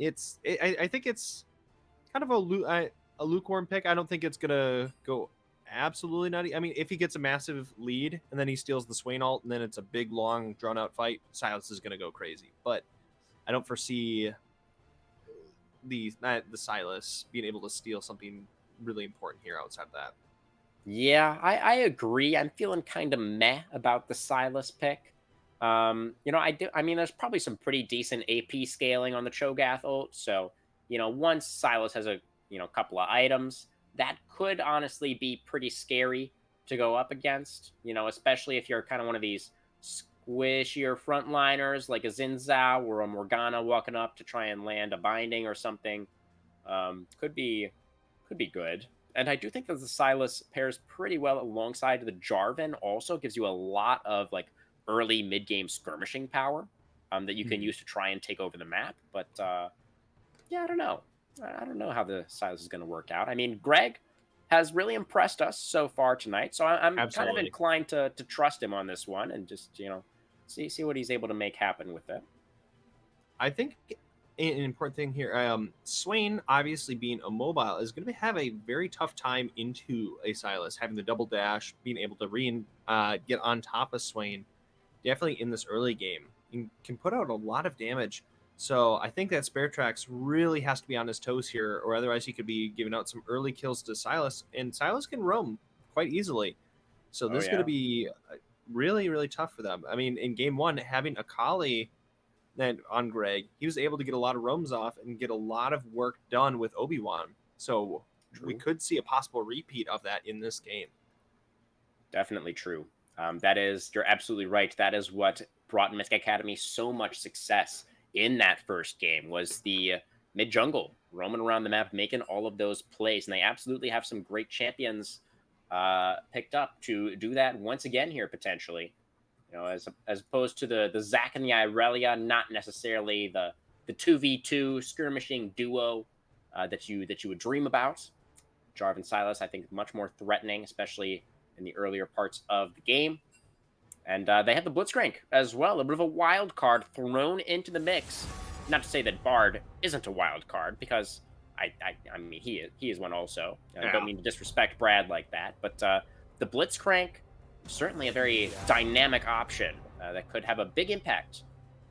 I think it's kind of a lukewarm pick. I don't think it's gonna go absolutely nutty. I mean, if he gets a massive lead and then he steals the Swain ult and then it's a big, long, drawn out fight, Silas is gonna go crazy. But I don't foresee the Silas being able to steal something really important here outside of that. Yeah, I agree. I'm feeling kind of meh about the Silas pick. I do. I mean, there's probably some pretty decent AP scaling on the Cho'Gath ult. So, once Silas has a couple of items, that could honestly be pretty scary to go up against. Especially if you're kind of one of these squishier frontliners like a Xin Zhao or a Morgana walking up to try and land a binding or something. Could be good. And I do think that the Silas pairs pretty well alongside the Jarvan. Also gives you a lot of like early mid game skirmishing power that you can Mhm. use to try and take over the map. But yeah, I don't know. I don't know how the Silas is going to work out. I mean, Greg has really impressed us so far tonight, so I'm kind of Absolutely. inclined to trust him on this one and just see what he's able to make happen with it. I think an important thing here, Swain obviously being a mobile is going to have a very tough time into a Silas, having the double dash, being able to get on top of Swain, definitely in this early game, and can put out a lot of damage. So I think that Spare Tracks really has to be on his toes here, or otherwise he could be giving out some early kills to Silas, and Silas can roam quite easily. So Oh this is going to yeah. be really, really tough for them. I mean, in game one, having Akali then on Greg, he was able to get a lot of roams off and get a lot of work done with Obi-Wan. So we True. could see a possible repeat of that in this game. Definitely true. You're absolutely right. That is what brought Mythic Academy so much success in that first game was the mid jungle roaming around the map, making all of those plays, and they absolutely have some great champions picked up to do that once again here potentially. As opposed to the Zac and the Irelia, not necessarily the 2v2 skirmishing duo that you would dream about. Jarvan Silas, I think, much more threatening, especially in the earlier parts of the game. And they have the Blitzcrank as well, a bit of a wild card thrown into the mix. Not to say that Bard isn't a wild card, because I mean he is one also. I don't Yeah. mean to disrespect Brad like that, but the Blitzcrank certainly a very dynamic option that could have a big impact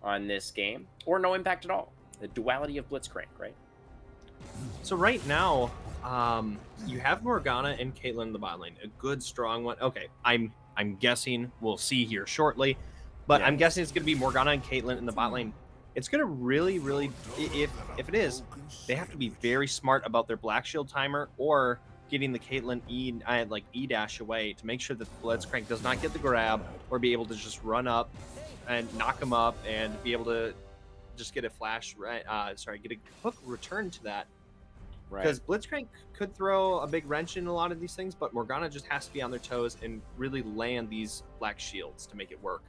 on this game, or no impact at all. The duality of Blitzcrank, right? So right now, you have Morgana and Caitlyn in the bot lane, a good strong one. Okay, I'm guessing we'll see here shortly, but Yeah. I'm guessing it's going to be Morgana and Caitlyn in the bot lane. It's going to really, really, if it is, they have to be very smart about their Black Shield timer or getting the Caitlyn E dash away to make sure that the Blitzcrank does not get the grab or be able to just run up and knock him up and be able to just get a flash get a hook return to that. Right. Because Blitzcrank could throw a big wrench in a lot of these things, but Morgana just has to be on their toes and really land these black shields to make it work.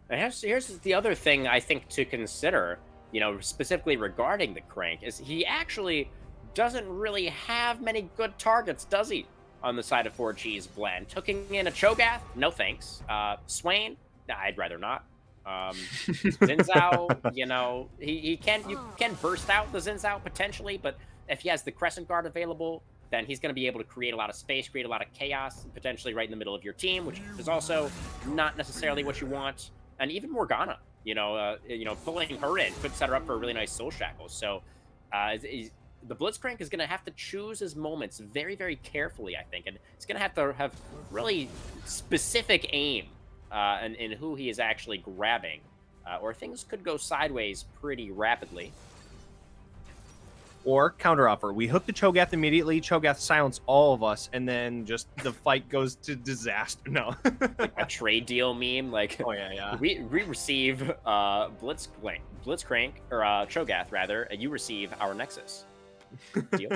And here's the other thing I think to consider, specifically regarding the Crank, is he actually doesn't really have many good targets, does he? On the side of 4G's blend. Hooking in a Cho'Gath? No thanks. Swain? Nah, I'd rather not. Um, Xin you can burst out the Xin potentially, but if he has the Crescent Guard available, then he's going to be able to create a lot of space, create a lot of chaos, potentially right in the middle of your team, which is also not necessarily what you want. And even Morgana, pulling her in could set her up for a really nice Soul Shackle. So, the Blitzcrank is going to have to choose his moments very, very carefully, I think, and he's going to have really specific aim in who he is actually grabbing, or things could go sideways pretty rapidly. Or counteroffer. We hook the Cho'Gath immediately. Cho'Gath silence all of us, and then just the fight goes to disaster. No. Like a trade deal meme. Like, Oh yeah. we receive Blitzcrank or Cho'Gath rather, and you receive our Nexus. Deal.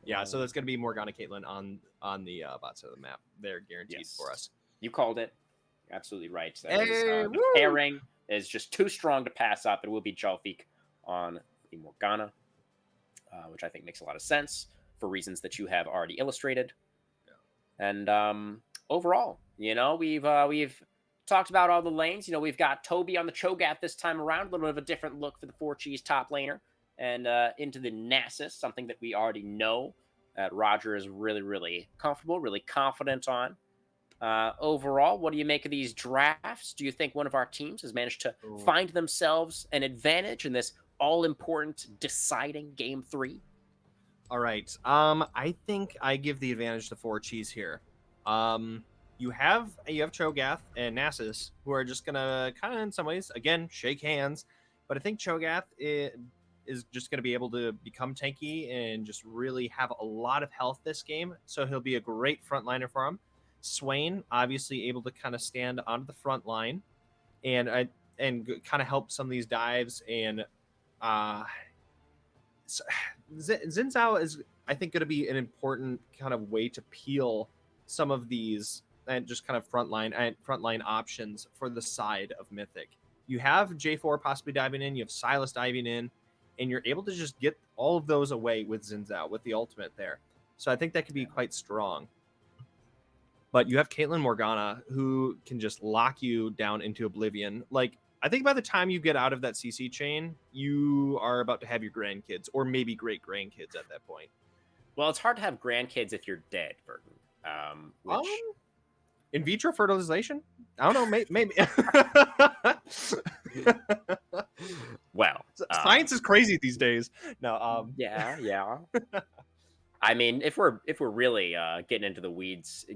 Yeah, so that's gonna be Morgana Caitlyn on the bot side of the map. They're guaranteed Yes. for us. You called it. Absolutely right. Hey, The pairing is just too strong to pass up. It will be Jalfik on the Morgana, which I think makes a lot of sense for reasons that you have already illustrated. And overall, we've talked about all the lanes. We've got Toby on the Cho'Gath this time around, a little bit of a different look for the 4G's top laner, and into the Nasus, something that we already know that Roger is really, really comfortable, really confident on. Overall, what do you make of these drafts? Do you think one of our teams has managed to find themselves an advantage in this all-important deciding game 3? All right. I think I give the advantage to 4Cheese here. You have Cho'Gath and Nasus who are just gonna kind of in some ways again shake hands, but I think Cho'Gath is just gonna be able to become tanky and just really have a lot of health this game. So he'll be a great frontliner for him. Swain obviously able to kind of stand onto the front line and kind of help some of these dives and Xin Zhao is, I think, going to be an important kind of way to peel some of these and just kind of frontline options for the side of Mythic. You have J4 possibly diving in, you have Silas diving in, and you're able to just get all of those away with Xin Zhao with the ultimate there. So I think that could be quite strong. But you have Caitlyn Morgana who can just lock you down into oblivion. Like, I think by the time you get out of that CC chain, you are about to have your grandkids or maybe great grandkids at that point. Well, it's hard to have grandkids if you're dead, Burton. Which in vitro fertilization? I don't know. Maybe. Well, science is crazy these days. No. Yeah. I mean, if we're really getting into the weeds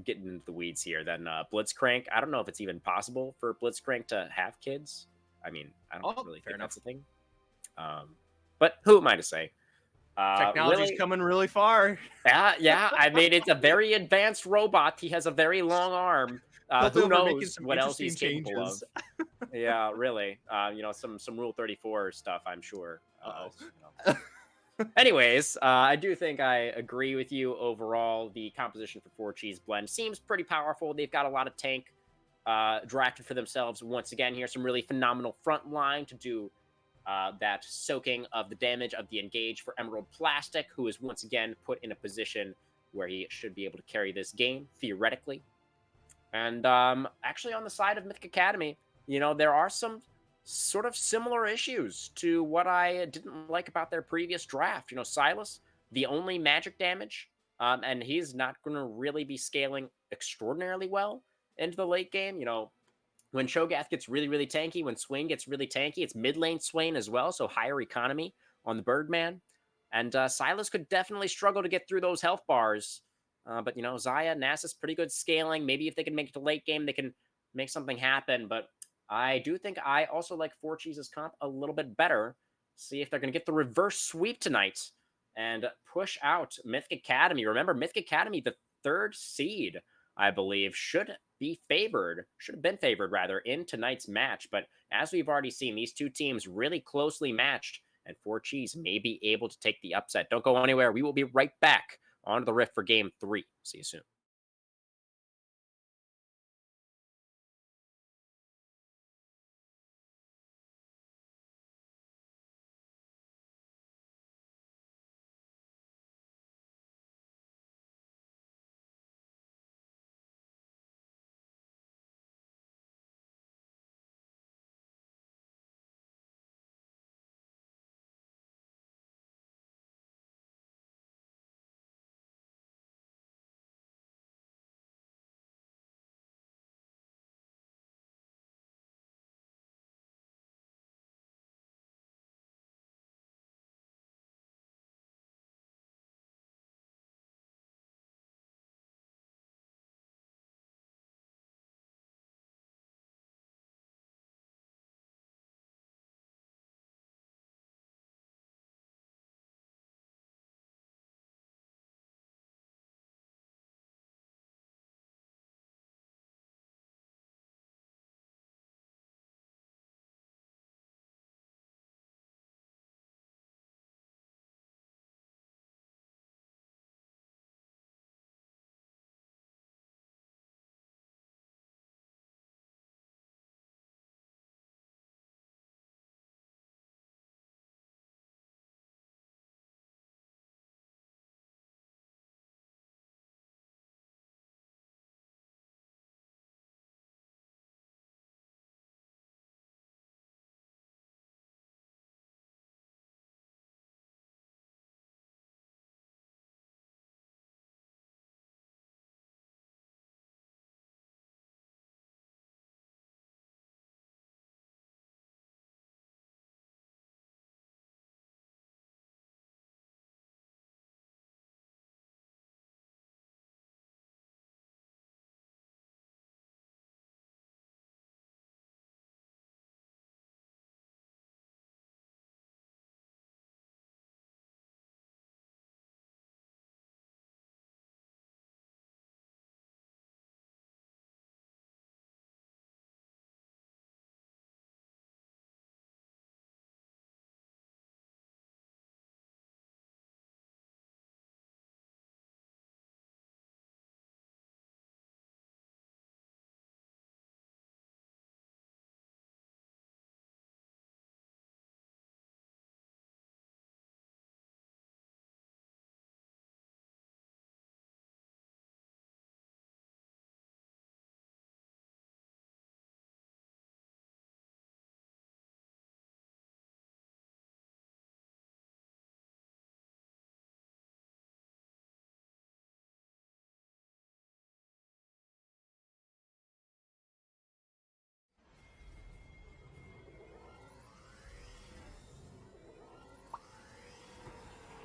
here, then Blitzcrank. I don't know if it's even possible for Blitzcrank to have kids. I mean, I don't really think that's a thing. But who am I to say? Technology's coming really far. Yeah. I mean, it's a very advanced robot. He has a very long arm. Who knows what else he's capable of? Yeah, really. Some Rule 34 stuff, I'm sure. Anyways, I do think I agree with you overall. The composition for 4G's blend seems pretty powerful. They've got a lot of tank drafted for themselves. Once again, here's some really phenomenal front line to do that soaking of the damage of the engage for Emerald Plastic, who is once again put in a position where he should be able to carry this game, theoretically. And actually, on the side of Mythic Academy, there are some sort of similar issues to what I didn't like about their previous draft. Silas, the only magic damage, and he's not going to really be scaling extraordinarily well into the late game. When Cho'Gath gets really, really tanky, when Swain gets really tanky, it's mid lane Swain as well, so higher economy on the Birdman. And Silas could definitely struggle to get through those health bars. But, Xayah, Nasus, pretty good scaling. Maybe if they can make it to late game, they can make something happen. But I do think I also like 4Cheese's comp a little bit better. See if they're going to get the reverse sweep tonight and push out Mythic Academy. Remember, Mythic Academy, the 3rd seed, I believe, should have been favored rather in tonight's match. But as we've already seen, these two teams really closely matched, and 4Cheese may be able to take the upset. Don't go anywhere. We will be right back onto the Rift for game 3. See you soon.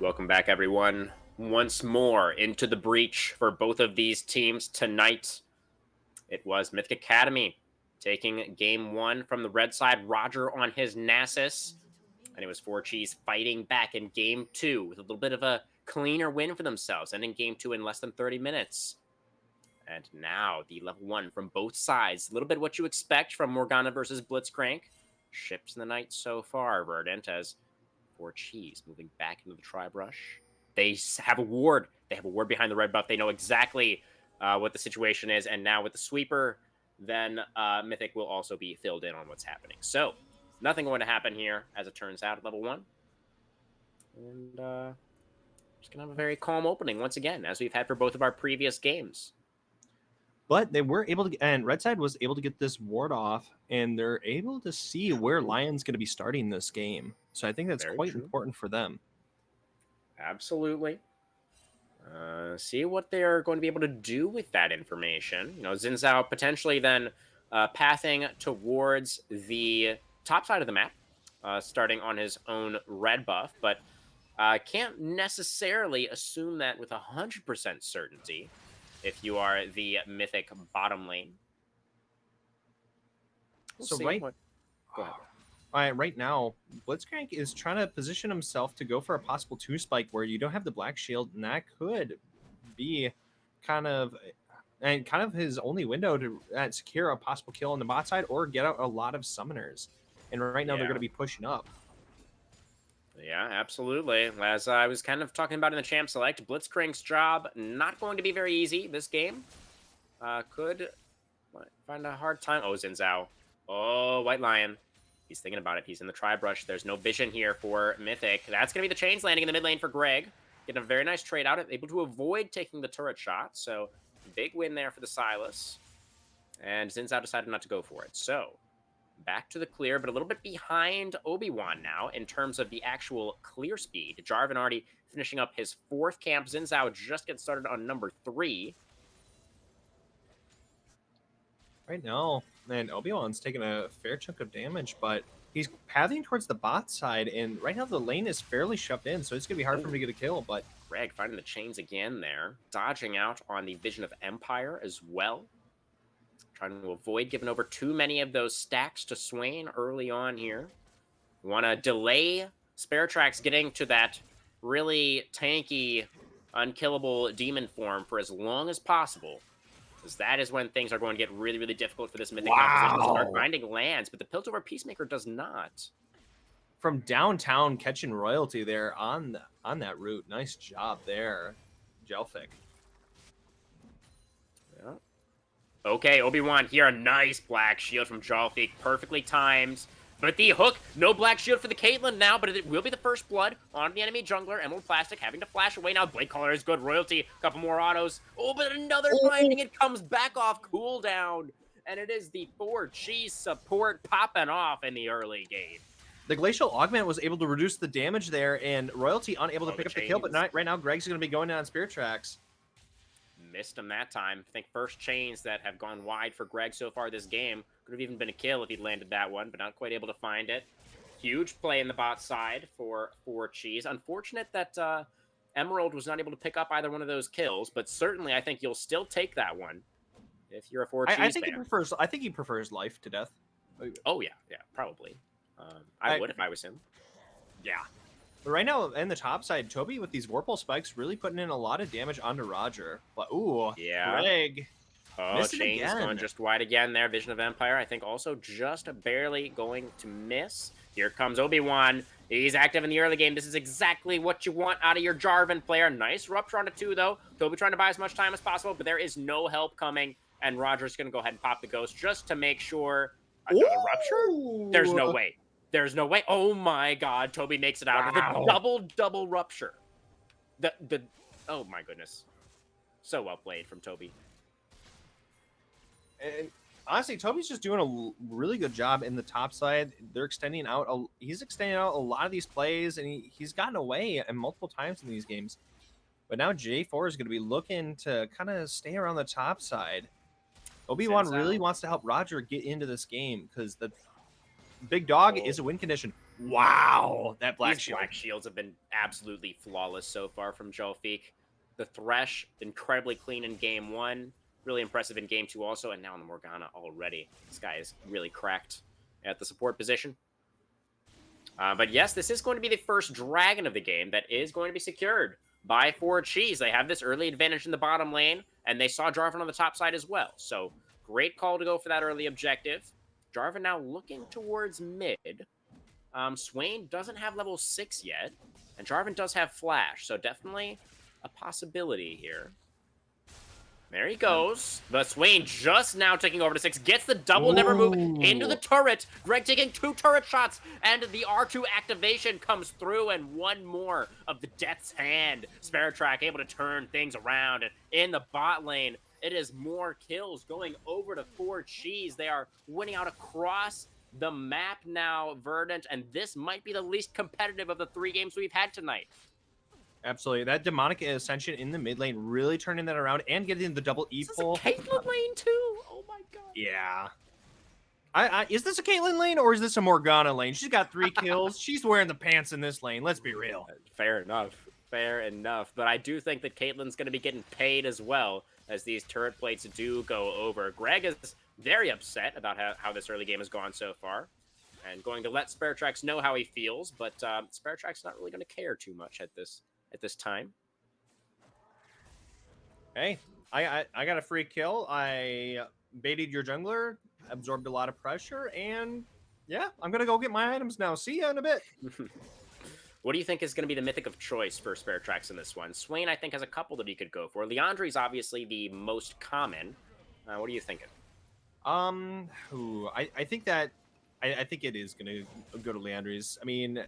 Welcome back, everyone. Once more into the breach for both of these teams tonight. It was Mythic Academy taking game one from the red side. Roger on his Nasus. And it was 4Cheese fighting back in game two with a little bit of a cleaner win for themselves, ending game two in less than 30 minutes. And now the level one from both sides. A little bit what you expect from Morgana versus Blitzcrank. Ships in the night so far, Verdant, as 4Cheese moving back into the tribe rush. They have a ward. They have a ward behind the red buff. They know exactly what the situation is. And now with the sweeper, then Mythic will also be filled in on what's happening. So nothing going to happen here, as it turns out, at level one. And just going to have a very calm opening once again, as we've had for both of our previous games. But they were able to, and Red Side was able to get this ward off, and they're able to see where Lion's going to be starting this game. So I think that's Very quite true. important for them. Absolutely. See what they're going to be able to do with that information. You know, Xin Zhao potentially then pathing towards the top side of the map, starting on his own red buff, but can't necessarily assume that with 100% certainty if you are the Mythic bottom lane. So Go ahead. right now, Blitzcrank is trying to position himself to go for a possible 2 spike where you don't have the black shield, and that could be kind of his only window to secure a possible kill on the bot side or get out a lot of summoners. And right now they're going to be pushing up. Yeah, absolutely. As I was kind of talking about in the champ select, Blitzcrank's job not going to be very easy this game. Could find a hard time. Oh, Xin Zhao. Oh, White Lion. He's thinking about it. He's in the tribe rush. There's no vision here for Mythic. That's going to be the chains landing in the mid lane for Greg. Getting a very nice trade out. Able to avoid taking the turret shot. So, big win there for the Silas. And Xin Zhao decided not to go for it. So, back to the clear, but a little bit behind Obi-Wan now in terms of the actual clear speed. Jarvan already finishing up his 4th camp. Xin Zhao just gets started on number 3. Right now, and Obi-Wan's taking a fair chunk of damage, but he's pathing towards the bot side, and right now the lane is fairly shoved in, so it's going to be hard for him to get a kill, but... Greg finding the chains again there. Dodging out on the Vision of Empire as well. Trying to avoid giving over too many of those stacks to Swain early on here. Want to delay Spare Tracks getting to that really tanky, unkillable demon form for as long as possible. Because that is when things are going to get really, really difficult for this Mythic opposition to start finding lands. But the Piltover Peacemaker does not. From downtown, catching royalty there on that route. Nice job there, Jelfic. Yeah. Okay, Obi-Wan here. A nice black shield from Jalfik. Perfectly timed. But the hook, no black shield for the Caitlyn now, but it will be the first blood on the enemy jungler. Emerald Plastic having to flash away now. Blade Caller is good. Royalty, a couple more autos. Oh, but another binding. It comes back off cooldown. And it is the 4Cheese support popping off in the early game. The Glacial Augment was able to reduce the damage there, and Royalty unable to pick up the kill, but right now Greg's going to be going down Spirit Tracks. Missed him that time. I think first chains that have gone wide for Greg so far this game. Could have even been a kill if he'd landed that one, but not quite able to find it. Huge play in the bot side for 4Cheese. Unfortunate that Emerald was not able to pick up either one of those kills, but certainly I think you'll still take that one if you're a 4Cheese I think fan. I think he prefers life to death. Oh yeah, probably. I would if I was him. Yeah. But right now, in the top side, Toby with these Warple spikes really putting in a lot of damage onto Roger. But, ooh, yeah. Greg. Oh, chains going just wide again there. Vision of Empire, I think also just barely going to miss. Here comes Obi-Wan. He's active in the early game. This is exactly what you want out of your Jarvan player. Nice rupture onto 2, though. Toby trying to buy as much time as possible, but there is no help coming. And Roger's going to go ahead and pop the ghost just to make sure. Another rupture? There's no way. There's no way. Oh my God! Toby makes it out of the double rupture. Oh my goodness, so well played from Toby. And honestly, Toby's just doing a really good job in the top side. They're extending out. He's extending out a lot of these plays, and he's gotten away multiple times in these games. But now J4 is going to be looking to kind of stay around the top side. Obi-Wan really wants to help Roger get into this game because the big dog is a win condition. Wow, that black These shield. black shields have been absolutely flawless so far from Jelfik. The Thresh, incredibly clean in game 1. Really impressive in game 2 also, and now in the Morgana already. This guy is really cracked at the support position. But yes, this is going to be the first dragon of the game that is going to be secured by 4Cheese. They have this early advantage in the bottom lane, and they saw Jarvan on the top side as well. So great call to go for that early objective. Jarvan now looking towards mid. Swain doesn't have level 6 yet, and Jarvan does have Flash, so definitely a possibility here. There he goes. But Swain just now taking over to 6. Gets the double never move into the turret. Greg taking 2 turret shots. And the R2 activation comes through. And one more of the Death's Hand. Sparatrack able to turn things around. And in the bot lane, it is more kills going over to 4Cheese. They are winning out across the map now, Verdant. And this might be the least competitive of the 3 games we've had tonight. Absolutely. That demonic ascension in the mid lane really turning that around and getting the double E pull. Caitlyn lane too? Oh my god. Yeah. Is this a Caitlyn lane or is this a Morgana lane? She's got 3 kills. She's wearing the pants in this lane. Let's be real. Fair enough. Fair enough. But I do think that Caitlyn's going to be getting paid as well as these turret plates do go over. Greg is very upset about how this early game has gone so far. And going to let Sparatrax know how he feels. But Sparatrax not really going to care too much at this time. Hey, I got a free kill. I baited your jungler, absorbed a lot of pressure, and yeah, I'm gonna go get my items now. See ya in a bit. What do you think is going to be the mythic of choice for Sparatrax in this one? Swain, I think, has a couple that he could go for. Leandri's obviously the most common. What are you thinking? I think that I think it is gonna go to Leandri's. I mean,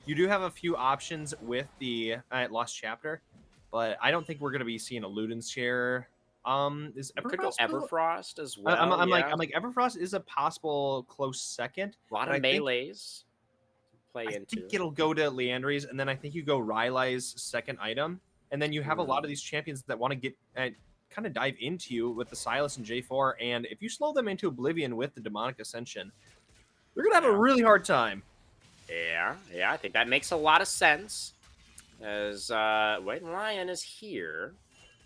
you do have a few options with the Lost Chapter, but I don't think we're going to be seeing a Luden's share. Is Everfrost? Everfrost as well. I'm like Everfrost is a possible close second. A lot of melees play into. I think it'll go to Leandri's, and then I think you go Rylai's second item, and then you have a lot of these champions that want to get kind of dive into you with the Sylas and J4, and if you slow them into oblivion with the Demonic Ascension, they're going to have a really hard time. Yeah, I think that makes a lot of sense. As White Lion is here,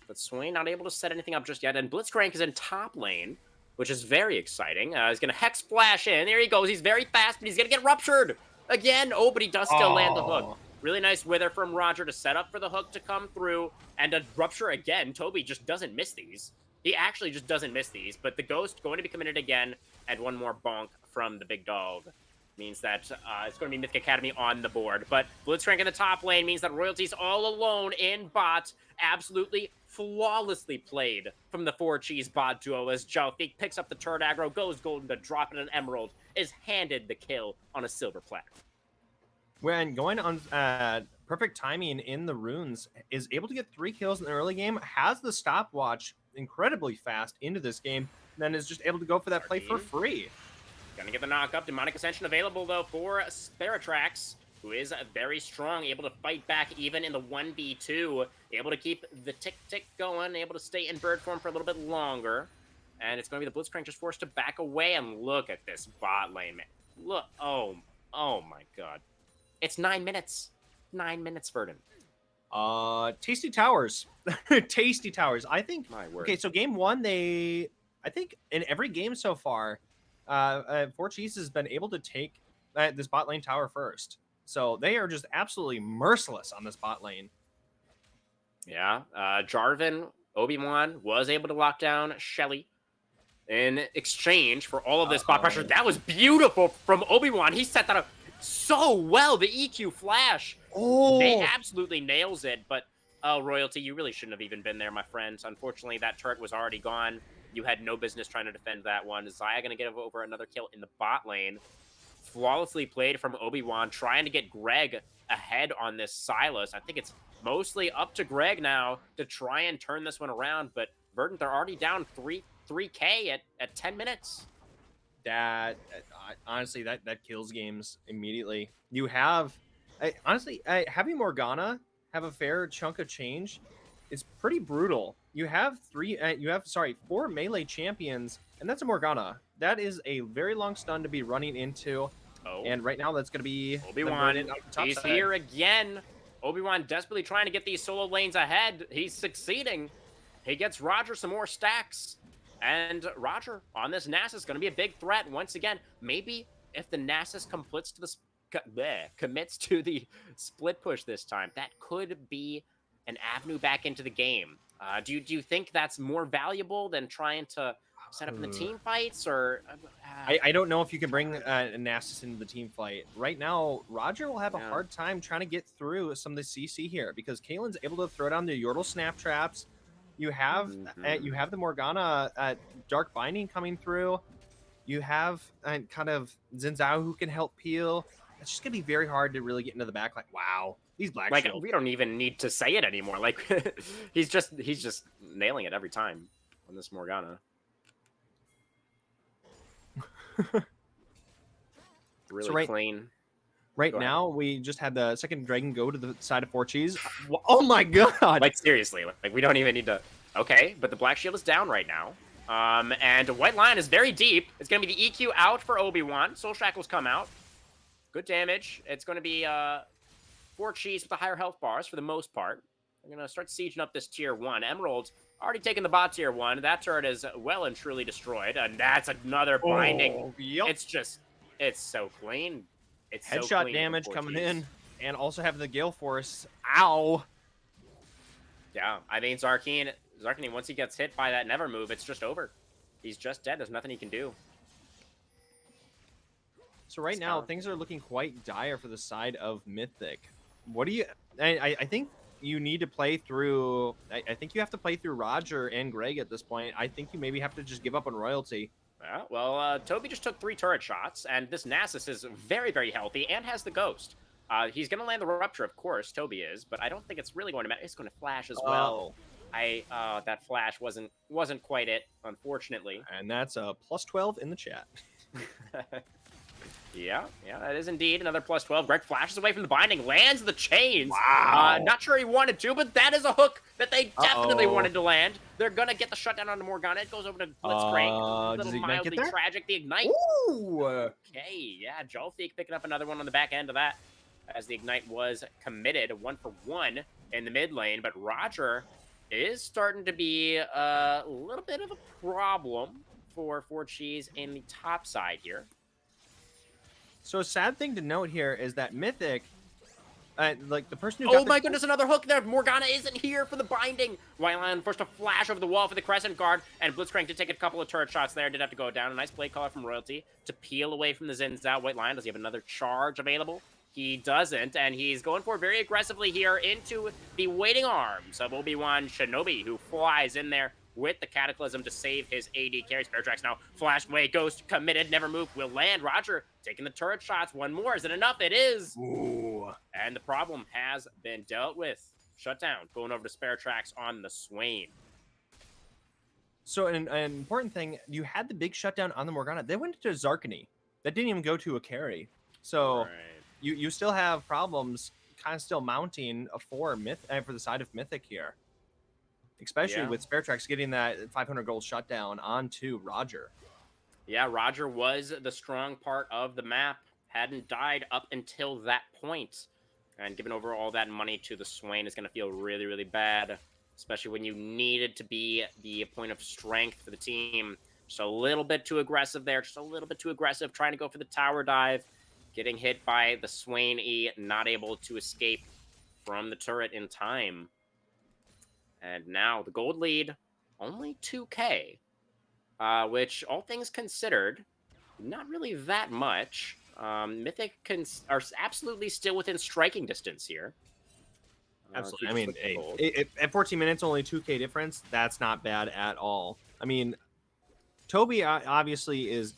but Swain not able to set anything up just yet. And Blitzcrank is in top lane, which is very exciting. He's going to Hex Splash in. There he goes. He's very fast, but he's going to get ruptured again. Oh, but he does still land the hook. Really nice wither from Roger to set up for the hook to come through. And a rupture again. Toby just doesn't miss these. He actually just doesn't miss these. But the Ghost going to be committed again. And one more bonk from the big dog. Means that it's going to be Mythic Academy on the board. But Blitzcrank in the top lane means that Royalty's all alone in bot. Absolutely flawlessly played from the 4Cheese bot duo as Jelfik picks up the turret aggro, goes golden to drop in an emerald, is handed the kill on a silver platter. When going on perfect timing in the runes, is able to get 3 kills in the early game, has the stopwatch incredibly fast into this game, and then is just able to go for that play for free. Gonna get the knock up. Demonic Ascension available, though, for Sparatrax, who is very strong, able to fight back even in the 1v2, able to keep the tick-tick going, able to stay in bird form for a little bit longer. And it's going to be the Blitzcrank just forced to back away, and look at this bot lane, man. Look, oh my god. It's 9 minutes. 9 minutes, Verdant. Tasty Towers. Tasty Towers. I think, my word. Okay, so game 1, I think in every game so far, 4Cheese has been able to take this bot lane tower first. So they are just absolutely merciless on this bot lane. Yeah, Jarvan, Obi-Wan was able to lock down Shelly in exchange for all of this bot pressure. That was beautiful from Obi-Wan. He set that up so well. The EQ flash. Oh, they absolutely nails it. But Royalty, you really shouldn't have even been there, my friends. Unfortunately, that turret was already gone. You had no business trying to defend that one. Xayah going to get over another kill in the bot lane. Flawlessly played from Obi-Wan, trying to get Greg ahead on this Sylas. I think it's mostly up to Greg now to try and turn this one around. But Verdant, they're already down 3K at 10 minutes. That honestly, that kills games immediately. You have, honestly, having Morgana have a fair chunk of change, it's pretty brutal. You have 4 melee champions, and that's a Morgana. That is a very long stun to be running into. Oh, And right now, that's going to be Obi-Wan, on the top he's side. here again. Obi-Wan desperately trying to get these solo lanes ahead. He's succeeding. He gets Roger some more stacks. And Roger on this Nasus is going to be a big threat once again. Maybe if the Nasus commits to the split push this time, that could be an avenue back into the game. Do you think that's more valuable than trying to set up in the team fights, or I don't know if you can bring Nasus into the team fight. Right now, Roger will have a hard time trying to get through some of the CC here because Kalen's able to throw down the Yordle snap traps. You have the Morgana Dark Binding coming through. You have kind of Xin Zhao who can help peel. It's just gonna be very hard to really get into the back. Like, wow, these Black like Shield. we don't even need to say it anymore. Like he's just nailing it every time on this Morgana. Really So clean. Right now, we just had the second dragon go to the side of 4Cheese. Oh my god! Like, seriously, like we don't even need to... Okay, but the Black Shield is down right now. And White Lion is very deep. It's going to be the EQ out for Obi-Wan. Soul Shackles come out. Good damage. It's going to be 4Cheese with the higher health bars for the most part. We're going to start sieging up this tier 1. Emerald's already taken the bot tier 1. That turret is well and truly destroyed. And that's another binding. Yep. It's so clean. It's Headshot so clean damage from coming 4Gs. in. And also having the Gale Force. Ow! Yeah, I mean, Zarkine, once he gets hit by that Never Move, it's just over. He's just dead. There's nothing he can do. So right now, things are looking quite dire for the side of Mythic. What do you... I think you need to play through... I think you have to play through Roger and Greg at this point. I think you maybe have to just give up on royalty. Yeah, well, Toby just took 3 turret shots, and this Nasus is very, very healthy and has the Ghost. He's going to land the Rupture, of course, Toby is, but I don't think it's really going to matter. It's going to flash as well. That flash wasn't quite it, unfortunately. And that's a plus 12 in the chat. Yeah, that is indeed another plus 12. Greg flashes away from the binding, lands the chains. Wow. Not sure he wanted to, but that is a hook that they definitely wanted to land. They're going to get the shutdown onto Morgana. It goes over to Blitzcrank. A little mildly tragic. The Ignite. Ooh. Okay, yeah, Jolfeek picking up another one on the back end of that as the Ignite was committed 1-for-1 in the mid lane. But Roger is starting to be a little bit of a problem for 4Cheese in the top side here. So a sad thing to note here is that Mythic, like the person who oh my goodness, another hook there. Morgana isn't here for the binding. White Lion forced a flash over the wall for the Crescent Guard, and Blitzcrank did take a couple of turret shots there. Did have to go down. A nice play caller from Royalty to peel away from the Xin Zhao. White Lion, does he have another charge available? He doesn't, and he's going for very aggressively here into the waiting arms of Obi-Wan Shinobi, who flies in there with the Cataclysm to save his AD carry. Spare tracks now flashed away. Ghost committed. Never move. Will land. Roger taking the turret shots. One more. Is it enough? It is. Ooh. And the problem has been dealt with. Shutdown. Going over to spare tracks on the Swain. So an important thing, you had the big shutdown on the Morgana. They went to Zarkany. That didn't even go to a carry. So you still have problems kind of still mounting for the side of Mythic here. Especially with Spare Tracks getting that 500 gold shutdown onto Roger. Yeah, Roger was the strong part of the map. Hadn't died up until that point. And giving over all that money to the Swain is going to feel really, really bad. Especially when you needed to be the point of strength for the team. Just a little bit too aggressive there. Just a little bit too aggressive. Trying to go for the tower dive. Getting hit by the Swain E. Not able to escape from the turret in time. And now the gold lead, only 2K, which, all things considered, not really that much. Mythic are absolutely still within striking distance here. Absolutely. I mean, at 14 minutes, only 2K difference. That's not bad at all. I mean, Toby obviously is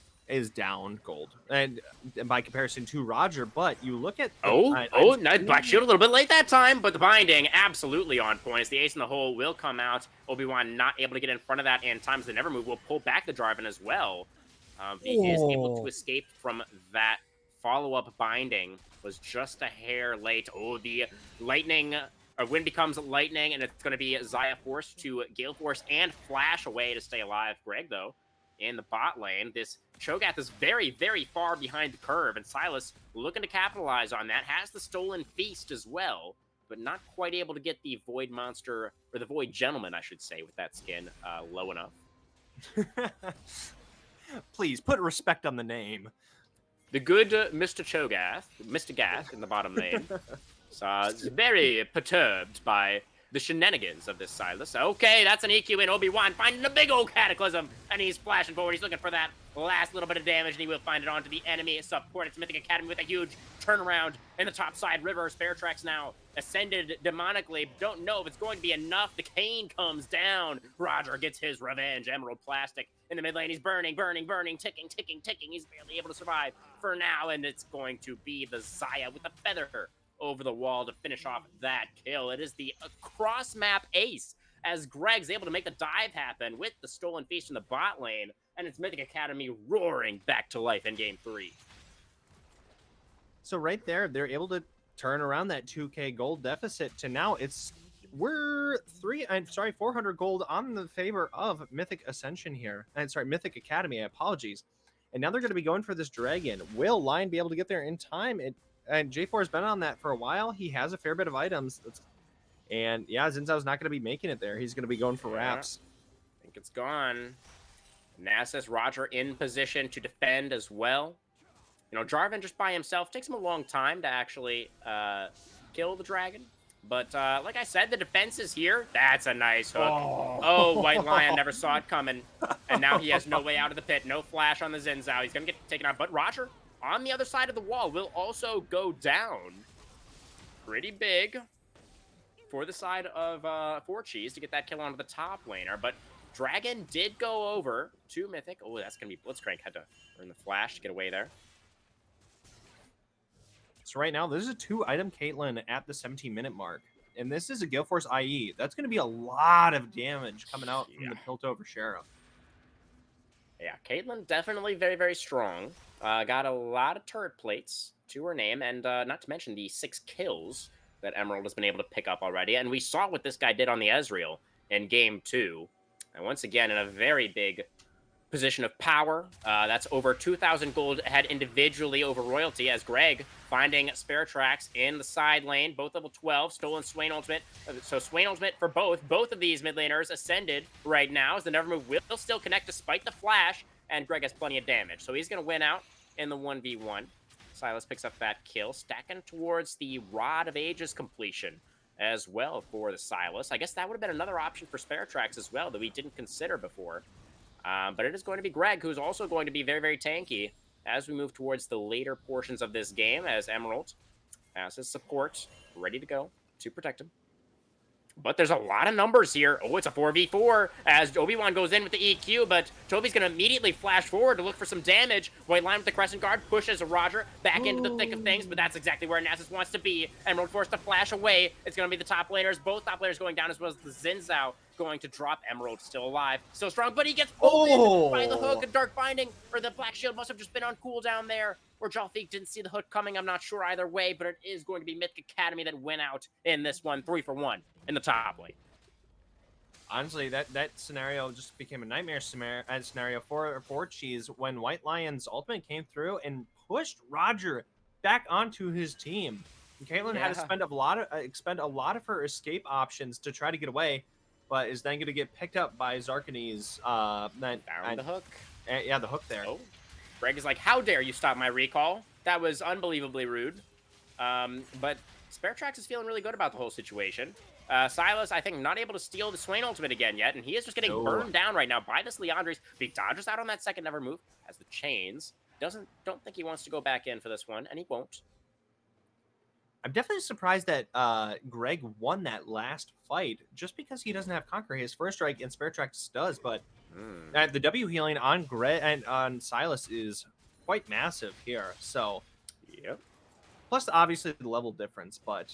down gold, and by comparison to Roger, but you look at Black Shield a little bit late that time, but the binding absolutely on point. As the ace in the hole will come out. Obi-Wan not able to get in front of that, and times the Never Move will pull back the Jarvan as well. He is able to escape from that follow-up binding. Was just a hair late. Oh, the lightning, or wind becomes lightning, and it's going to be Zaya Force to Gale Force and flash away to stay alive. Greg, though, in the bot lane. This Cho'Gath is very, very far behind the curve, and Sylas looking to capitalize on that. Has the Stolen Feast as well, but not quite able to get the Void Monster, or the Void Gentleman, I should say, with that skin low enough. Please, put respect on the name. The good Mr. Cho'Gath, Mr. Gath in the bottom lane, is very perturbed by the shenanigans of this Sylas. Okay, that's an EQ in. Obi-Wan finding a big old Cataclysm, and he's flashing forward. He's looking for that last little bit of damage, and he will find it onto the enemy support. It's Mythic Academy with a huge turnaround in the top side. River Spare Tracks now ascended demonically. Don't know if it's going to be enough. The Cane comes down. Roger gets his revenge. Emerald Plastic in the mid lane. He's burning, ticking. He's barely able to survive for now, and it's going to be the Zaya with the feather over the wall to finish off that kill. It is the cross-map ace as Greg's able to make the dive happen with the Stolen Feast in the bot lane, and it's Mythic Academy roaring back to life in Game 3. So right there, they're able to turn around that 2K gold deficit to now we're 400 gold on the favor of Mythic Ascension here. And Mythic Academy, apologies. And now they're going to be going for this dragon. Will Lion be able to get there in time? And J4 has been on that for a while. He has a fair bit of items. And yeah, Xin Zhao's not going to be making it there. He's going to be going for wraps. I think it's gone. Nasus, Roger in position to defend as well. You know, Jarvan just by himself takes him a long time to actually kill the dragon. But like I said, the defense is here. That's a nice hook. Oh, White Lion never saw it coming. And now he has no way out of the pit. No flash on the Xin Zhao. He's going to get taken out. But Roger, on the other side of the wall, will also go down. Pretty big for the side of 4Cheese to get that kill onto the top laner. But Dragon did go over to Mythic. Oh, that's going to be Blitzcrank. Had to earn the flash to get away there. So right now, this is a 2-item Caitlyn at the 17-minute mark. And this is a Gale Force IE. That's going to be a lot of damage coming out from the Piltover Sheriff. Yeah, Caitlyn definitely very, very strong. Got a lot of turret plates to her name, and not to mention the 6 kills that Emerald has been able to pick up already. And we saw what this guy did on the Ezreal in Game 2. And once again, in a very big position of power. That's over 2,000 gold ahead individually over Royalty, as Greg finding Spare Tracks in the side lane, both level 12, stolen Swain Ultimate. So Swain Ultimate for both of these mid laners ascended right now, as the Nevermove will still connect despite the flash, and Greg has plenty of damage. So he's going to win out in the 1v1. Sylas picks up that kill, stacking towards the Rod of Ages completion as well for the Sylas. I guess that would have been another option for Spare Tracks as well that we didn't consider before. But it is going to be Greg, who's also going to be very, very tanky as we move towards the later portions of this game, as Emerald has his support ready to go to protect him. But there's a lot of numbers here. Oh, it's a 4v4 as Obi-Wan goes in with the EQ, but Toby's going to immediately flash forward to look for some damage. White Line with the Crescent Guard pushes Roger back into the thick of things, but that's exactly where Nasus wants to be. Emerald forced to flash away. It's going to be the top laners, both top laners going down, as well as the Xin Zhao going to drop. Emerald still alive, still strong, but he gets pulled in by the hook. A Dark Binding, or the Black Shield must have just been on cooldown there, or Jalfik didn't see the hook coming. I'm not sure either way, but it is going to be Mythic Academy that went out in this one, 3-for-1 in the top lane. Honestly, that scenario just became a nightmare scenario for Cheese when White Lion's ultimate came through and pushed Roger back onto his team. And Caitlyn had to spend a lot of her escape options to try to get away, but is then going to get picked up by Zarkani's the hook. Yeah, the hook there. Oh. Greg is like, how dare you stop my recall? That was unbelievably rude. But Spare Tracks is feeling really good about the whole situation. Sylas, I think, not able to steal the Swain Ultimate again yet, and he is just getting burned down right now by this Leandris. Big dodges out on that second Nevermove, has the chains. Don't think he wants to go back in for this one, and he won't. I'm definitely surprised that Greg won that last fight, just because he doesn't have Conquer. His first strike and Spare Tracks does, but the W healing on Greg and on Sylas is quite massive here. So, yep. Plus, obviously, the level difference, but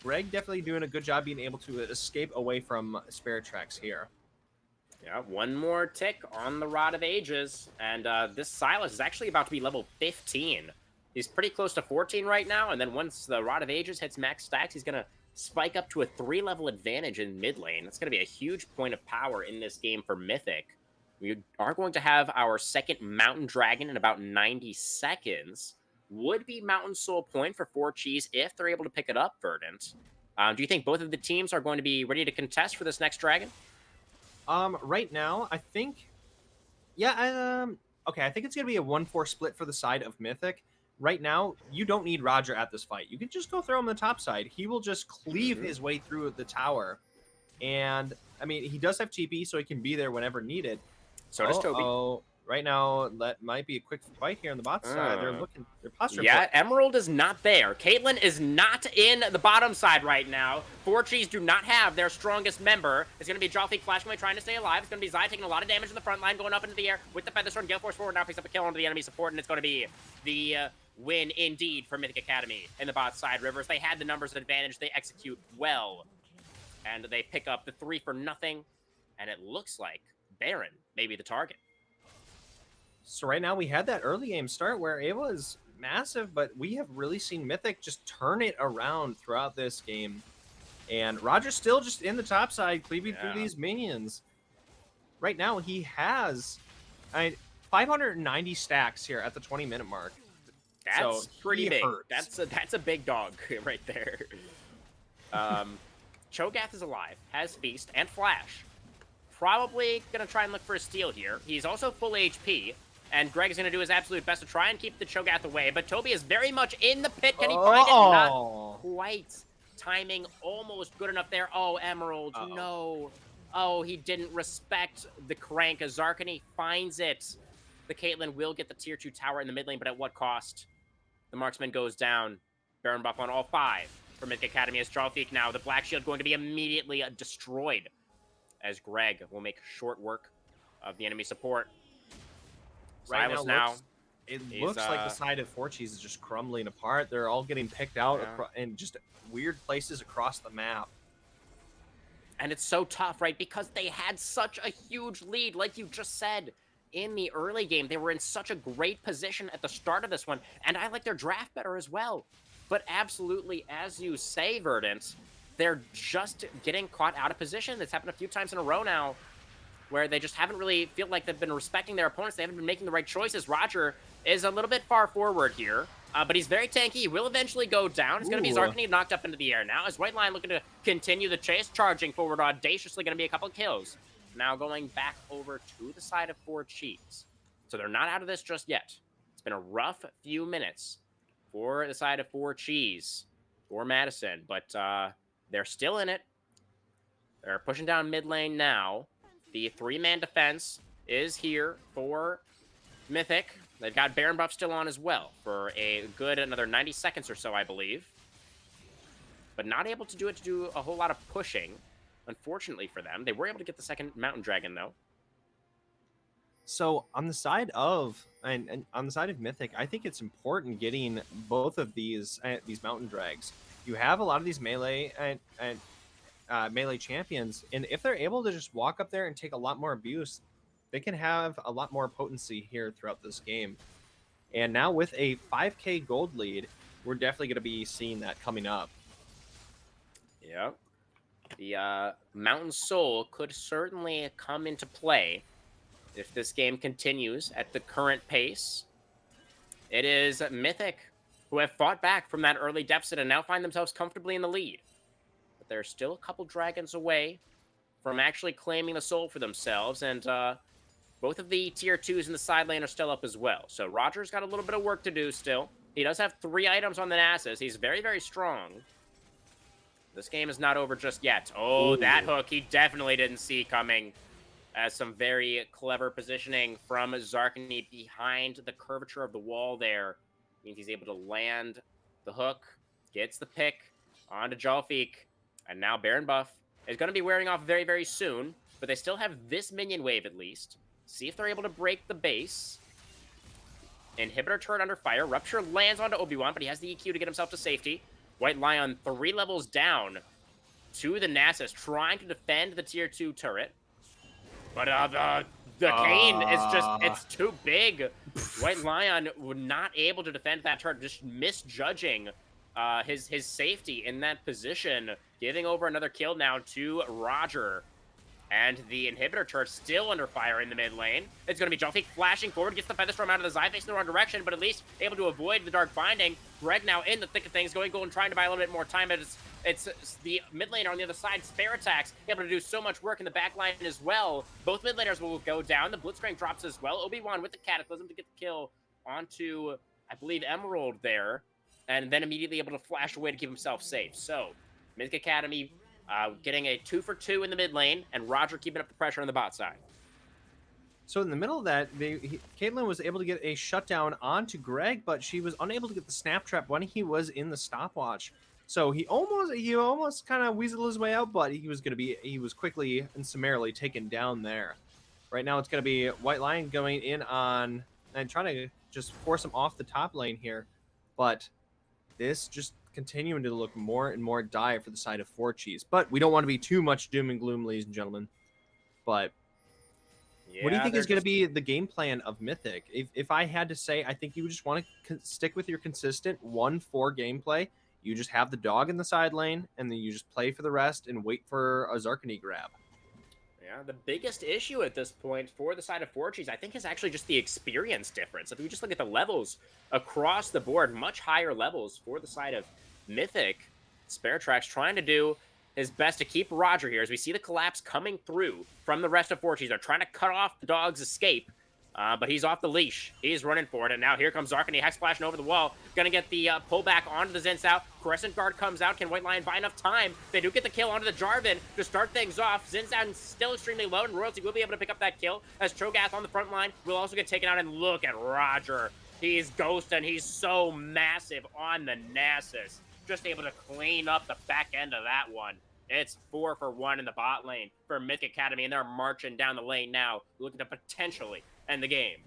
Greg definitely doing a good job being able to escape away from Spare Tracks here. Yeah, one more tick on the Rod of Ages, and this Sylas is actually about to be level 15. He's pretty close to 14 right now, and then once the Rod of Ages hits max stacks, he's going to spike up to a 3-level advantage in mid lane. That's going to be a huge point of power in this game for Mythic. We are going to have our second Mountain Dragon in about 90 seconds. Would be Mountain Soul point for 4Cheese if they're able to pick it up, Verdant. Do you think both of the teams are going to be ready to contest for this next dragon? Right now, I think, yeah, okay, I think it's gonna be a 1-4 split for the side of Mythic. Right now, you don't need Roger at this fight. You can just go throw him on the top side. He will just cleave his way through the tower. And, I mean, he does have TP, so he can be there whenever needed. So does Toby. Oh, right now, that might be a quick fight here on the bot side. They're posturing. Yeah, Emerald is not there. Caitlyn is not in the bottom side right now. 4Cheese do not have their strongest member. It's going to be Jolfeek flashing away, trying to stay alive. It's going to be Zai taking a lot of damage in the front line, going up into the air with the Feather Sword. Gale Force forward now picks up a kill onto the enemy support, and it's going to be the win indeed for Mythic Academy in the bot side. Rivers, they had the numbers advantage. They execute well, and they pick up the 3 for nothing, and it looks like Baron may be the target. So right now we had that early game start where it was massive, but we have really seen Mythic just turn it around throughout this game. And Roger's still just in the top side, cleaving through these minions. Right now he has 590 stacks here at the 20-minute mark. That's so pretty big. Hurts. That's a big dog right there. Cho'Gath is alive, has Feast and Flash. Probably going to try and look for a steal here. He's also full HP, and Greg is going to do his absolute best to try and keep the Cho'Gath away, but Toby is very much in the pit. Can he find it? Not quite. Timing almost good enough there. Oh, Emerald, no. Oh, he didn't respect the crank. Zarkany finds it. The Caitlyn will get the tier 2 tower in the mid lane, but at what cost? The marksman goes down. Baron buff on all 5 for Mythic Academy as Jolfeek now. The Black Shield going to be immediately destroyed, as Greg will make short work of the enemy support. Right now, it looks like the side of 4Cheese is just crumbling apart. They're all getting picked out in just weird places across the map. And it's so tough, right? Because they had such a huge lead, like you just said, in the early game. They were in such a great position at the start of this one, and I like their draft better as well. But absolutely, as you say, Verdant, they're just getting caught out of position. It's happened a few times in a row now, where they just haven't really feel like they've been respecting their opponents. They haven't been making the right choices. Roger is a little bit far forward here, but he's very tanky. He will eventually go down. It's going to be Zarkany knocked up into the air now, as White Lion looking to continue the chase, charging forward audaciously. Going to be a couple of kills. Now going back over to the side of 4Cheese. So they're not out of this just yet. It's been a rough few minutes for the side of 4Cheese, for Madison, but they're still in it. They're pushing down mid lane now. The 3-man defense is here for Mythic. They've got Baron buff still on as well for a good another 90 seconds or so, I believe. But not able to do a whole lot of pushing, unfortunately for them. They were able to get the second Mountain Dragon, though. So on the side of and on the side of Mythic, I think it's important getting both of these Mountain Drags. You have a lot of these melee and melee champions, and if they're able to just walk up there and take a lot more abuse, they can have a lot more potency here throughout this game. And now with a 5k gold lead, we're definitely going to be seeing that coming up. Yeah. The Mountain Soul could certainly come into play if this game continues at the current pace. It is Mythic who have fought back from that early deficit and now find themselves comfortably in the lead. But they're still a couple dragons away from actually claiming the soul for themselves, and both of the tier 2s in the side lane are still up as well. So Roger's got a little bit of work to do still. He does have 3 items on the Nasus. He's very, very strong. This game is not over just yet. Oh, that hook he definitely didn't see coming. As some very clever positioning from Zarkany behind the curvature of the wall there. Means he's able to land the hook, gets the pick onto Jolfeek. And now Baron buff is going to be wearing off very, very soon. But they still have this minion wave at least. See if they're able to break the base. Inhibitor turret under fire. Rupture lands onto Obi-Wan, but he has the EQ to get himself to safety. White Lion 3 levels down to the Nasus, trying to defend the tier 2 turret. But the Kane is just, it's too big. White Lion was not able to defend that turret, just misjudging his safety in that position. Giving over another kill now to Roger. And the inhibitor turret still under fire in the mid lane. It's going to be Jump Fake flashing forward, gets the Feather Storm out of the Zy, facing the wrong direction, but at least able to avoid the Dark Binding. Greg now in the thick of things, going and trying to buy a little bit more time, but it's the mid laner on the other side, Spare Attacks, able to do so much work in the back line as well. Both mid laners will go down. The Blitzcrank drops as well. Obi-Wan with the Cataclysm to get the kill onto, I believe, Emerald there, and then immediately able to flash away to keep himself safe. So, Mythic Academy getting a 2-for-2 in the mid lane, and Roger keeping up the pressure on the bot side. So in the middle of that, Caitlyn was able to get a shutdown onto Greg, but she was unable to get the snap trap when he was in the stopwatch. So he almost kind of weaseled his way out, but he was quickly and summarily taken down there. Right now it's going to be White Lion going in on and trying to just force him off the top lane here, but this just continuing to look more and more dire for the side of Four Cheese. But we don't want to be too much doom and gloom, ladies and gentlemen. But Yeah, what do you think is going to be the game plan of Mythic? If I had to say, I think you would just want to stick with your consistent 1-4 gameplay. You just have the dog in the side lane, and then you just play for the rest and wait for a Zarkany grab. Yeah, the biggest issue at this point for the side of Forges, I think, is actually just the experience difference. If we just look at the levels across the board, much higher levels for the side of Mythic. Spare Tracks trying to do his best to keep Roger here as we see the collapse coming through from the rest of Forges. They're trying to cut off the dog's escape, but he's off the leash. He's running for it, and now here comes Zarkany, Hex flashing over the wall. Gonna get the pullback onto the Zin's out. Crescent Guard comes out. Can White Lion buy enough time? They do get the kill onto the Jarvan to start things off. Zin's out still extremely low, and Royalty will be able to pick up that kill as Cho'Gath on the front line will also get taken out. And look at Roger. He's ghosting. He's so massive on the Nasus. Just able to clean up the back end of that one. It's 4-for-1 in the bot lane for Mythic Academy, and they're marching down the lane now, looking to potentially end the game.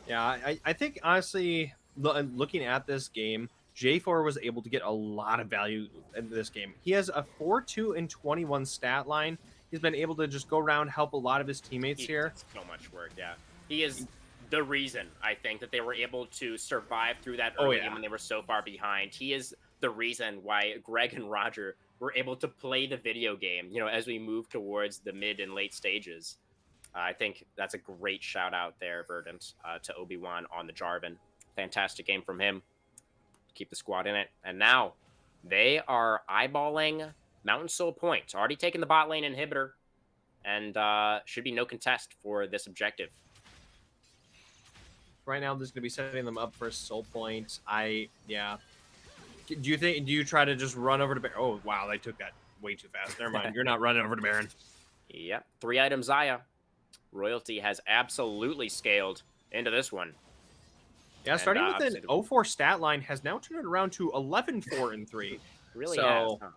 Yeah, I think, honestly, looking at this game, J4 was able to get a lot of value in this game. He has a 4-2 and 21 stat line. He's been able to just go around, help a lot of his teammates here. So much work, yeah. He is the reason, I think, that they were able to survive through that early game when they were so far behind. He is the reason why Greg and Roger were able to play the video game, you know, as we move towards the mid and late stages. I think that's a great shout out there, Verdant, to Obi-Wan on the Jarvan. Fantastic game from him. Keep the squad in it. And now they are eyeballing Mountain Soul Point. Already taken the bot lane inhibitor, and should be no contest for this objective. Right now, this is going to be setting them up for Soul Point. Do you try to just run over to Baron? Oh, wow, they took that way too fast. Never mind. You're not running over to Baron. Yep. 3-item Zaya. Royalty has absolutely scaled into this one. Yeah, starting with an 0-4 stat line has now turned it around to 11-4 and 3. Really has. Huh?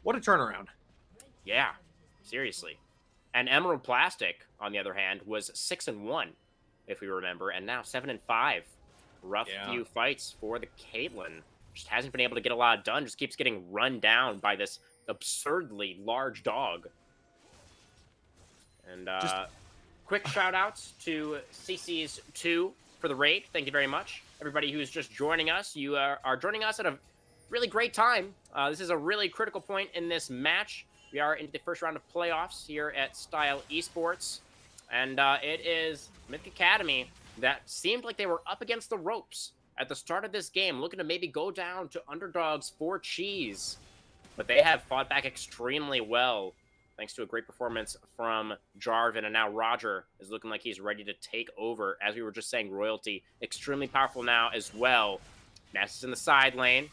What a turnaround. Yeah, seriously. And Emerald Plastic, on the other hand, was 6-1, if we remember, and now 7-5. Rough few fights for the Caitlyn. Just hasn't been able to get a lot done. Just keeps getting run down by this absurdly large dog. And quick shout outs to CC's 2 for the raid. Thank you very much. Everybody who's just joining us, you are joining us at a really great time. This is a really critical point in this match. We are into the first round of playoffs here at Style Esports. And it is Mythic Academy that seemed like they were up against the ropes at the start of this game, looking to maybe go down to underdogs for cheese. But they have fought back extremely well, thanks to a great performance from Jarvan. And now Roger is looking like he's ready to take over. As we were just saying, Royalty, extremely powerful now as well. Nasus in the side lane.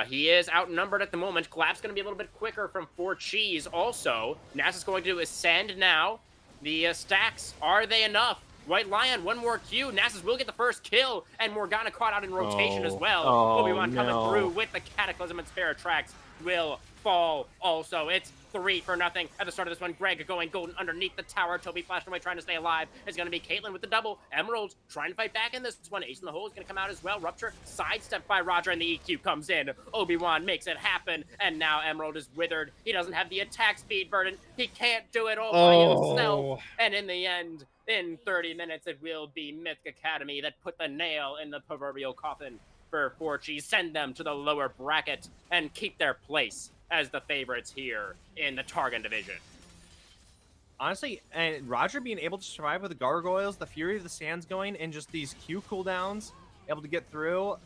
He is outnumbered at the moment. Collapse going to be a little bit quicker from 4 Cheese also. Nasus going to ascend now. The stacks, are they enough? White Lion, one more Q. Nasus will get the first kill, and Morgana caught out in rotation as well. Obi-Wan coming through with the Cataclysm, and Spare Tracks will fall also. It's 3-0 at the start of this one. Greg going golden underneath the tower. Toby flashing away, trying to stay alive. It's going to be Caitlyn with the double. Emerald trying to fight back in this one. Ace in the hole is going to come out as well. Rupture sidestepped by Roger, and the EQ comes in. Obi-Wan makes it happen, and now Emerald is withered. He doesn't have the attack speed, Verdant. He can't do it all by himself. And in the end, in 30 minutes, it will be Mythic Academy that put the nail in the proverbial coffin for Forchi. Send them to the lower bracket and keep their place as the favorites here in the Targon division. Honestly, and Roger being able to survive with the gargoyles, the Fury of the Sands going, and just these Q cooldowns, able to get through.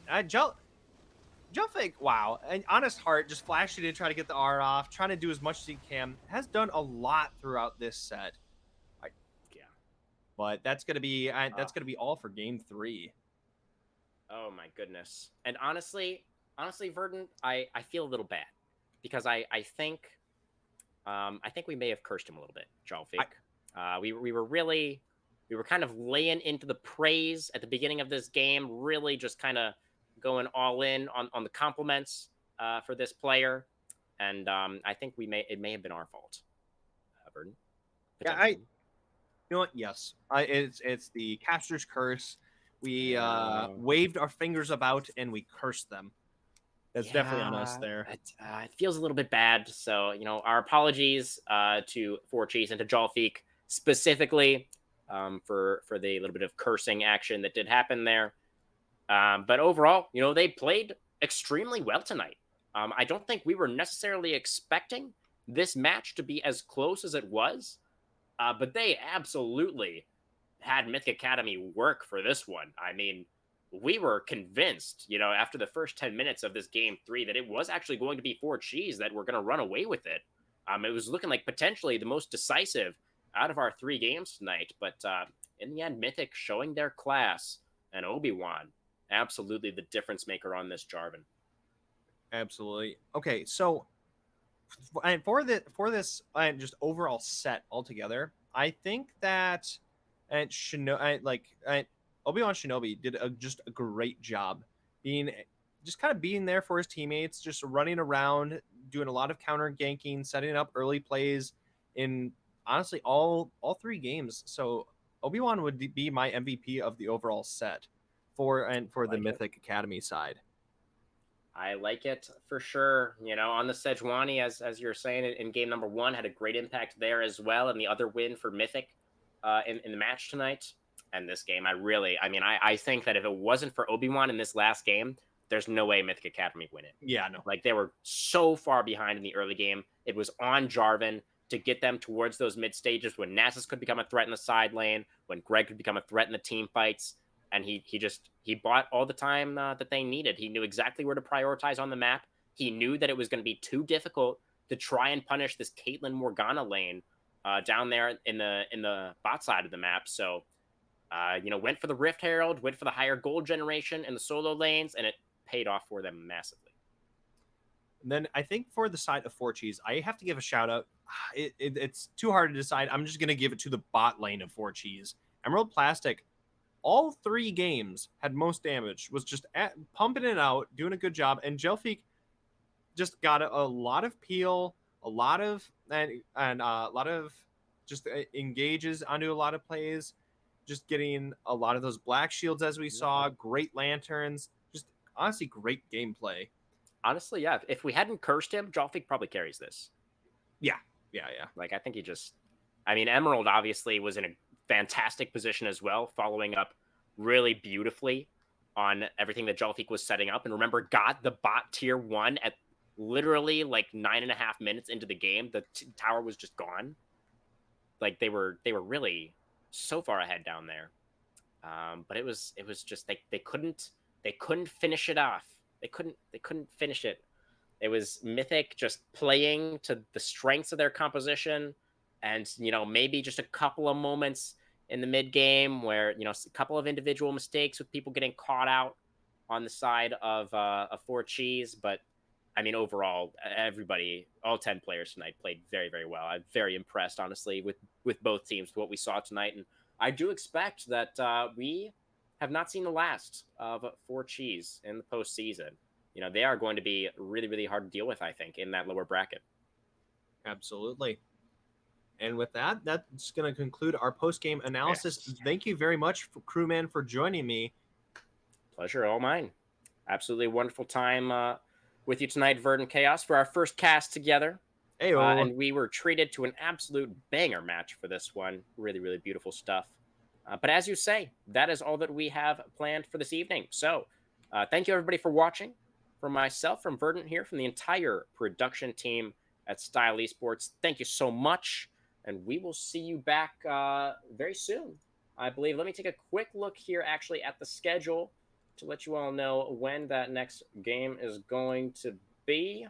Jelfik, wow. An honest heart, just flashing to try to get the R off, trying to do as much as he can. Has done a lot throughout this set. Yeah. But that's gonna be Oh. all for game 3. Oh my goodness. And honestly, Verdant, I feel a little bad because I think we may have cursed him a little bit, Jalfik. We were kind of laying into the praise at the beginning of this game, really just kind of going all in on the compliments for this player, and I think it may have been our fault, Verdant, Yeah, potentially. you know what? Yes, it's the caster's curse. We Yeah. waved our fingers about and we cursed them. That's definitely on us Yeah, there. it feels a little bit bad. So, our apologies to Four Cheese and to Jalfik specifically for the little bit of cursing action that did happen there. But overall, they played extremely well tonight. I don't think we were necessarily expecting this match to be as close as it was, but they absolutely had Mythic Academy work for this one. I mean, we were convinced, after the first 10 minutes of this game 3 that it was actually going to be Four Cheese that were going to run away with it. It was looking like potentially the most decisive out of our 3 games tonight, but in the end, Mythic showing their class and Obi-Wan absolutely the difference maker on this Jarvan. Absolutely. Okay, so for this just overall set altogether, I think that Obi-Wan Shinobi did just a great job being there for his teammates, just running around, doing a lot of counter ganking, setting up early plays in honestly all 3 games. So Obi-Wan would be my MVP of the overall set for the Mythic Academy side. I like it for sure. On the Sejuani, as you're saying, in game number 1, had a great impact there as well. And the other win for Mythic in the match tonight. And this game, I think that if it wasn't for Obi-Wan in this last game, there's no way Mythic Academy win it. Yeah, no. Like, they were so far behind in the early game. It was on Jarvan to get them towards those mid stages when Nasus could become a threat in the side lane, when Greg could become a threat in the team fights. And he bought all the time that they needed. He knew exactly where to prioritize on the map. He knew that it was going to be too difficult to try and punish this Caitlyn Morgana lane down there in the bot side of the map. So, went for the Rift Herald, went for the higher gold generation in the solo lanes, and it paid off for them massively. And then I think for the side of Four Cheese, I have to give a shout out. It's too hard to decide. I'm just going to give it to the bot lane of Four Cheese. Emerald Plastic, all 3 games had most damage, was just pumping it out, doing a good job. And Jelfik just got a lot of peel, a lot of just engages onto a lot of plays, just getting a lot of those black shields as we saw, great lanterns, just honestly great gameplay. Honestly, yeah. If we hadn't cursed him, Jalfik probably carries this. Yeah. Like, I think Emerald obviously was in a fantastic position as well, following up really beautifully on everything that Jalfik was setting up. And remember, got the bot tier 1 at literally like 9.5 minutes into the game. The tower was just gone. Like, they were really so far ahead down there. But it was just they couldn't finish it off. They couldn't finish it. It was Mythic just playing to the strengths of their composition, and maybe just a couple of moments in the mid game where a couple of individual mistakes with people getting caught out on the side of Four Cheese. But overall, everybody, all 10 players tonight played very, very well. I'm very impressed, honestly, with both teams, what we saw tonight, and I do expect that we have not seen the last of Four Cheese in the postseason. They are going to be really, really hard to deal with, I think, in that lower bracket. Absolutely. And with that, that's going to conclude our post-game analysis. Yes. Thank you very much, Crewman, for joining me. Pleasure, all mine. Absolutely wonderful time with you tonight, VerdantChaos, for our first cast together. And we were treated to an absolute banger match for this one. Really, really beautiful stuff. But as you say, that is all that we have planned for this evening. So thank you, everybody, for watching. from myself, from Verdant here, from the entire production team at Style Esports, thank you so much. And we will see you back very soon, I believe. Let me take a quick look here, actually, at the schedule to let you all know when that next game is going to be.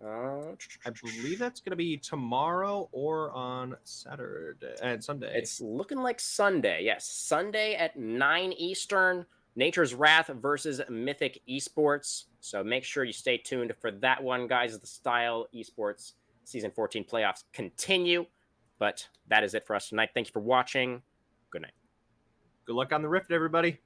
I believe that's going to be tomorrow or on Saturday and Sunday. It's looking like Sunday. Yes, Sunday at 9 Eastern. Nature's Wrath versus Mythic Esports. So make sure you stay tuned for that one, guys, as the Style Esports Season 14 playoffs continue. But that is it for us tonight. Thank you for watching. Good night. Good luck on the Rift, everybody.